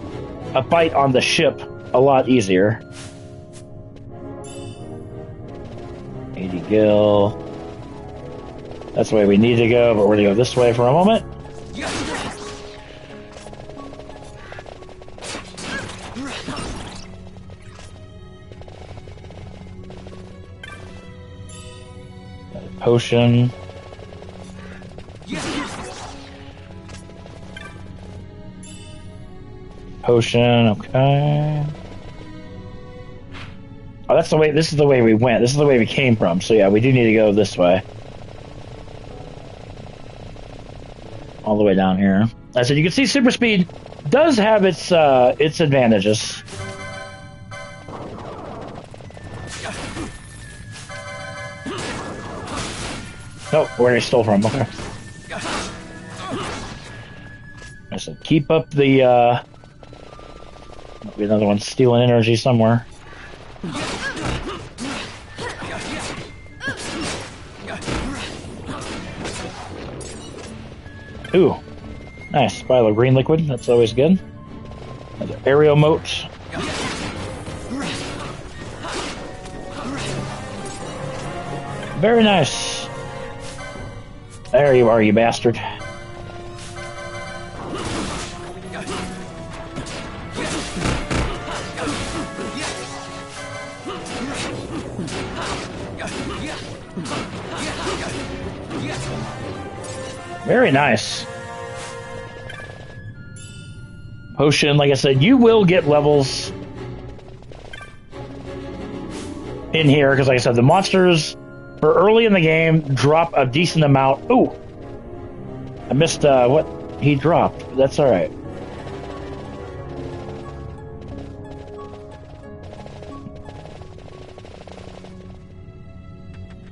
fight on the ship a lot easier. 80 gil. That's the way we need to go, but we're going to go this way for a moment. Potion. Potion, okay. Oh, that's the way. This is the way we went. This is the way we came from. So yeah, we do need to go this way. All the way down here. I said you can see super speed does have its advantages. Oh, where I stole from. Okay. I said keep up the. Might be another one stealing energy somewhere. Ooh, nice. Spiral green liquid. That's always good. Another aerial moat. Very nice. There you are, you bastard. Very nice. Potion, like I said, you will get levels in here, because like I said, the monsters for early in the game drop a decent amount. Ooh! I missed what he dropped. That's alright.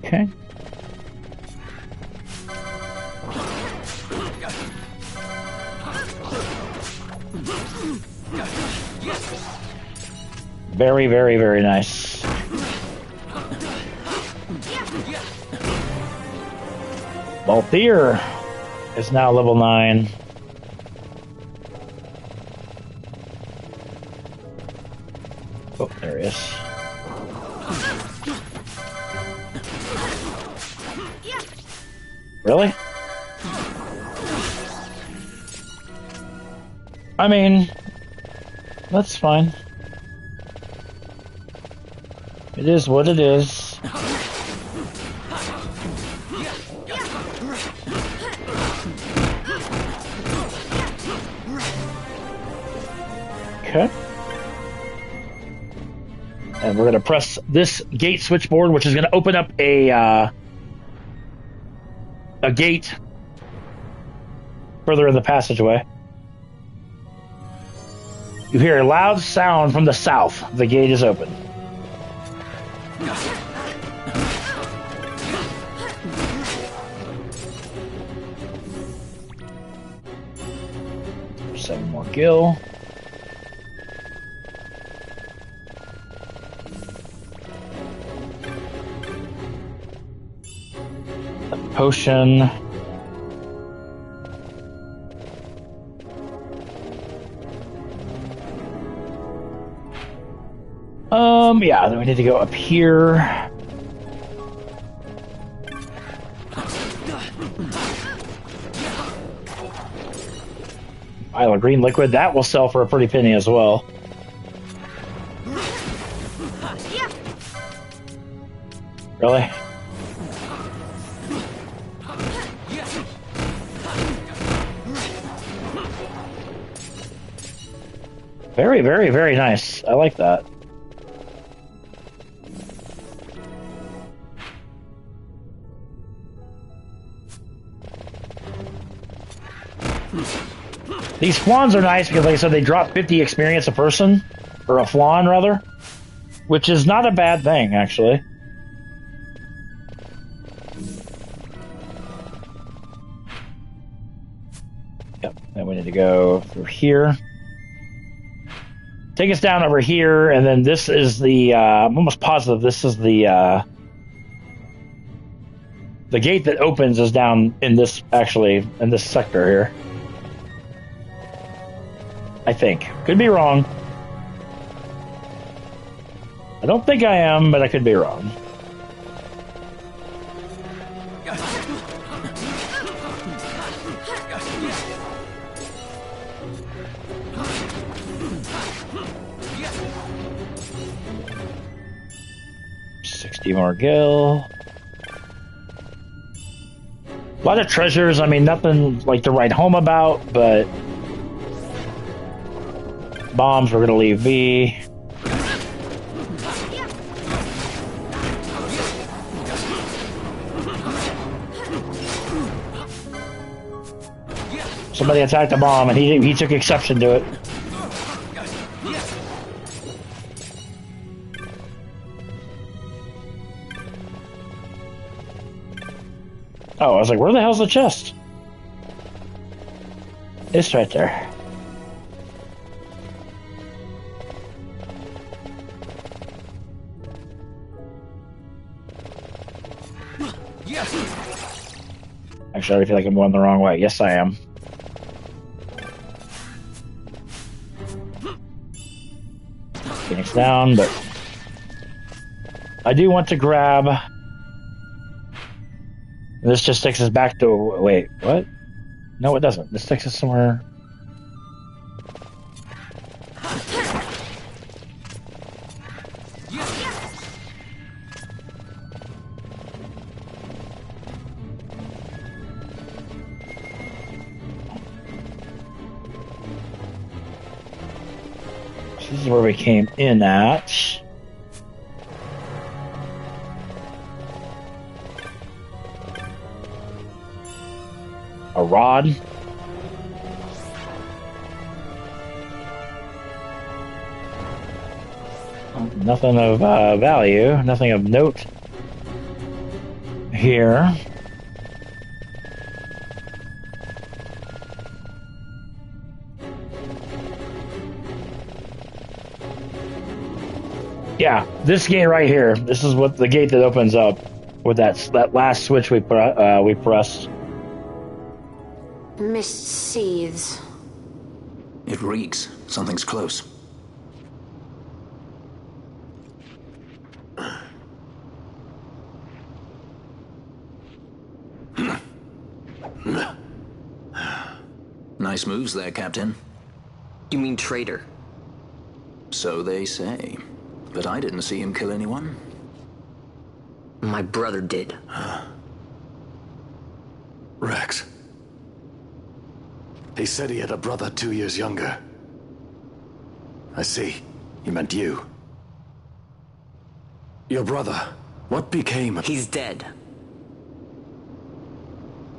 Okay. Very, very, very nice. Balthier is now level 9. Oh, there he is. Really? I mean, that's fine. It is what it is. Okay. And we're going to press this gate switchboard, which is going to open up a gate further in the passageway. You hear a loud sound from the south. The gate is open. Seven more gil. A potion. Yeah, then we need to go up here. Vial of green liquid, that will sell for a pretty penny as well. Really? Very, very, very nice. I like that. These flans are nice because, like I said, they drop 50 experience a person, or a flan rather, which is not a bad thing, actually. Yep, then we need to go through here. Take us down over here, and then this is the, I'm almost positive this is the gate that opens is down in this, actually, in this sector here. I think. Could be wrong. I don't think I am, but I could be wrong. More gil. A lot of treasures. I mean, nothing like to write home about, but bombs we're gonna leave be. Somebody attacked a bomb, and he took exception to it. Oh, I was like, where the hell's the chest? It's right there. Actually, I already feel like I'm going the wrong way. Yes, I am. Phoenix down, but I do want to grab. This just takes us back to... Wait, what? No, it doesn't. This takes us somewhere... This is where we came in at. A rod. Nothing of value, nothing of note here. Yeah, this gate right here. This is what the gate that opens up with that last switch we pressed. Mist seethes. It reeks. Something's close. Nice moves there, Captain. You mean traitor? So they say. But I didn't see him kill anyone. My brother did. Rex. He said he had a brother 2 years younger. I see. He meant you. Your brother. What became of... He's dead.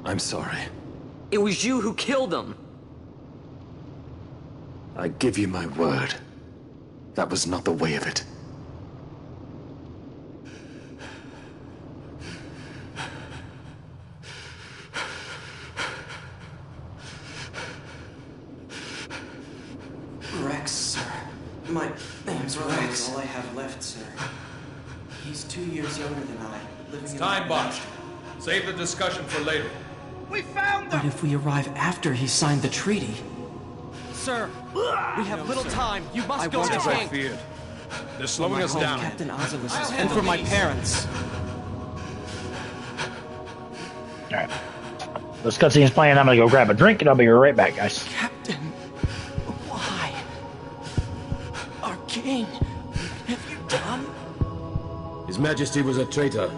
I'm sorry. It was you who killed him. I give you my word. That was not the way of it. Rex, sir. My name's Rex. All I have left, sir. He's 2 years younger than I. It's time, Bosch. Save the discussion for later. We found them! But if we arrive after he signed the treaty... Sir, we have little time. You must go to the king. They're slowing us down. Captain Ozilis, and for my parents. Alright. This cutscene's playing. I'm gonna go grab a drink and I'll be right back, guys. Captain, why? Our king, have you done? His Majesty was a traitor.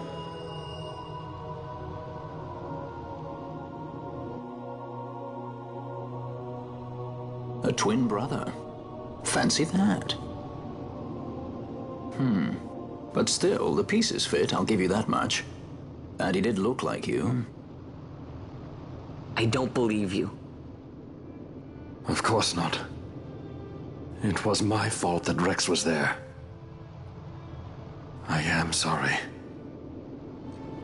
A twin brother. Fancy that. But still, the pieces fit, I'll give you that much. And he did look like you. I don't believe you. Of course not. It was my fault that Rex was there. I am sorry.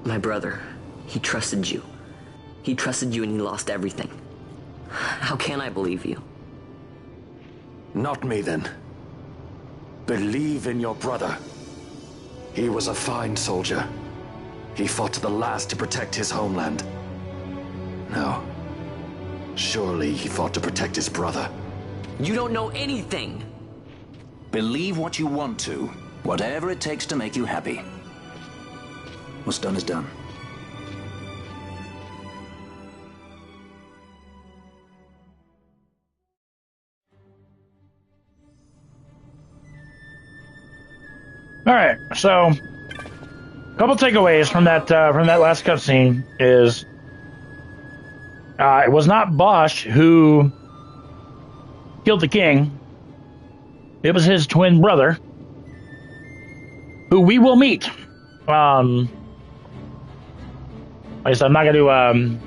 My brother, he trusted you. He trusted you and he lost everything. How can I believe you? Not me, then. Believe in your brother. He was a fine soldier. He fought to the last to protect his homeland. No. Surely he fought to protect his brother. You don't know anything! Believe what you want to. Whatever it takes to make you happy. What's done is done. All right, so a couple takeaways from that last cutscene is it was not Bosch who killed the king. It was his twin brother, who we will meet. Like I said, I'm not going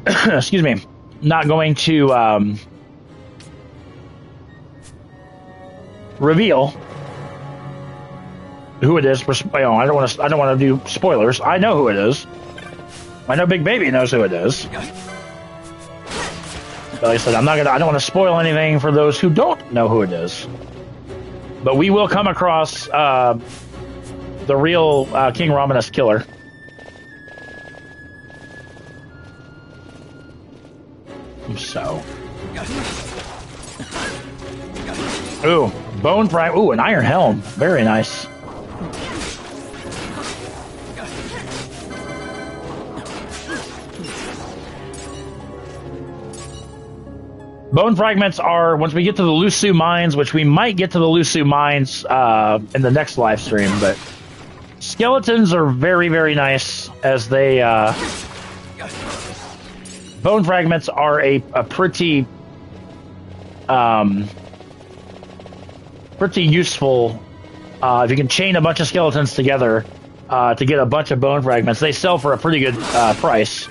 to excuse me, not going to reveal who it is. I don't want to do spoilers. I know who it is. I know Big Baby knows who it is. But like I said, I don't want to spoil anything for those who don't know who it is. But we will come across the real King Romanus killer. So. Ooh, bone fry. Ooh, an iron helm. Very nice. Bone fragments are, once we get to the Lusu mines, which we might get to the Lusu mines in the next live stream, but skeletons are very, very nice as they... bone fragments are a pretty... pretty useful if you can chain a bunch of skeletons together to get a bunch of bone fragments. They sell for a pretty good price.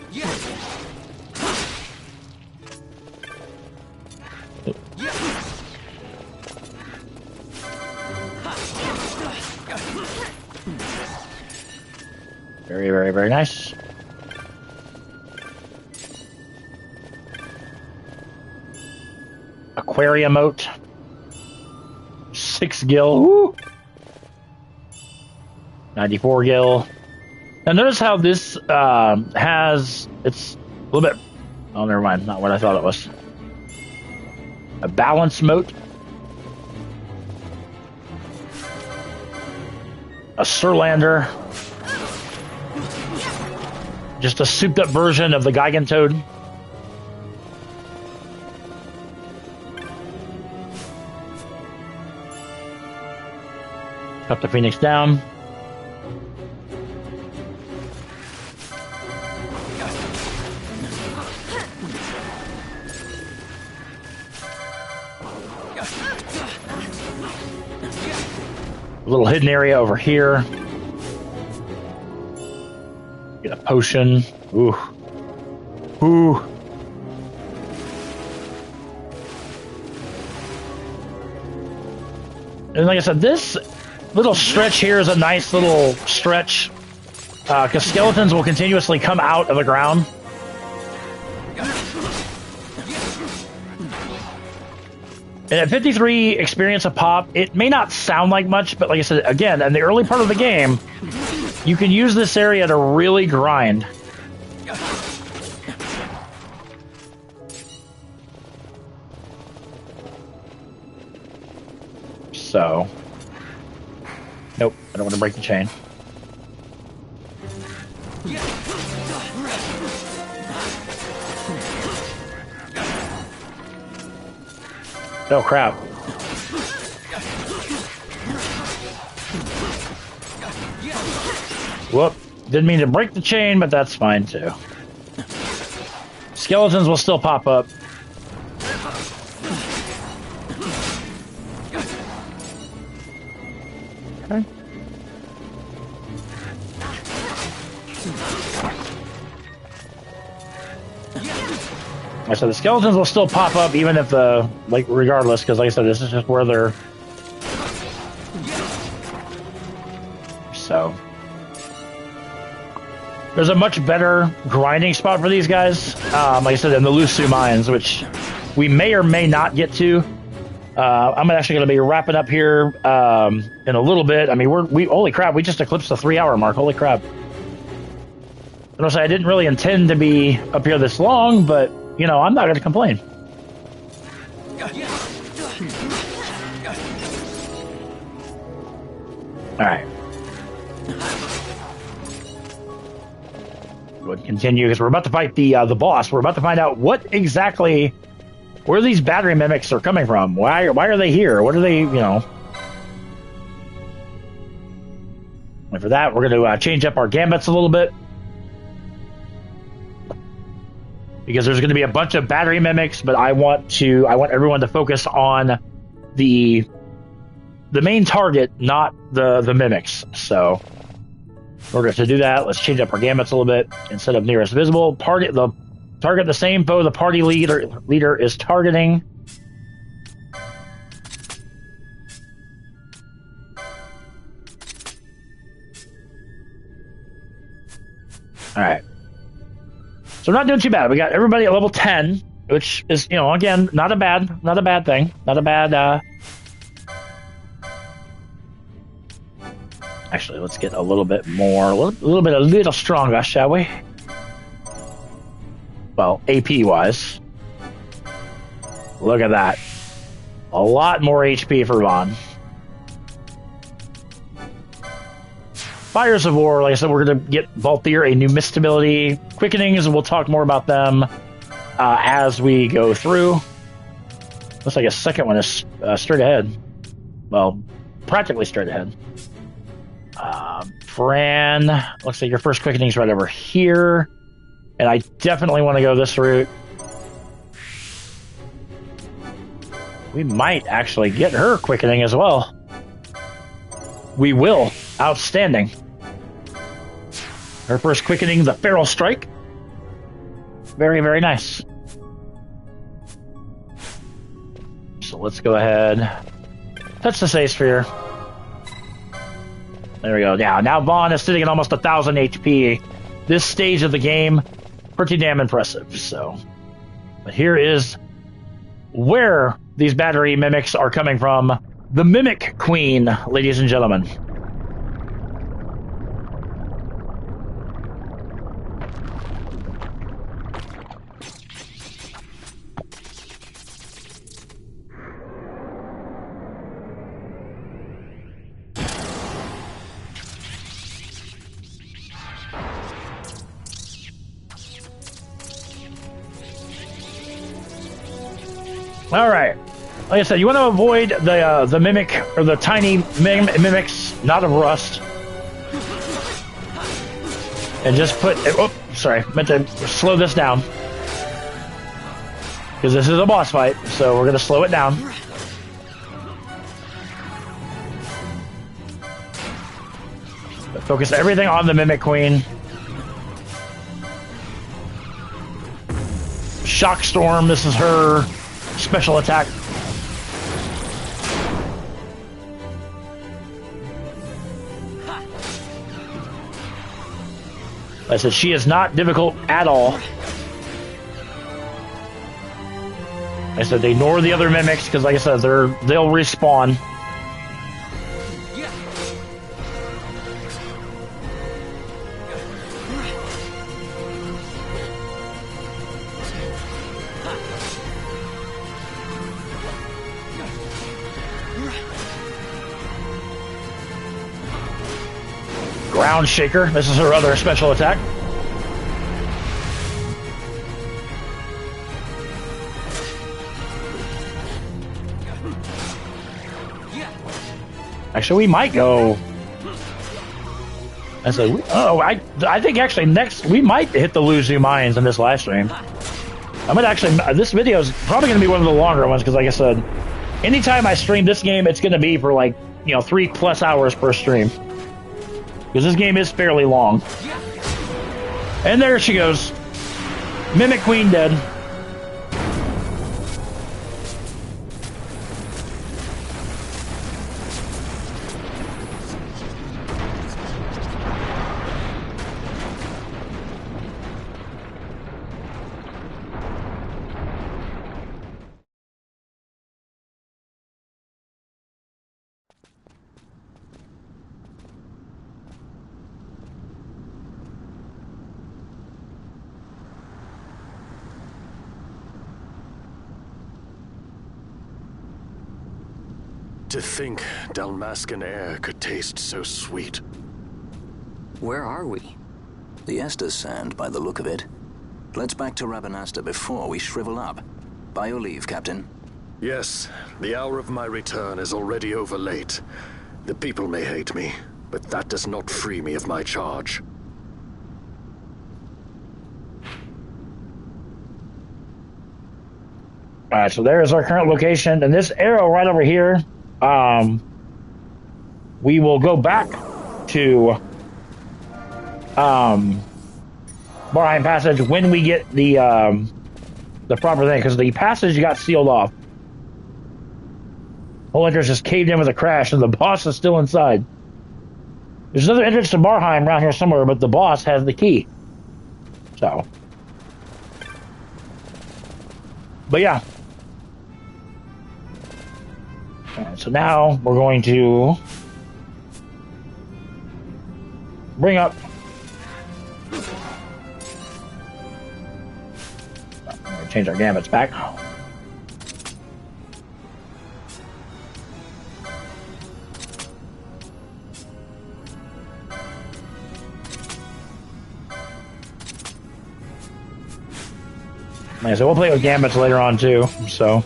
Very, very, very nice. Aquarium moat. 6 gil. Woo! 94 gil. Now notice how this has... It's a little bit... Oh, never mind. Not what I thought it was. A balance moat. A Surlander. Just a souped up version of the Gigantoad. Cut the Phoenix down. A little hidden area over here. Get a potion. Ooh. Ooh. And like I said, this little stretch here is a nice little stretch because skeletons will continuously come out of the ground. And at 53 experience a pop, it may not sound like much, but like I said, again, in the early part of the game, you can use this area to really grind. So, nope, I don't want to break the chain. Oh crap. Whoop. Didn't mean to break the chain, but that's fine too. Skeletons will still pop up. Okay. So the skeletons will still pop up even if the, like, regardless, because like I said, this is just where they're... So... There's a much better grinding spot for these guys, like I said, in the Lusu mines, which we may or may not get to. I'm actually going to be wrapping up here in a little bit. I mean, holy crap, we just eclipsed the 3-hour mark. Holy crap. I don't say I didn't really intend to be up here this long, but, you know, I'm not going to complain. All right. Go ahead and continue, because we're about to fight the boss. We're about to find out what exactly, where these battery mimics are coming from. Why are they here? What are they, you know? And for that, we're going to change up our gambits a little bit, because there's going to be a bunch of battery mimics, but I want everyone to focus on the main target, not the mimics. So in order to do that, let's change up our gambits a little bit. Instead of nearest visible, target the same foe the party leader is targeting. All right. So we're not doing too bad. We got everybody at level 10, which is, you know, again, not a bad thing. Not a bad, Actually, let's get a little bit more, a little stronger, shall we? Well, AP-wise. Look at that. A lot more HP for Vaughn. Fires of War, like I said, we're going to get Valthyr a new mist ability. Quickenings, and we'll talk more about them as we go through. Looks like a second one is straight ahead. Well, practically straight ahead. Fran, looks like your first quickening is right over here. And I definitely want to go this route. We might actually get her quickening as well. We will. Outstanding. Her first quickening, the Feral Strike. Very, very nice. So let's go ahead. Touch the Save Sphere. There we go. Yeah, now Vaughn is sitting at almost 1,000 HP. This stage of the game, pretty damn impressive. So, but here is where these battery mimics are coming from. The Mimic Queen, ladies and gentlemen. All right. Like I said, you want to avoid the mimic, or the tiny mimics, not of rust. And just put... Oh, sorry. Meant to slow this down. Because this is a boss fight, so we're going to slow it down. But focus everything on the Mimic Queen. Shock Storm, this is her special attack. I said she is not difficult at all. I said ignore the other mimics because, like I said, they'll respawn. Ground Shaker. This is her other special attack. Actually, we might go. I said, oh, I think actually next we might hit the Luzu Mines in this live stream. I might actually. This video is probably going to be one of the longer ones because, like I said, anytime I stream this game, it's going to be for like 3+ hours per stream because this game is fairly long. And there she goes, Mimic Queen dead. To think Dalmascan air could taste so sweet. Where are we? The Estes Sand, by the look of it. Let's back to Rabanasta before we shrivel up. By your leave, Captain. Yes, the hour of my return is already over late. The people may hate me, but that does not free me of my charge. Alright, so there's our current location, and this arrow right over here, we will go back to Barheim Passage when we get the proper thing, because the passage got sealed off. Whole entrance just caved in with a crash, and the boss is still inside. There's another entrance to Barheim around here somewhere, but the boss has the key. So, but yeah. Alright, so now we're going to bring up change our gambits back. So we'll play with gambits later on too, so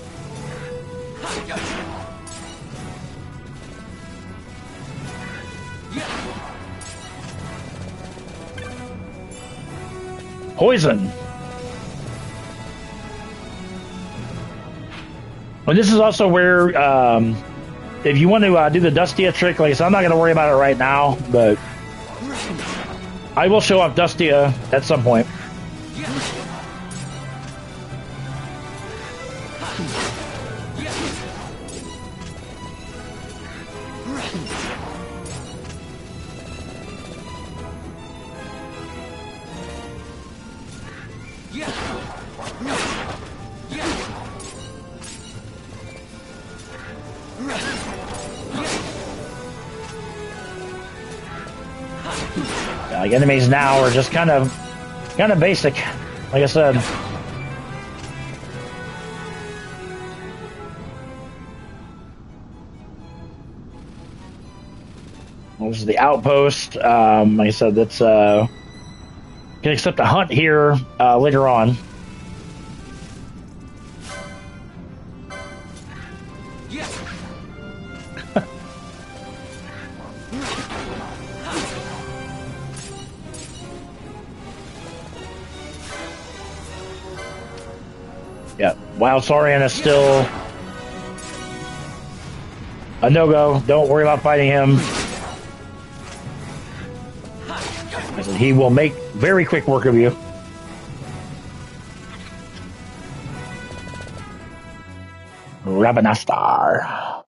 poison. Well, this is also where, if you want to do the Dustia trick, like I said, I'm not going to worry about it right now, but I will show off Dustia at some point. Like enemies now are just kind of basic, like I said. This is the outpost. Like I said, that's can accept a hunt here later on. Yeah, Wild Saurian is still a no-go. Don't worry about fighting him. He will make very quick work of you. Rabanastar.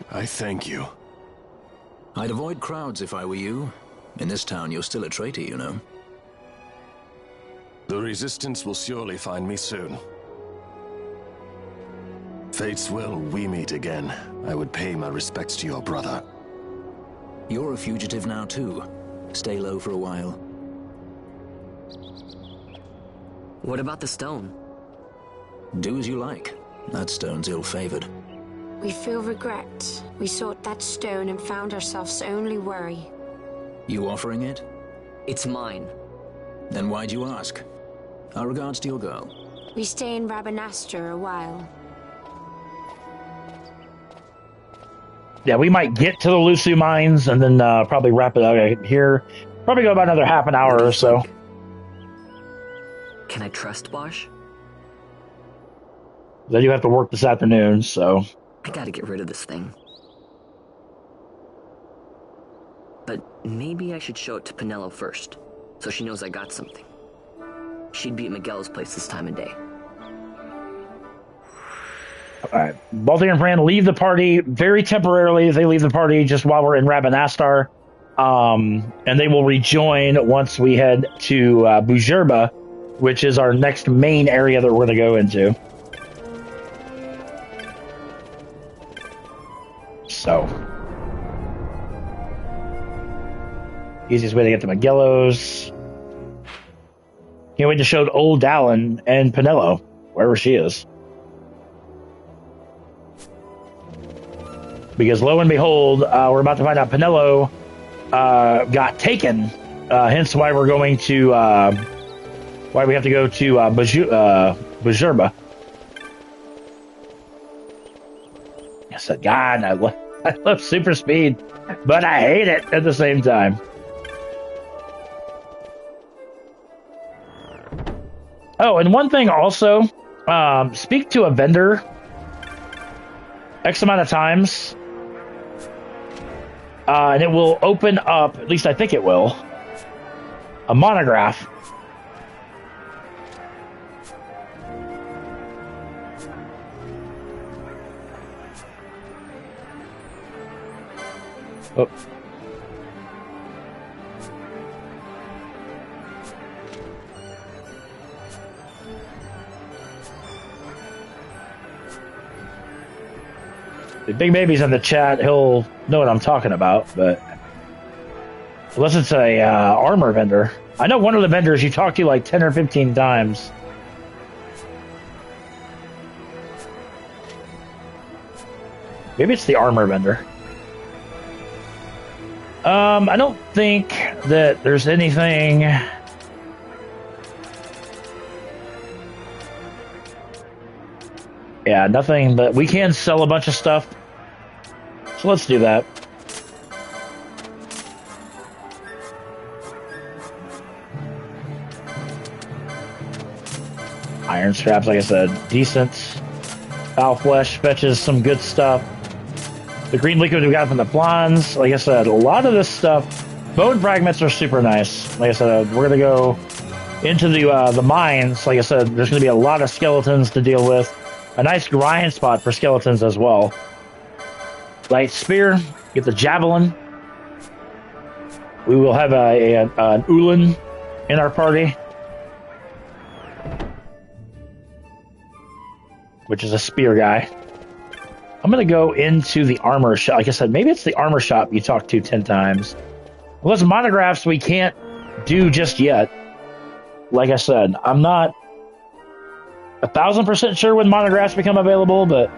I thank you. I'd avoid crowds if I were you. In this town, you're still a traitor, you know. The Resistance will surely find me soon. Fate's will, we meet again. I would pay my respects to your brother. You're a fugitive now, too. Stay low for a while. What about the stone? Do as you like. That stone's ill-favored. We feel regret. We sought that stone and found ourselves only worry. You offering it? It's mine. Then why'd you ask? Our regards to your girl. We stay in Rabanastre a while. Yeah, we might get to the Lusu mines and then probably wrap it up here. Probably go about another half an hour or so. Can I trust Bosch? Then you have to work this afternoon, so... I gotta get rid of this thing. But maybe I should show it to Penelo first, so she knows I got something. She'd be at Miguel's place this time of day. Alright, Baltic and Fran leave the party very temporarily. They leave the party just while we're in Rabanastre. And they will rejoin once we head to Bujerba, which is our next main area that we're going to go into. So, easiest way to get to Magello's. Can't wait to show old Dallin and Penelo, wherever she is. Because lo and behold, we're about to find out Penelo got taken. Hence why we're going to, why we have to go to Bujerba. I said, God, I love super speed, but I hate it at the same time. Oh, and one thing also, speak to a vendor X amount of times, and it will open up, at least I think it will, a monograph. Oh. If Big Baby's in the chat, he'll know what I'm talking about, but unless it's a armor vendor. I know one of the vendors you talked to like 10 or 15 times. Maybe it's the armor vendor. I don't think that there's anything... Yeah, nothing, but we can sell a bunch of stuff. So let's do that. Iron straps, like I said, decent. Foul flesh fetches some good stuff. The green liquid we got from the Plans, like I said, a lot of this stuff. Bone fragments are super nice. Like I said, we're gonna go into the mines. Like I said, there's gonna be a lot of skeletons to deal with. A nice grind spot for skeletons as well. Light spear, get the javelin. We will have an Ulan in our party, which is a spear guy. I'm going to go into the armor shop. Like I said, maybe it's the armor shop you talked to 10 times. Well, those monographs we can't do just yet. Like I said, I'm not 1,000% sure when monographs become available, but...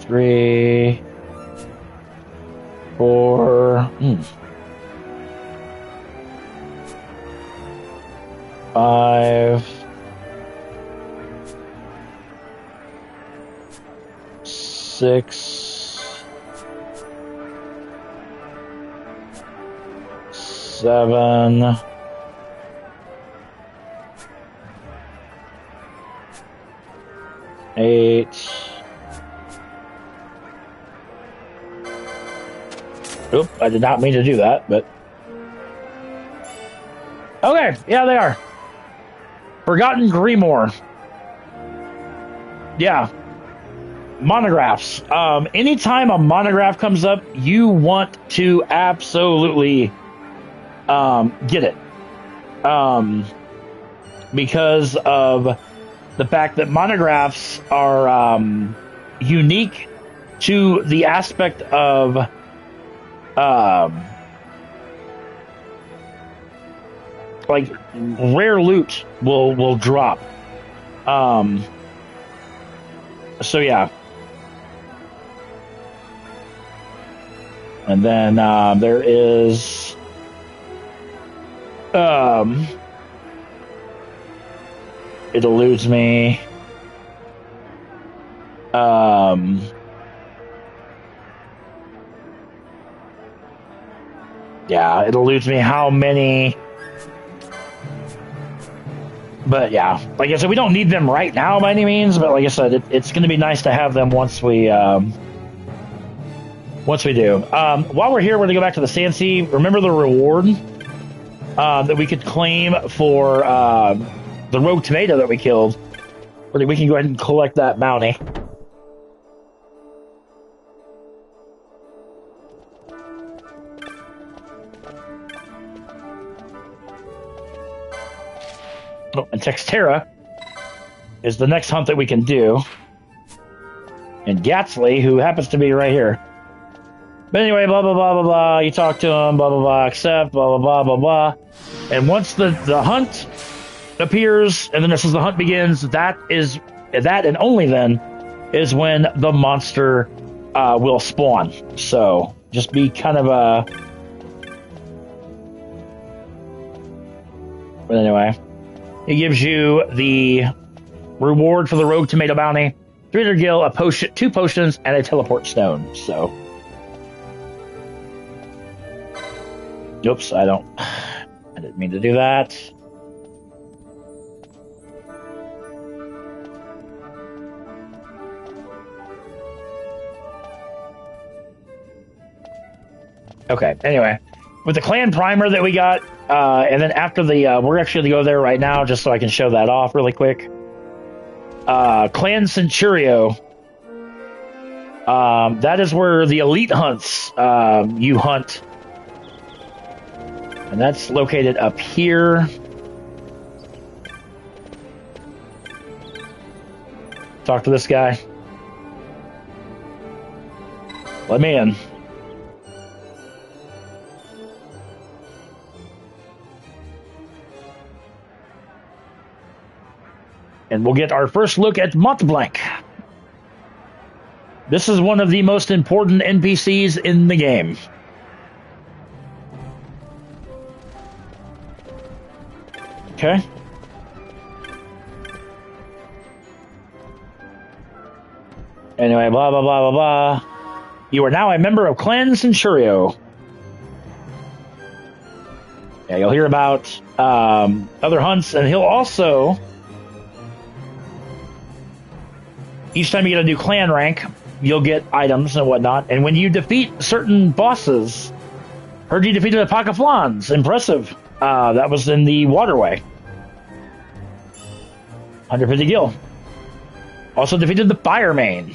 Three... Four... 5... 6... 7... 8... Oop, I did not mean to do that, but... Okay, yeah, they are. Forgotten Grimoire. Yeah. Monographs. Anytime a monograph comes up, you want to absolutely get it. Because of the fact that monographs are unique to the aspect of like rare loot will drop. So yeah. And then there is it eludes me. Yeah, it eludes me how many. But yeah, like I said, we don't need them right now by any means. But like I said, it's going to be nice to have them once we do. While we're here, we're going to go back to the Sand Sea. Remember the reward that we could claim for the rogue tomato that we killed? We can go ahead and collect that bounty. Oh, and Textera is the next hunt that we can do. And Gatsley, who happens to be right here. But anyway, blah, blah, blah, blah, blah. You talk to him, blah, blah, blah, accept, blah, blah, blah, blah, blah. And once the hunt appears, and then it says the hunt begins, that and only then is when the monster will spawn. So just be kind of a... But anyway... It gives you the reward for the Rogue Tomato Bounty, 300 gil, a potion, 2 potions, and a teleport stone. So, oops, I didn't mean to do that. Okay, anyway, with the clan primer that we got, and then after the, we're actually going to go there right now just so I can show that off really quick. Clan Centurio. That is where the elite hunts, you hunt. And that's located up here. Talk to this guy. Let me in. And we'll get our first look at Montblanc. This is one of the most important NPCs in the game. Okay. Anyway, blah, blah, blah, blah, blah. You are now a member of Clan Centurio. Yeah, you'll hear about other hunts, and he'll also... Each time you get a new clan rank, you'll get items and whatnot. And when you defeat certain bosses, heard you defeated the Pacaflans. Impressive. That was in the waterway. 150 gil. Also defeated the Firemane.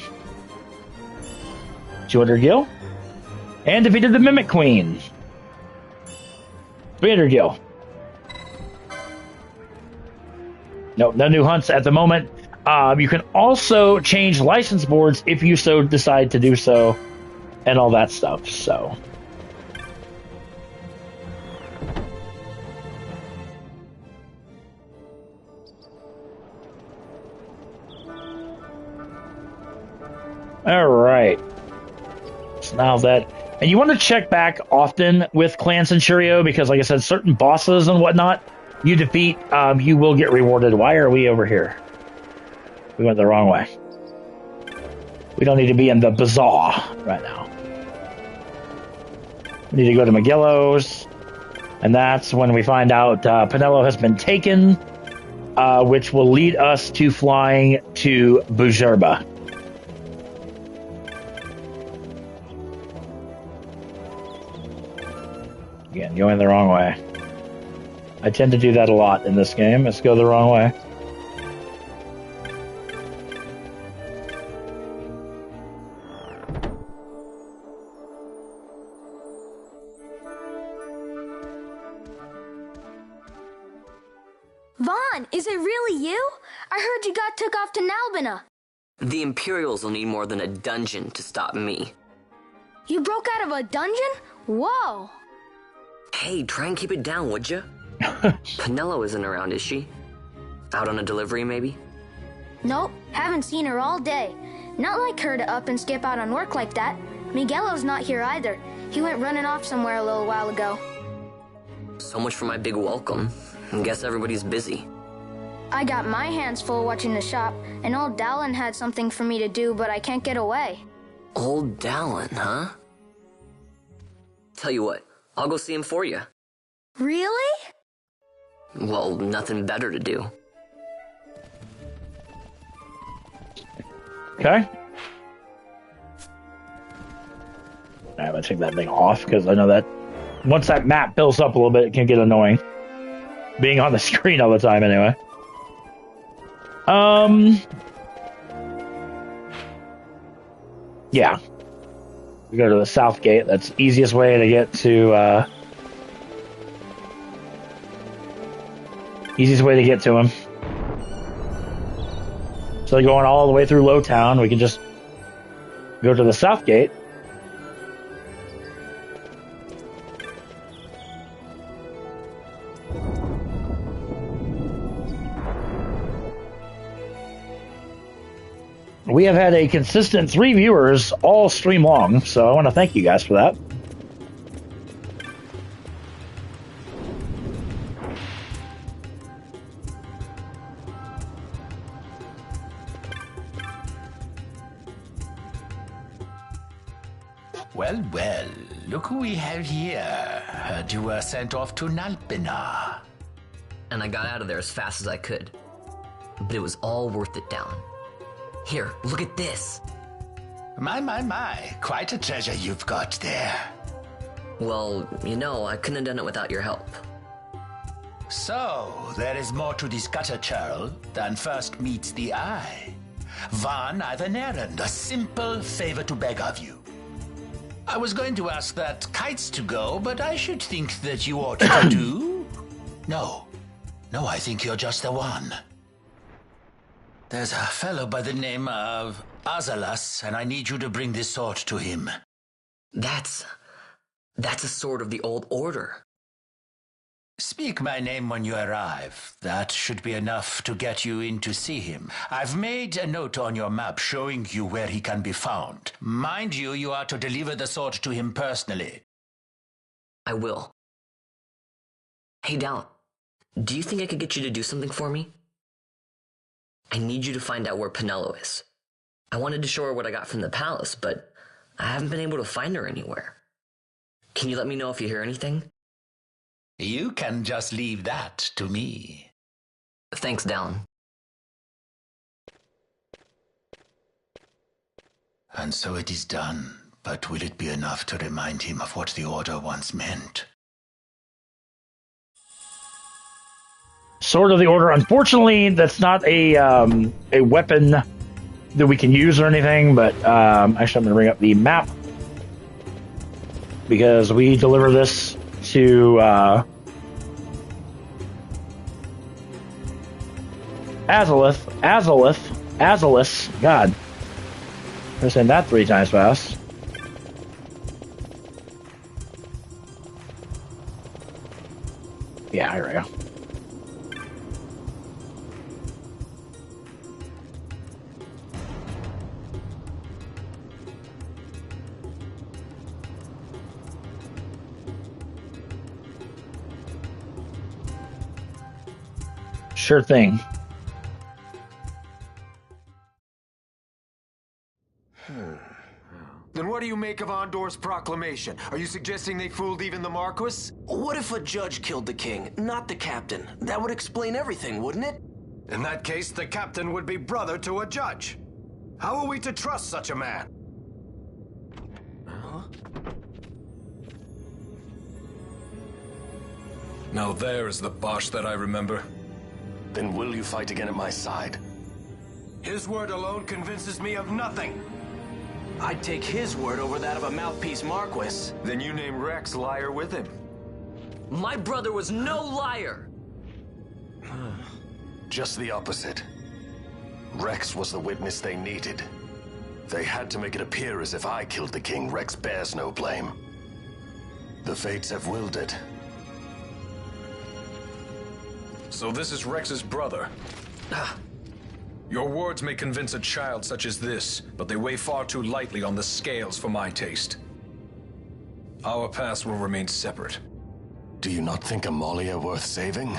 200 gil. And defeated the Mimic Queen. 300 gil. Nope, no new hunts at the moment. You can also change license boards if you so decide to do so, and all that stuff. So, all right. So now that, and you want to check back often with Clan Centurio because, like I said, certain bosses and whatnot you defeat, you will get rewarded. Why are we over here? We went the wrong way. We don't need to be in the bazaar right now. We need to go to Magello's, and that's when we find out Pinello has been taken, which will lead us to flying to Bujerba. Again, going the wrong way. I tend to do that a lot in this game. Let's go the wrong way. Vaughn, is it really you? I heard you got took off to Nalbina. The Imperials will need more than a dungeon to stop me. You broke out of a dungeon? Whoa! Hey, try and keep it down, would you? Penelo isn't around, is she? Out on a delivery, maybe? Nope, haven't seen her all day. Not like her to up and skip out on work like that. Miguelo's not here either. He went running off somewhere a little while ago. So much for my big welcome. I guess everybody's busy. I got my hands full watching the shop, and old Dallin had something for me to do, but I can't get away. Old Dallin, huh? Tell you what, I'll go see him for you. Really? Well, nothing better to do. Okay. I'm gonna take that thing off because I know that once that map fills up a little bit, it can get annoying. Being on the screen all the time, anyway. Yeah. We go to the south gate. That's the easiest way to get to, easiest way to get to him. So going all the way through Lowtown, we can just go to the south gate. We have had a consistent 3 viewers all stream long, so I want to thank you guys for that. Well, well, look who we have here. Heard you were sent off to Nalpina. And I got out of there as fast as I could. But it was all worth it, Dallin. Here, look at this. My. Quite a treasure you've got there. Well, you know, I couldn't have done it without your help. So, there is more to this gutter churl than first meets the eye. Van, I've an errand, a simple favor to beg of you. I was going to ask that Kites to go, but I should think that you ought to do. No, I think you're just the one. There's a fellow by the name of Azalas, and I need you to bring this sword to him. That's a sword of the old order. Speak my name when you arrive. That should be enough to get you in to see him. I've made a note on your map showing you where he can be found. Mind you, you are to deliver the sword to him personally. I will. Hey, Dallin, do you think I could get you to do something for me? I need you to find out where Penelo is. I wanted to show her what I got from the palace, but I haven't been able to find her anywhere. Can you let me know if you hear anything? You can just leave that to me. Thanks, Dallin. And so it is done, but will it be enough to remind him of what the Order once meant? Sword of the Order. Unfortunately, that's not a weapon that we can use or anything, but actually I'm going to bring up the map because we deliver this to Azalis. God. I'm saying that 3 times fast. Yeah, here we go. Sure thing. Then what do you make of Andor's proclamation? Are you suggesting they fooled even the Marquis? What if a judge killed the king, not the captain? That would explain everything, wouldn't it? In that case, the captain would be brother to a judge. How are we to trust such a man? Now there is the Bosch that I remember. Then will you fight again at my side? His word alone convinces me of nothing. I'd take his word over that of a mouthpiece Marquis. Then you name Rex liar with him. My brother was no liar! Just the opposite. Rex was the witness they needed. They had to make it appear as if I killed the king. Rex bears no blame. The fates have willed it. So this is Rex's brother. Your words may convince a child such as this, but they weigh far too lightly on the scales for my taste. Our paths will remain separate. Do you not think Amalia worth saving?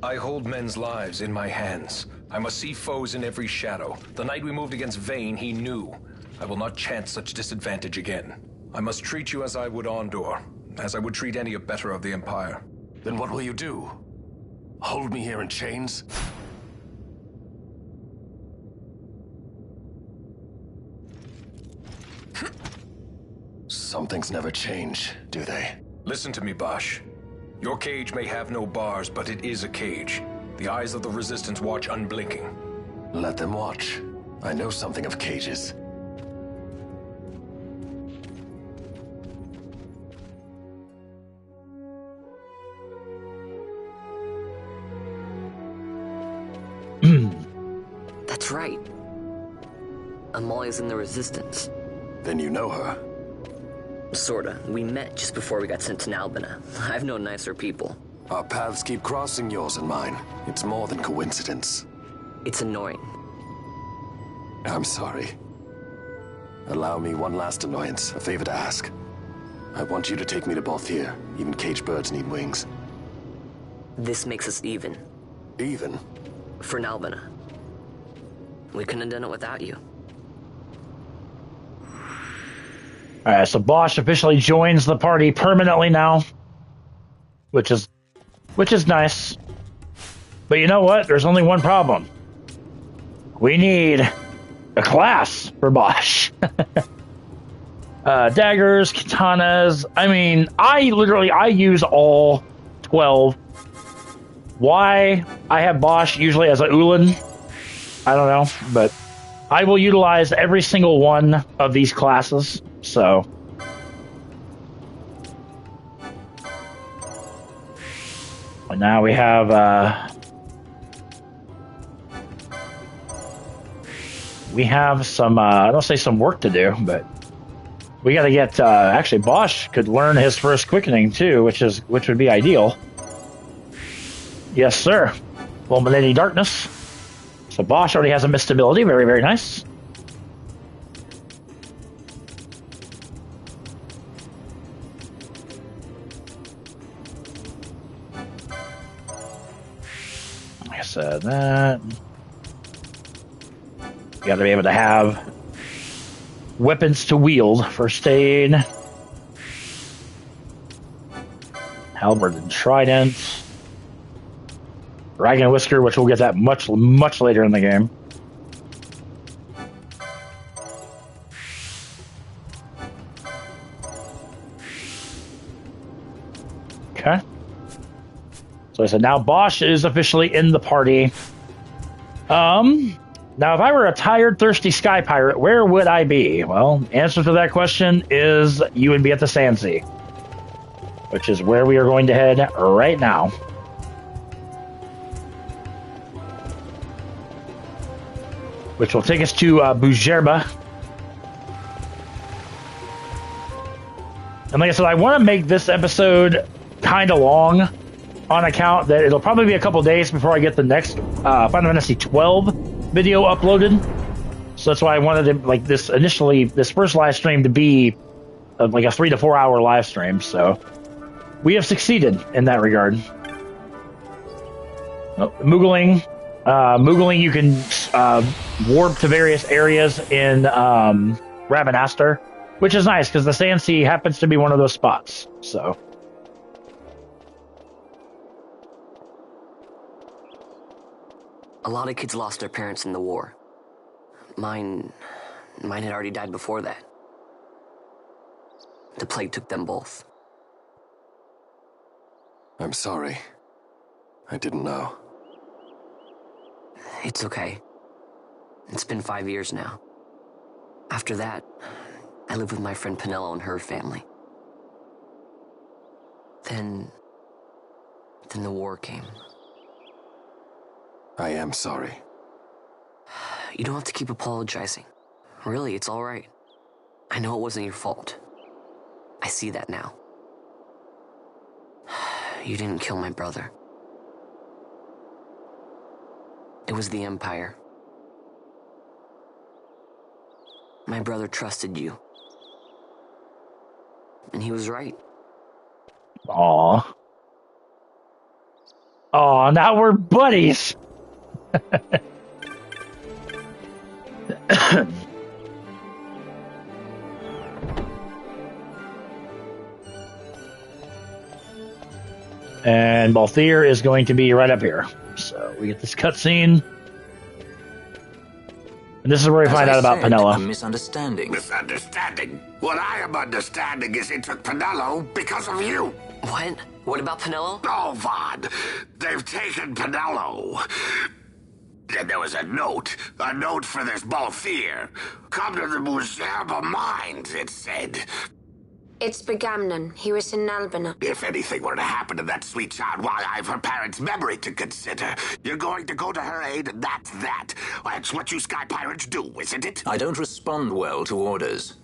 I hold men's lives in my hands. I must see foes in every shadow. The night we moved against Vayne, he knew. I will not chance such disadvantage again. I must treat you as I would Ondor, as I would treat any abettor of the Empire. Then what will you do? Hold me here in chains? Some things never change, do they? Listen to me, Bosch. Your cage may have no bars, but it is a cage. The eyes of the Resistance watch unblinking. Let them watch. I know something of cages. That's right. Amalia's in the Resistance. Then you know her? Sorta. We met just before we got sent to Nalbina. I've known nicer people. Our paths keep crossing, yours and mine. It's more than coincidence. It's annoying. I'm sorry. Allow me one last annoyance, a favor to ask. I want you to take me to Balthier. Even caged birds need wings. This makes us even. Even? For Nalbina. We couldn't have done it without you. Alright, so Bosch officially joins the party permanently now. Which is nice. But you know what? There's only one problem. We need a class for Bosch. Daggers, katanas. I mean, I use all 12. Why I have Bosch usually as a Ulan, I don't know, but I will utilize every single one of these classes, so. And now we have, some, I don't say some work to do, but we got to get, actually Bosch could learn his first quickening too, which would be ideal. Yes, sir. Fulminating Darkness. So Bosch already has a mist ability. Very, very nice. Like I said, that. You got to be able to have weapons to wield. First aid. Halberd and Trident. Dragon Whisker, which we'll get that much later in the game. Okay. So I said now Bosch is officially in the party. Now if I were a tired, thirsty sky pirate, where would I be? Well, answer to that question is you would be at the Sandsea, which is where we are going to head right now. Which will take us to Bujerba. And like I said, I want to make this episode kind of long on account that it'll probably be a couple days before I get the next Final Fantasy XII video uploaded. So that's why I wanted to, like, this first live stream to be like a 3 to 4 hour live stream. So we have succeeded in that regard. Oh, Moogling. Moogling, you can warp to various areas in Rabanastre, which is nice because the Sandsea happens to be one of those spots. So, a lot of kids lost their parents in the war. Mine had already died before that. The plague took them both. I'm sorry. I didn't know. It's okay. It's been 5 years now. After that, I lived with my friend Pinello and her family. Then the war came. I am sorry. You don't have to keep apologizing. Really, it's all right. I know it wasn't your fault. I see that now. You didn't kill my brother. It was the Empire. My brother trusted you. And he was right. Aw. Aw, now we're buddies. And Balthier is going to be right up here. So we get this cutscene. And this is where we find out about Penelo. A misunderstanding. Misunderstanding? What I am understanding is it took Penelo because of you. What? What about Penelo? Oh, Vaughn. They've taken Penelo. And there was a note for this Balthier. Come to the Muserba Mines, it said. It's Begamnon. He was in Albina. If anything were to happen to that sweet child, why, I've her parents' memory to consider. You're going to go to her aid, and that's that. That's what you Sky Pirates do, isn't it? I don't respond well to orders.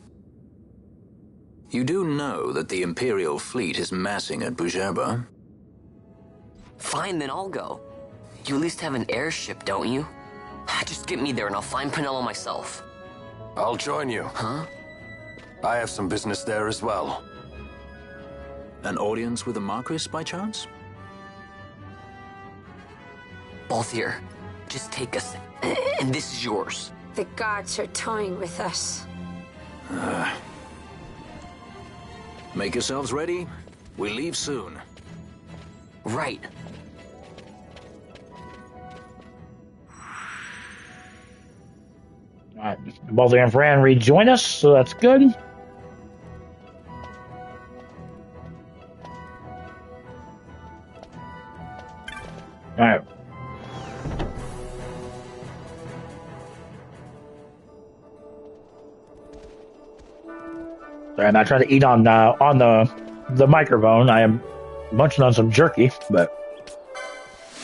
You do know that the Imperial fleet is massing at Bujerba? Fine, then I'll go. You at least have an airship, don't you? Just get me there and I'll find Penelo myself. I'll join you. Huh? I have some business there as well. An audience with the Marquis, by chance? Balthier, just take us, and this is yours. The guards are toying with us. Make yourselves ready. We leave soon. Right. Alright, Balthier and Fran rejoin us, so that's good. Alright. Sorry, I'm not trying to eat on the microphone. I am munching on some jerky, but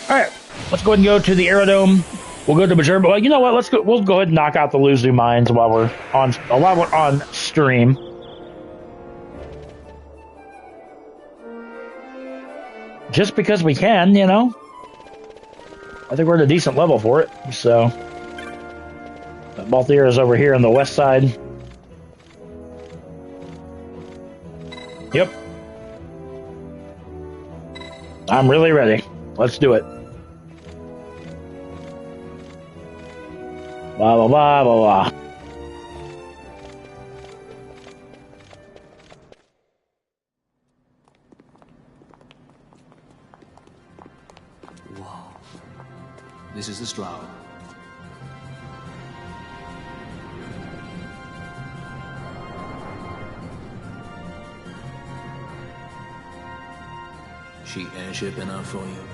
alright, let's go ahead and go to the Aerodome. We'll go to Bujerba. Well, you know what? We'll go ahead and knock out the Luzu mines while we're on stream. Just because we can, you know. I think we're at a decent level for it. So, Balthier is over here on the west side. Yep. I'm really ready. Let's do it. Blah, blah, blah, blah, blah. Whoa. This is the Stroud. She airship enough for you?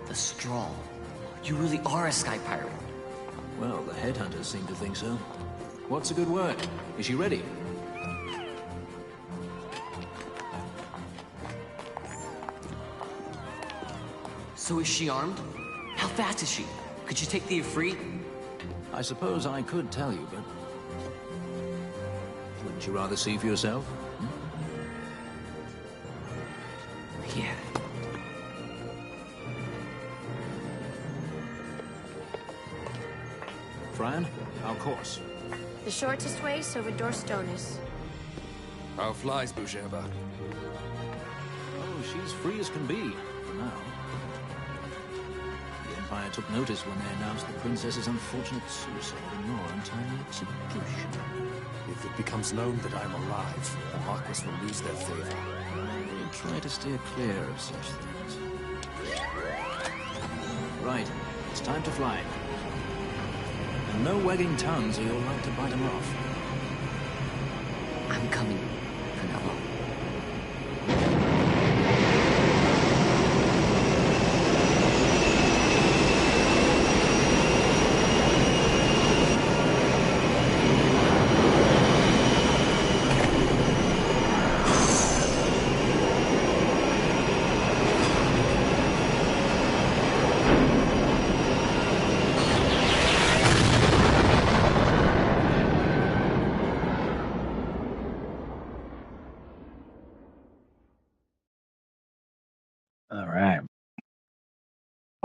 The Straw. You really are a Sky Pirate. Well, the headhunters seem to think so. What's a good word? Is she ready? So is she armed? How fast is she? Could you take the Ifrit? I suppose I could tell you, but... wouldn't you rather see for yourself? Yeah. Fran, our course. The shortest way is over Dorstones. How flies Bujerba? Oh, she's free as can be, for now. The Empire took notice when they announced the princess's unfortunate suicide and your untimely execution. If it becomes known that I'm alive, the Marquis will lose their favor. We'll try to steer clear of such things. Right, it's time to fly. And no wagging tongues or you'll like to bite them off. I'm coming, Penelo.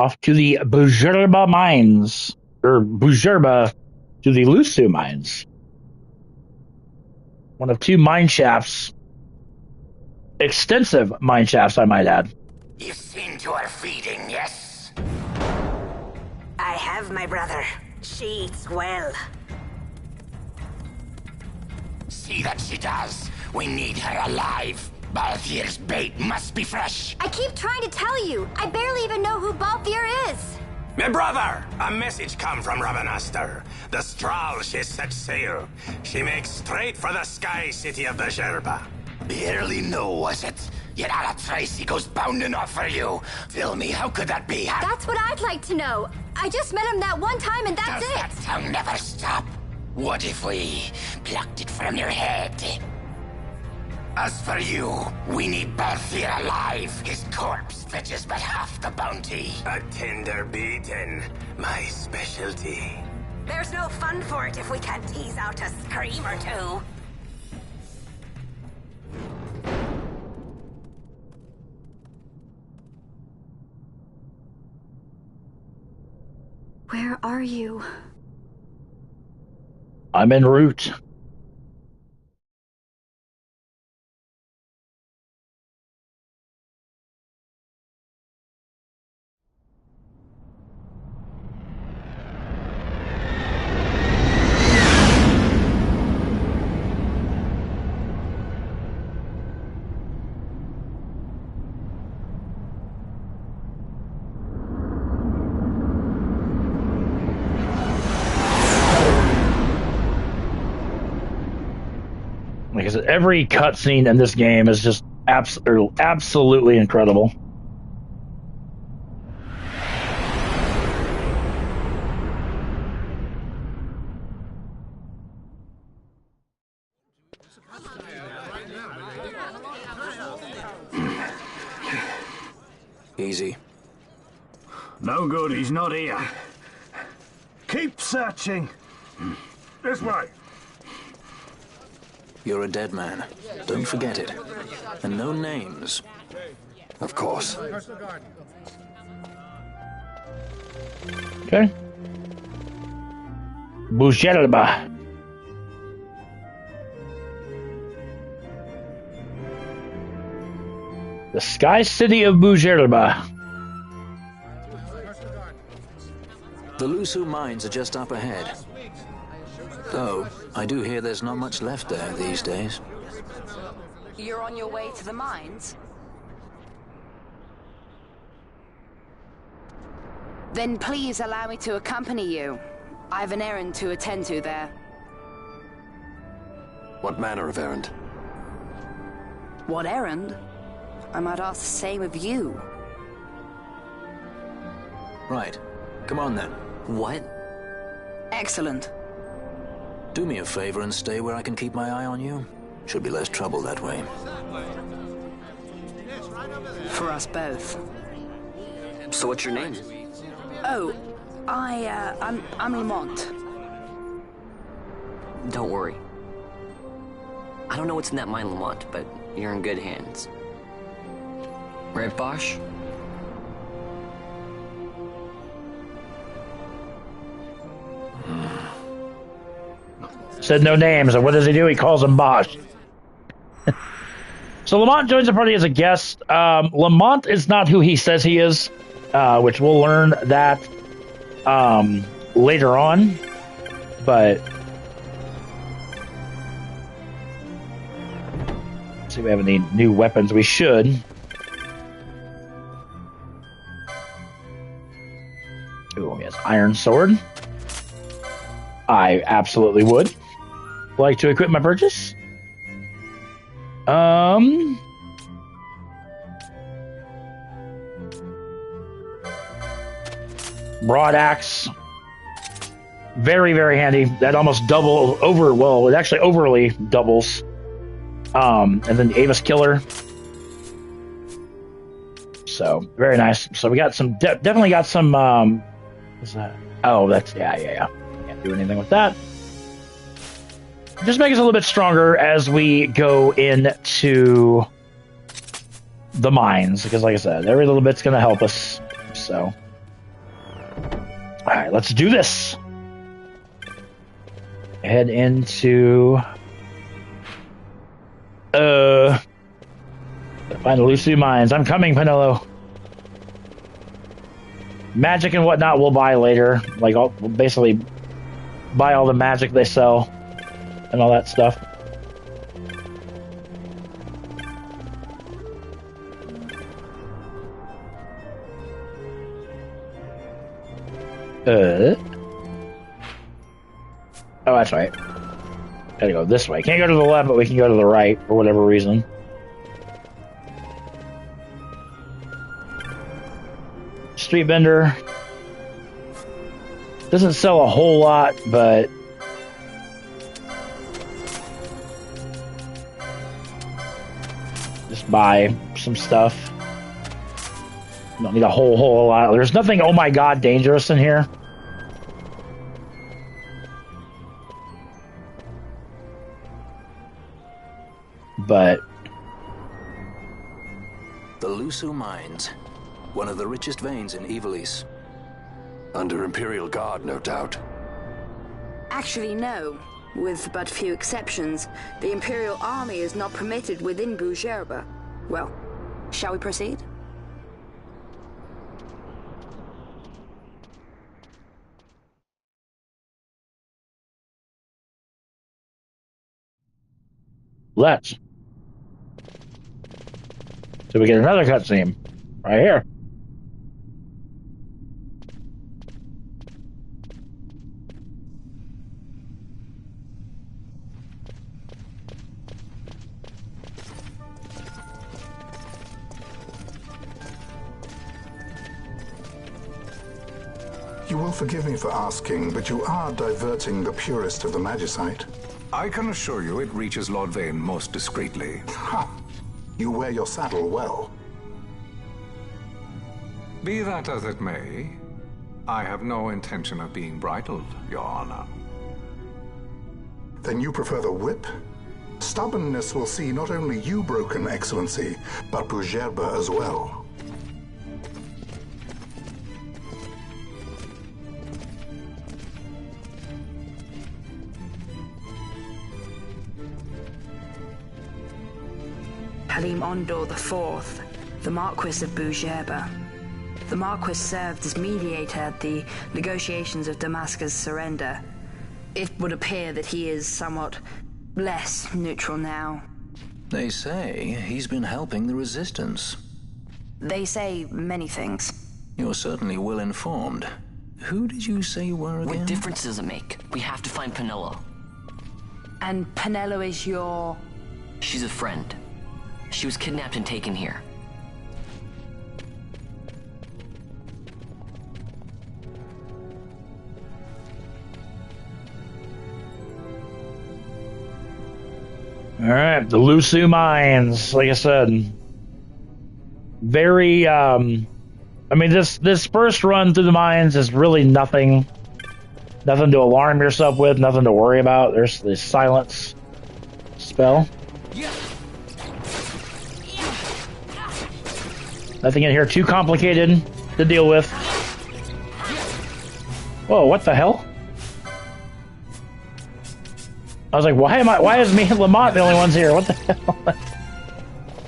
Off to the Buzerba mines. Or Buzerba to the Lusu mines. One of 2 mine shafts. Extensive mine shafts, I might add. You've seen to her feeding, yes? I have, my brother. She eats well. See that she does. We need her alive. Balthier's bait must be fresh. I keep trying to tell you. I barely even know who Balthier is. My brother, a message come from Ravenaster. The Strahl she set sail. She makes straight for the sky city of Buzerba. Barely know, was it? Yet Ala Tracy goes bounding off for you. Tell me, how could that be? That's what I'd like to know. I just met him that one time and that's Does that tongue never stop? What if we plucked it from your head? As for you, we need Balthier alive. His corpse fetches but half the bounty. A tender beaten, my specialty. There's no fun for it if we can't tease out a scream or 2. Where are you? I'm en route. Like I said, every cutscene in this game is just absolutely incredible. Easy. No good, he's not here. Keep searching. This way. You're a dead man. Don't forget it. And no names. Of course. Okay. Buzerba. The Sky City of Buzerba. The Lusu mines are just up ahead. Though, I do hear there's not much left there these days. You're on your way to the mines? Then please allow me to accompany you. I have an errand to attend to there. What manner of errand? What errand? I might ask the same of you. Right. Come on then. What? Excellent. Do me a favor and stay where I can keep my eye on you. Should be less trouble that way. For us both. So what's your name? Oh, I'm Lamont. Don't worry. I don't know what's in that mine, Lamont, but you're in good hands. Right, Bosch? Said no names, and what does he do? He calls him Bosch. So Lamont joins the party as a guest. Lamont is not who he says he is, which we'll learn that later on. But let's see if we have any new weapons. We should. Ooh, he has iron sword. I absolutely would like to equip my purchase. Broad axe. Very, very handy. That almost it actually overly doubles. And then the Avis Killer. So, very nice. So we got some, definitely got some, what's that? Oh, that's, yeah. Can't do anything with that. Just make us a little bit stronger as we go into the mines, because like I said, every little bit's going to help us. So, Alright, let's do this. Head into... Find the Lucy Mines. I'm coming, Penelo. Magic and whatnot we'll buy later. Like, we'll basically buy all the magic they sell and all that stuff. Oh, that's right. Gotta go this way. Can't go to the left, but we can go to the right for whatever reason. Street vendor. Doesn't sell a whole lot, but just buy some stuff. Don't need a whole lot. There's nothing, oh my god, dangerous in here. But the Lusu Mines, one of the richest veins in Ivalice. Under Imperial Guard, no doubt. Actually, no. With but few exceptions, the Imperial Army is not permitted within Bujerba. Well, shall we proceed? Let's. So we get another cutscene right here. You will forgive me for asking, but you are diverting the purest of the Magicite. I can assure you it reaches Lord Vane most discreetly. Ha! You wear your saddle well. Be that as it may, I have no intention of being bridled, Your Honor. Then you prefer the whip? Stubbornness will see not only you broken, Excellency, but Bujerba as well. Halim Ondor IV, the Marquis of Bujerba. The Marquis served as mediator at the negotiations of Damascus' surrender. It would appear that he is somewhat less neutral now. They say he's been helping the resistance. They say many things. You're certainly well informed. Who did you say you were again? What difference does it make? We have to find Penelo. And Penelo is your... She's a friend. She was kidnapped and taken here. Alright, the Lusu Mines, like I said. Very, I mean, this first run through the mines is really nothing. Nothing to alarm yourself with, nothing to worry about. There's this silence spell. Nothing in here too complicated to deal with. Whoa, what the hell? I was like, why is me and Lamont the only ones here? What the hell?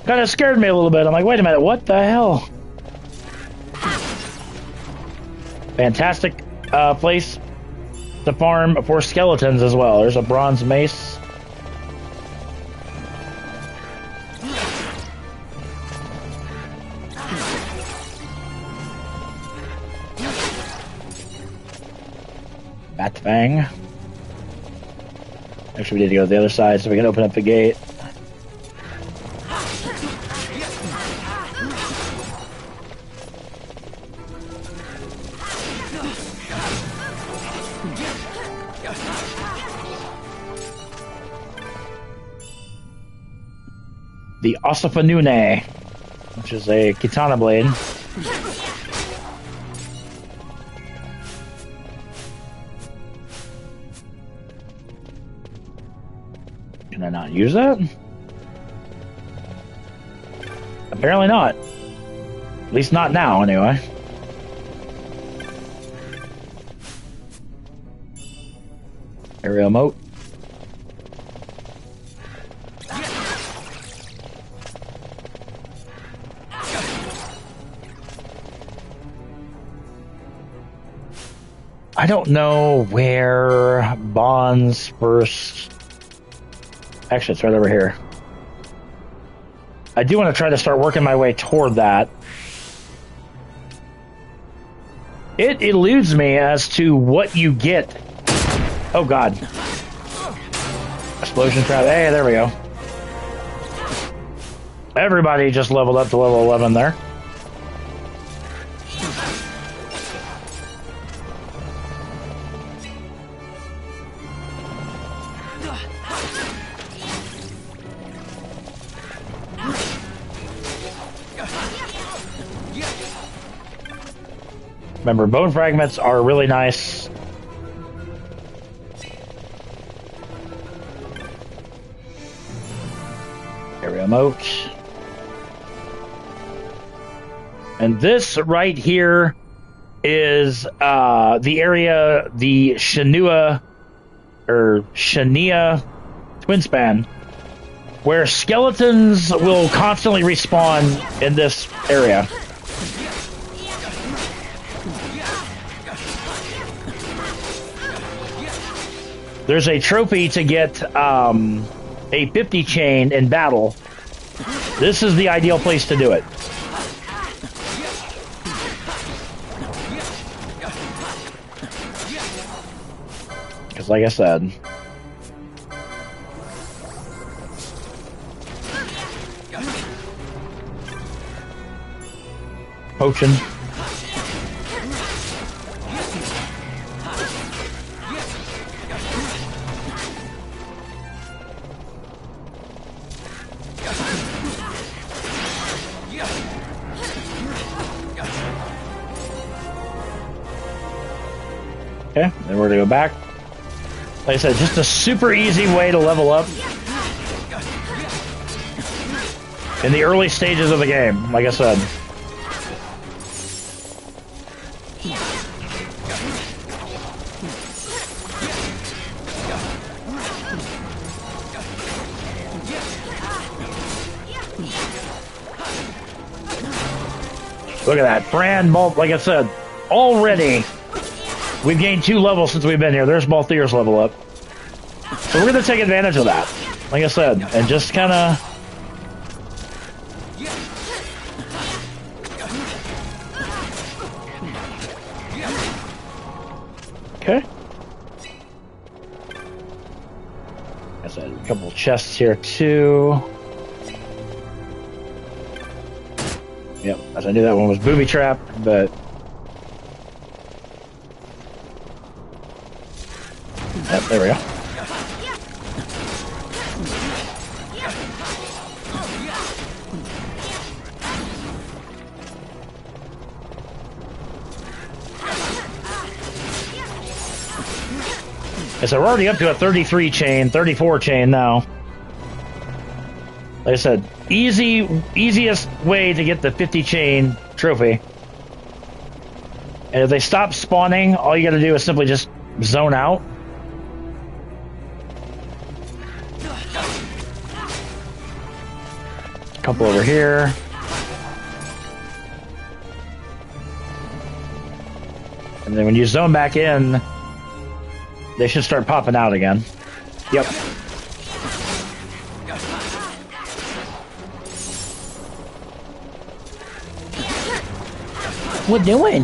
Kind of scared me a little bit. I'm like, wait a minute, what the hell? Fantastic place to farm for skeletons as well. There's a bronze mace. Bat Fang. Actually, we need to go to the other side so we can open up the gate. The Osafanune, which is a katana blade. Can I not use that? Apparently not. At least not now, anyway. Aerial moat. I don't know where Bond's first... Actually, it's right over here. I do want to try to start working my way toward that. It eludes me as to what you get. Oh, God. Explosion trap. Hey, there we go. Everybody just leveled up to level 11 there. Remember, bone fragments are really nice. Area moat. And this right here is the area, the Shania twin span, where skeletons will constantly respawn in this area. There's a trophy to get a 50 chain in battle. This is the ideal place to do it. Because like I said... Potion. Okay, then we're going to go back. Like I said, just a super easy way to level up in the early stages of the game, like I said. Look at that, brand bulk, like I said, already we've gained 2 levels since we've been here. There's Balthier's level up. So we're going to take advantage of that, like I said, and just kind of... Okay. I said a couple chests here too. Yep, as I knew that one was booby trap, but... Yep, there we go. So we're already up to a 33 chain, 34 chain now. Like I said, easiest way to get the 50 chain trophy. And if they stop spawning, all you gotta do is simply just zone out. Couple over here. And then when you zone back in, they should start popping out again. Yep. What doing?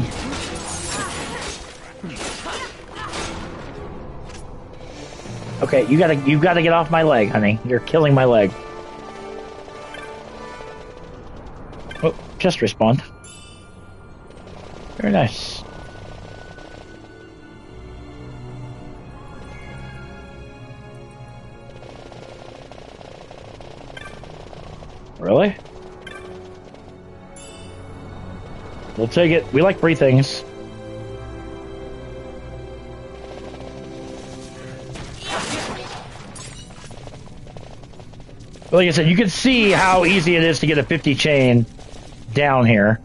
Okay, you gotta get off my leg, honey. You're killing my leg. Oh, just respawned. Very nice. Really? We'll take it. We like free things. But like I said, you can see how easy it is to get a 50 chain down here.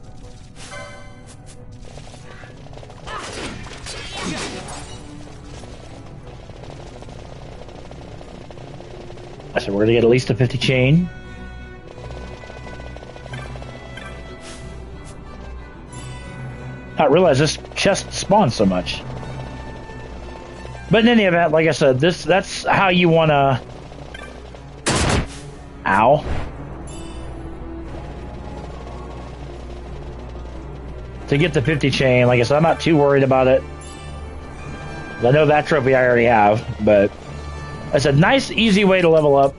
So we're gonna get at least a 50 chain. I realize this chest spawns so much. But in any event, like I said, that's how you wanna... Ow. To get the 50 chain, like I said, I'm not too worried about it. I know that trophy I already have, but it's a nice, easy way to level up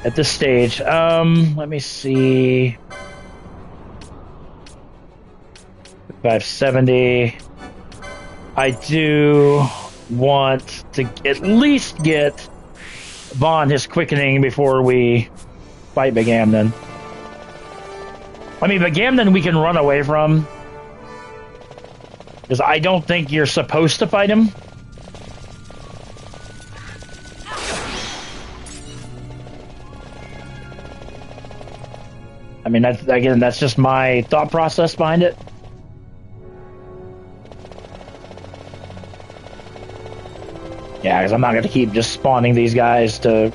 at this stage. Let me see. 570. I do want to at least get Vaughn his quickening before we fight Begamnon. I mean, Begamnon we can run away from, because I don't think you're supposed to fight him. I mean, that's just my thought process behind it. Yeah, because I'm not going to keep just spawning these guys to...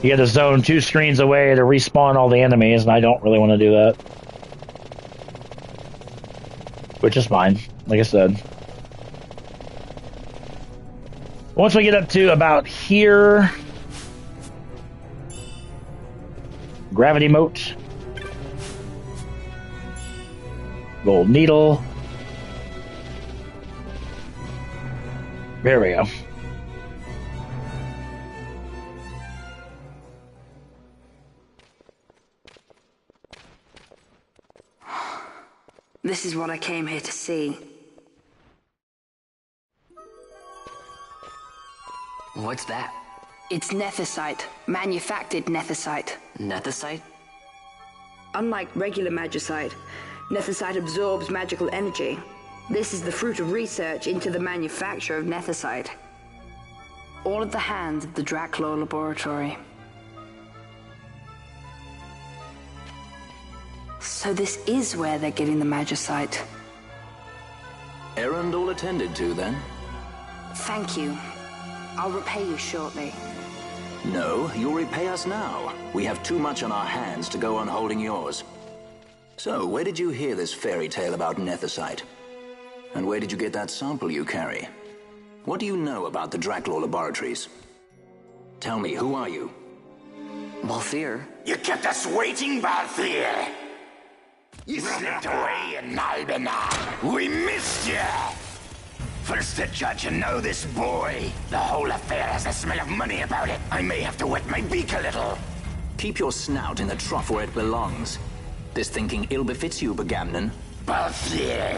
You get a zone 2 screens away to respawn all the enemies, and I don't really want to do that. Which is fine, like I said. Once we get up to about here... Gravity moat. Gold needle. There we go. This is what I came here to see. What's that? It's nethicite. Manufactured nethicite. Nethicite? Unlike regular magicite, nethicite absorbs magical energy. This is the fruit of research into the manufacture of nethicite. All at the hands of the Draclaw Laboratory. So this is where they're getting the magicite. Errand all attended to, then? Thank you. I'll repay you shortly. No, you'll repay us now. We have too much on our hands to go on holding yours. So, where did you hear this fairy tale about nethicite? And where did you get that sample you carry? What do you know about the Draclaw Laboratories? Tell me, who are you? Balthier. You kept us waiting, Balthier! You slipped away in Nalbenar. We missed you! First to judge and know this boy. The whole affair has a smell of money about it. I may have to wet my beak a little. Keep your snout in the trough where it belongs. This thinking ill befits you, Begamnon. Balthier.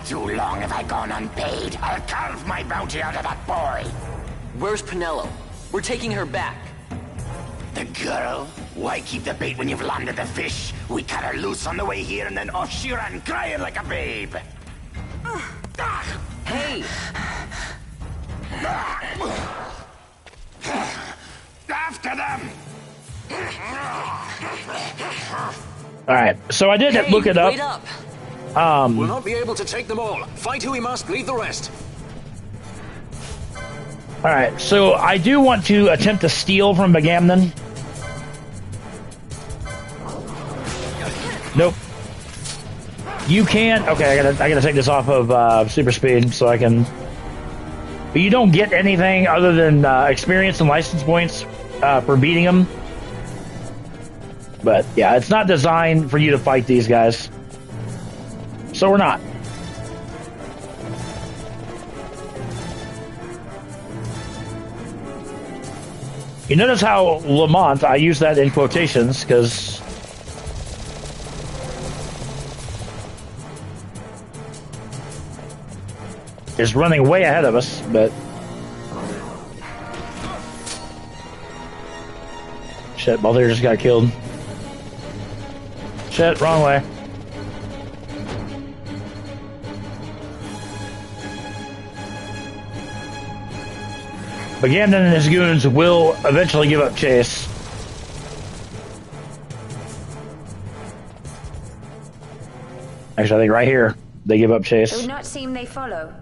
Too long have I gone unpaid. I'll carve my bounty out of that boy. Where's Penelo? We're taking her back. The girl? Why keep the bait when you've landed the fish? We cut her loose on the way here and then off she ran crying like a babe. Hey! After them! Alright, so I did look it up. Wait up. We'll not be able to take them all. Fight who we must, leave the rest. Alright, so I do want to attempt to steal from Begamnon. Nope. You can... Okay, I gotta take this off of super speed so I can... But you don't get anything other than experience and license points for beating them. But yeah, it's not designed for you to fight these guys. So we're not. You notice how Lamont, I use that in quotations because is running way ahead of us, but shit, Balthier just got killed. Shit, wrong way. Begamnon and his goons will eventually give up chase. Actually, I think right here, they give up It would chase. not seem they follow.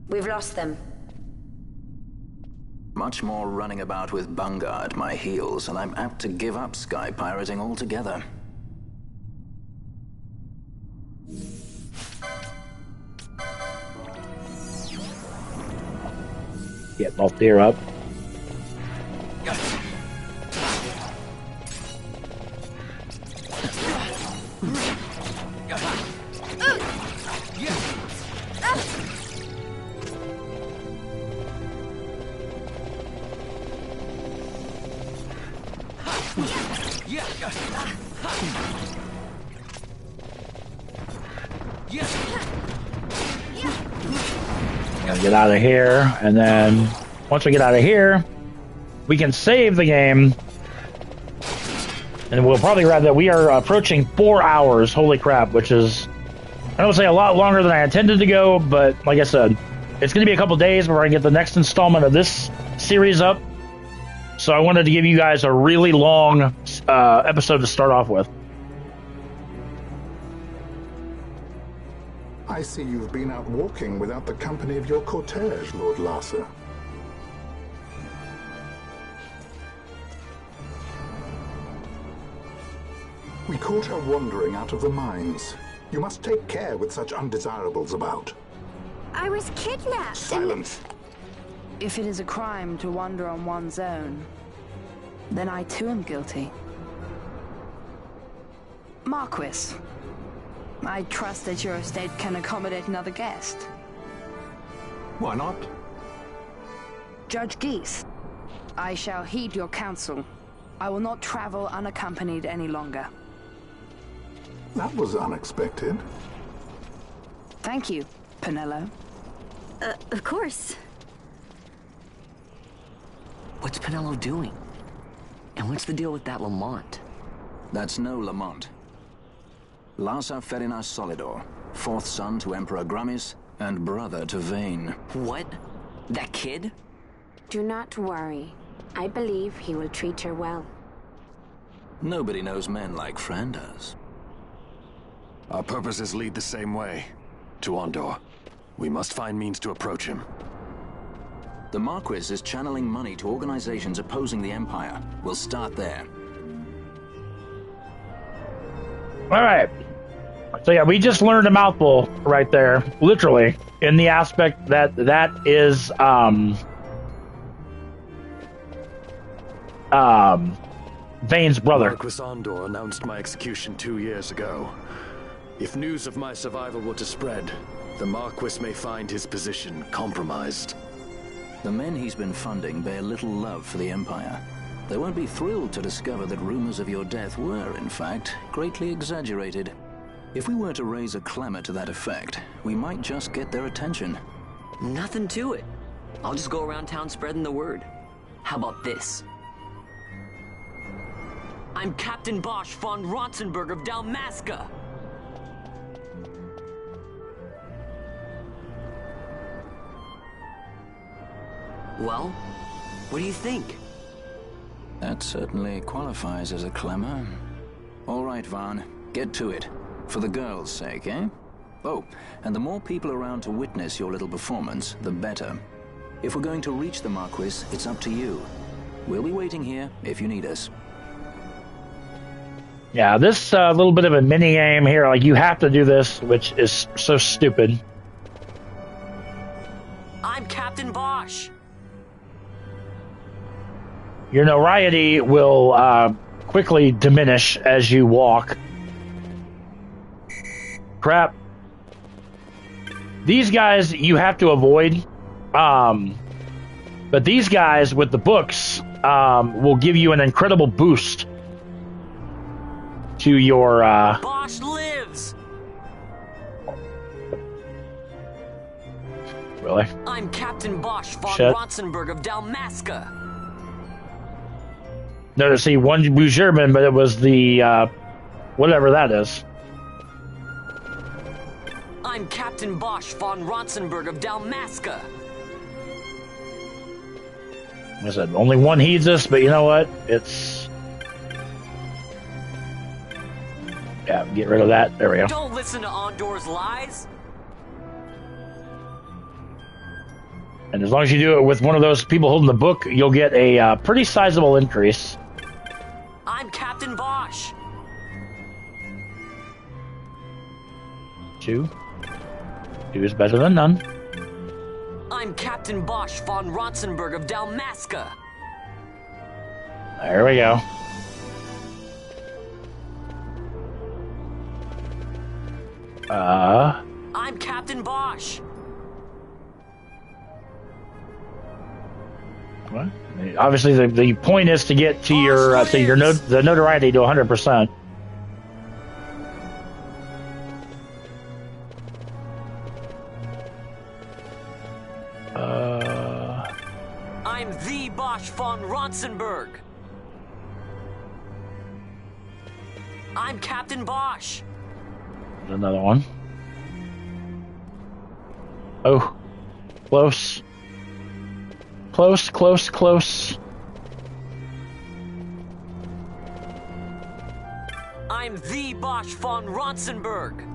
We've lost them. Much more running about with Bunga at my heels, and I'm apt to give up sky pirating altogether. Get Malthier up. Get out of here, and then once we get out of here, we can save the game, and we'll probably grab that. We are approaching 4 hours. Holy crap! Which is, I don't say a lot longer than I intended to go, but like I said, it's going to be a couple days before I get the next installment of this series up. So I wanted to give you guys a really long episode to start off with. I see you've been out walking without the company of your cortege, Lord Larsa. We caught her wandering out of the mines. You must take care with such undesirables about. I was kidnapped. Silence. If it is a crime to wander on one's own, then I too am guilty. Marquis, I trust that your estate can accommodate another guest. Why not? Judge Geese, I shall heed your counsel. I will not travel unaccompanied any longer. That was unexpected. Thank you, Penelo. Of course. What's Penelo doing? And what's the deal with that Lamont? That's no Lamont. Larsa Ferinas Solidor, fourth son to Emperor Gramis and brother to Vane. What? That kid? Do not worry. I believe he will treat her well. Nobody knows men like Fran does. Our purposes lead the same way. To Ondor. We must find means to approach him. The Marquis is channeling money to organizations opposing the Empire. We'll start there. All right. So yeah, we just learned a mouthful right there, literally, in the aspect that that is Vane's brother. Marquis Ondor announced my execution 2 years ago. If news of my survival were to spread, the Marquis may find his position compromised. The men he's been funding bear little love for the Empire. They won't be thrilled to discover that rumors of your death were, in fact, greatly exaggerated. If we were to raise a clamor to that effect, we might just get their attention. Nothing to it. I'll just go around town spreading the word. How about this? I'm Captain Bosch von Ronsenberg of Dalmasca. Well, what do you think? That certainly qualifies as a clamor. All right, Vaughn, get to it. For the girls' sake, eh? Oh, and the more people around to witness your little performance, the better. If we're going to reach the Marquis, it's up to you. We'll be waiting here if you need us. Yeah, this little bit of a mini game here, like you have to do this, which is so stupid. I'm Captain Bosch. Your notoriety will quickly diminish as you walk. Crap. These guys you have to avoid. But these guys with the books will give you an incredible boost to your... Bosch lives! Really? I'm Captain Bosch von Ronsenberg of Dalmasca. Notice he won Bujerman, but it was the whatever that is. I'm Captain Bosch von Ronsenberg of Dalmasca. I said only one heeds us, but you know what? It's yeah. Get rid of that. There we go. Don't listen to Ondor's lies. And as long as you do it with one of those people holding the book, you'll get a pretty sizable increase. I'm Captain Bosch. 2. 2 is better than none. I'm Captain Bosch von Ronsenberg of Dalmasca. There we go. I'm Captain Bosch. What? Obviously, the point is to get to your the notoriety to 100%. I'm the Bosch von Ronsenberg. I'm Captain Bosch. There's another one. Oh, close. Close, close, close. I'm the Bosch von Ronsenberg.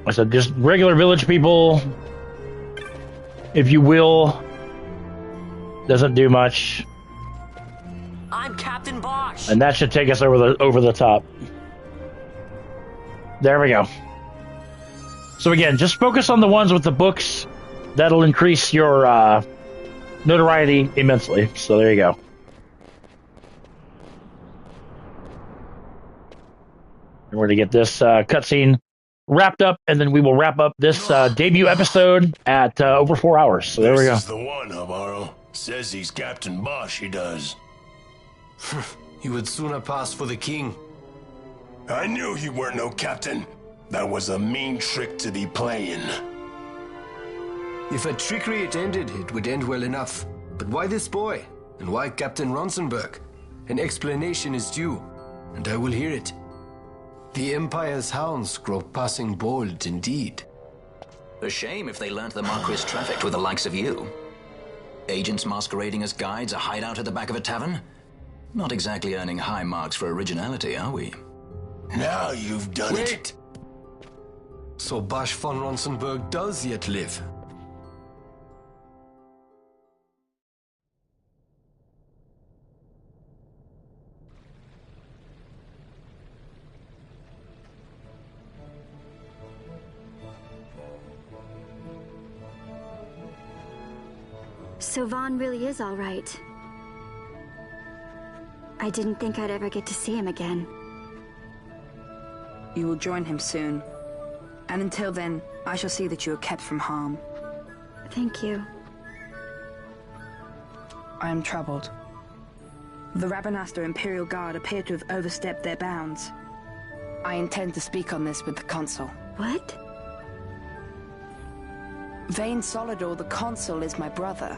I said just regular village people, if you will. Doesn't do much. I'm Captain Bosch. And that should take us over the top. There we go. So again, just focus on the ones with the books. That'll increase your notoriety immensely. So there you go. And we're going to get this cutscene wrapped up, and then we will wrap up this debut episode at over 4 hours. So there we go. This is the one, Amaro. Says he's Captain Bosch, he does. He would sooner pass for the king. I knew he weren't no captain. That was a mean trick to be playing. If a trickery it ended, it would end well enough. But why this boy? And why Captain Ronsenberg? An explanation is due, and I will hear it. The Empire's hounds grow passing bold indeed. A shame if they learnt the Marquis trafficked with the likes of you. Agents masquerading as guides, a hideout at the back of a tavern? Not exactly earning high marks for originality, are we? Now you've done it. Wait! So Bosch von Ronsenberg does yet live. So Vaughn really is all right. I didn't think I'd ever get to see him again. You will join him soon. And until then, I shall see that you are kept from harm. Thank you. I am troubled. The Rabanastre Imperial Guard appear to have overstepped their bounds. I intend to speak on this with the Consul. What? Vane Solidor, the Consul, is my brother.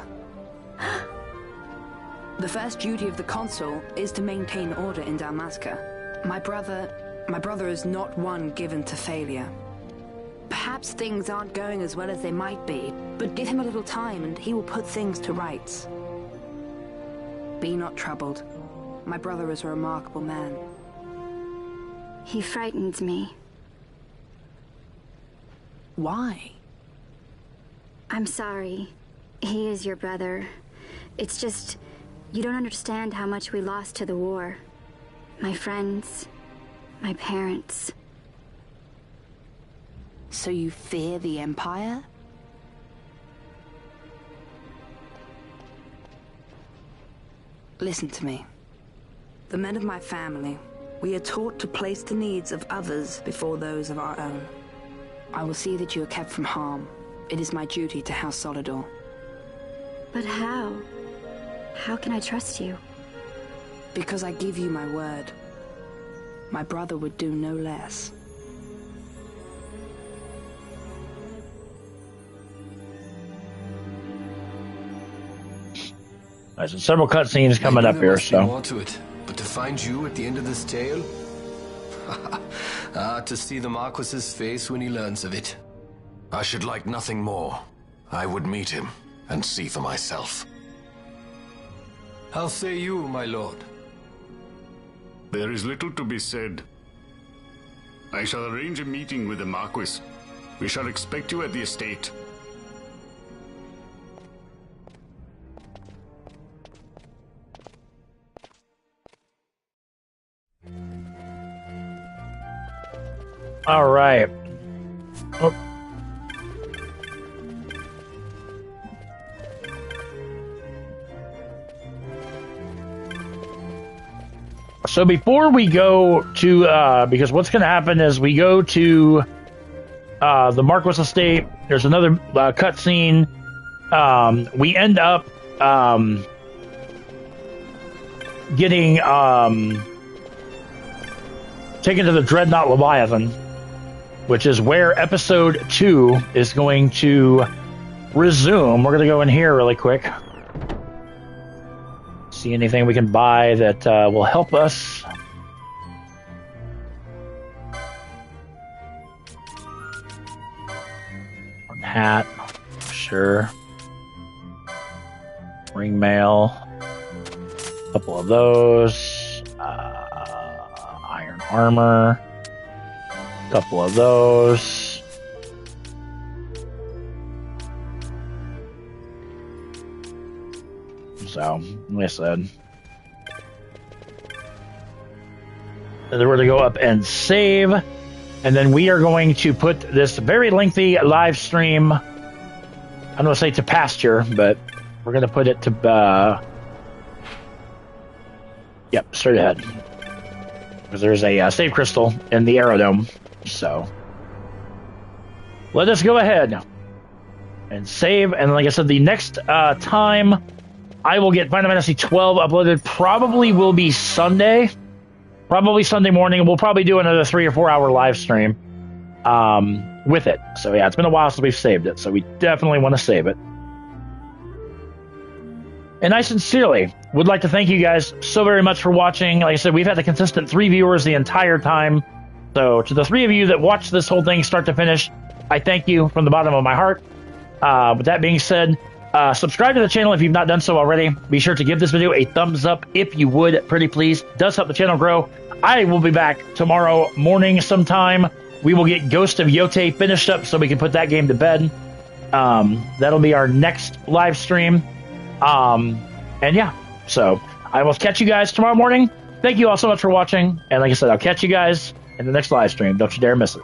The first duty of the Consul is to maintain order in Dalmasca. My brother is not one given to failure. Perhaps things aren't going as well as they might be, but give him a little time and he will put things to rights. Be not troubled. My brother is a remarkable man. He frightens me. Why? I'm sorry. He is your brother. It's just, you don't understand how much we lost to the war. My friends, my parents. So you fear the Empire? Listen to me. The men of my family, we are taught to place the needs of others before those of our own. I will see that you are kept from harm. It is my duty to House Solidor. But how? How can I trust you? Because I give you my word. My brother would do no less. There's several cutscenes coming up here, so. More to it, but to find you at the end of this tale? To see the Marquis's face when he learns of it. I should like nothing more. I would meet him and see for myself. How say you, my lord? There is little to be said. I shall arrange a meeting with the Marquis. We shall expect you at the estate. All right. Oh. So before we go to, because what's going to happen is we go to the Marquis estate. There's another cutscene. We end up getting taken to the Dreadnought Leviathan, which is where episode 2 is going to resume. We're going to go in here really quick. See anything we can buy that will help us. One hat, sure. Ring mail, a couple of those. Iron armor, a couple of those. So, like I said, and then we're going to go up and save, and then we are going to put this very lengthy live stream, I don't want to say to pasture, but we're going to put it to, yep, straight ahead, because there's a save crystal in the aerodome. So let us go ahead and save, and like I said, the next time I will get Final Fantasy XII uploaded probably will be Sunday. Probably Sunday morning. We'll probably do another 3 or 4 hour live stream with it. So yeah, it's been a while since we've saved it, so we definitely want to save it. And I sincerely would like to thank you guys so very much for watching. Like I said, we've had a consistent 3 viewers the entire time. So to the 3 of you that watched this whole thing start to finish, I thank you from the bottom of my heart. With that being said, subscribe to the channel if you've not done so already. Be sure to give this video a thumbs up if you would, pretty please. It does help the channel grow. I will be back tomorrow morning sometime. We will get Ghost of Yote finished up so we can put that game to bed. That'll be our next live stream. And yeah, so I will catch you guys tomorrow morning. Thank you all so much for watching. And like I said, I'll catch you guys in the next live stream. Don't you dare miss it.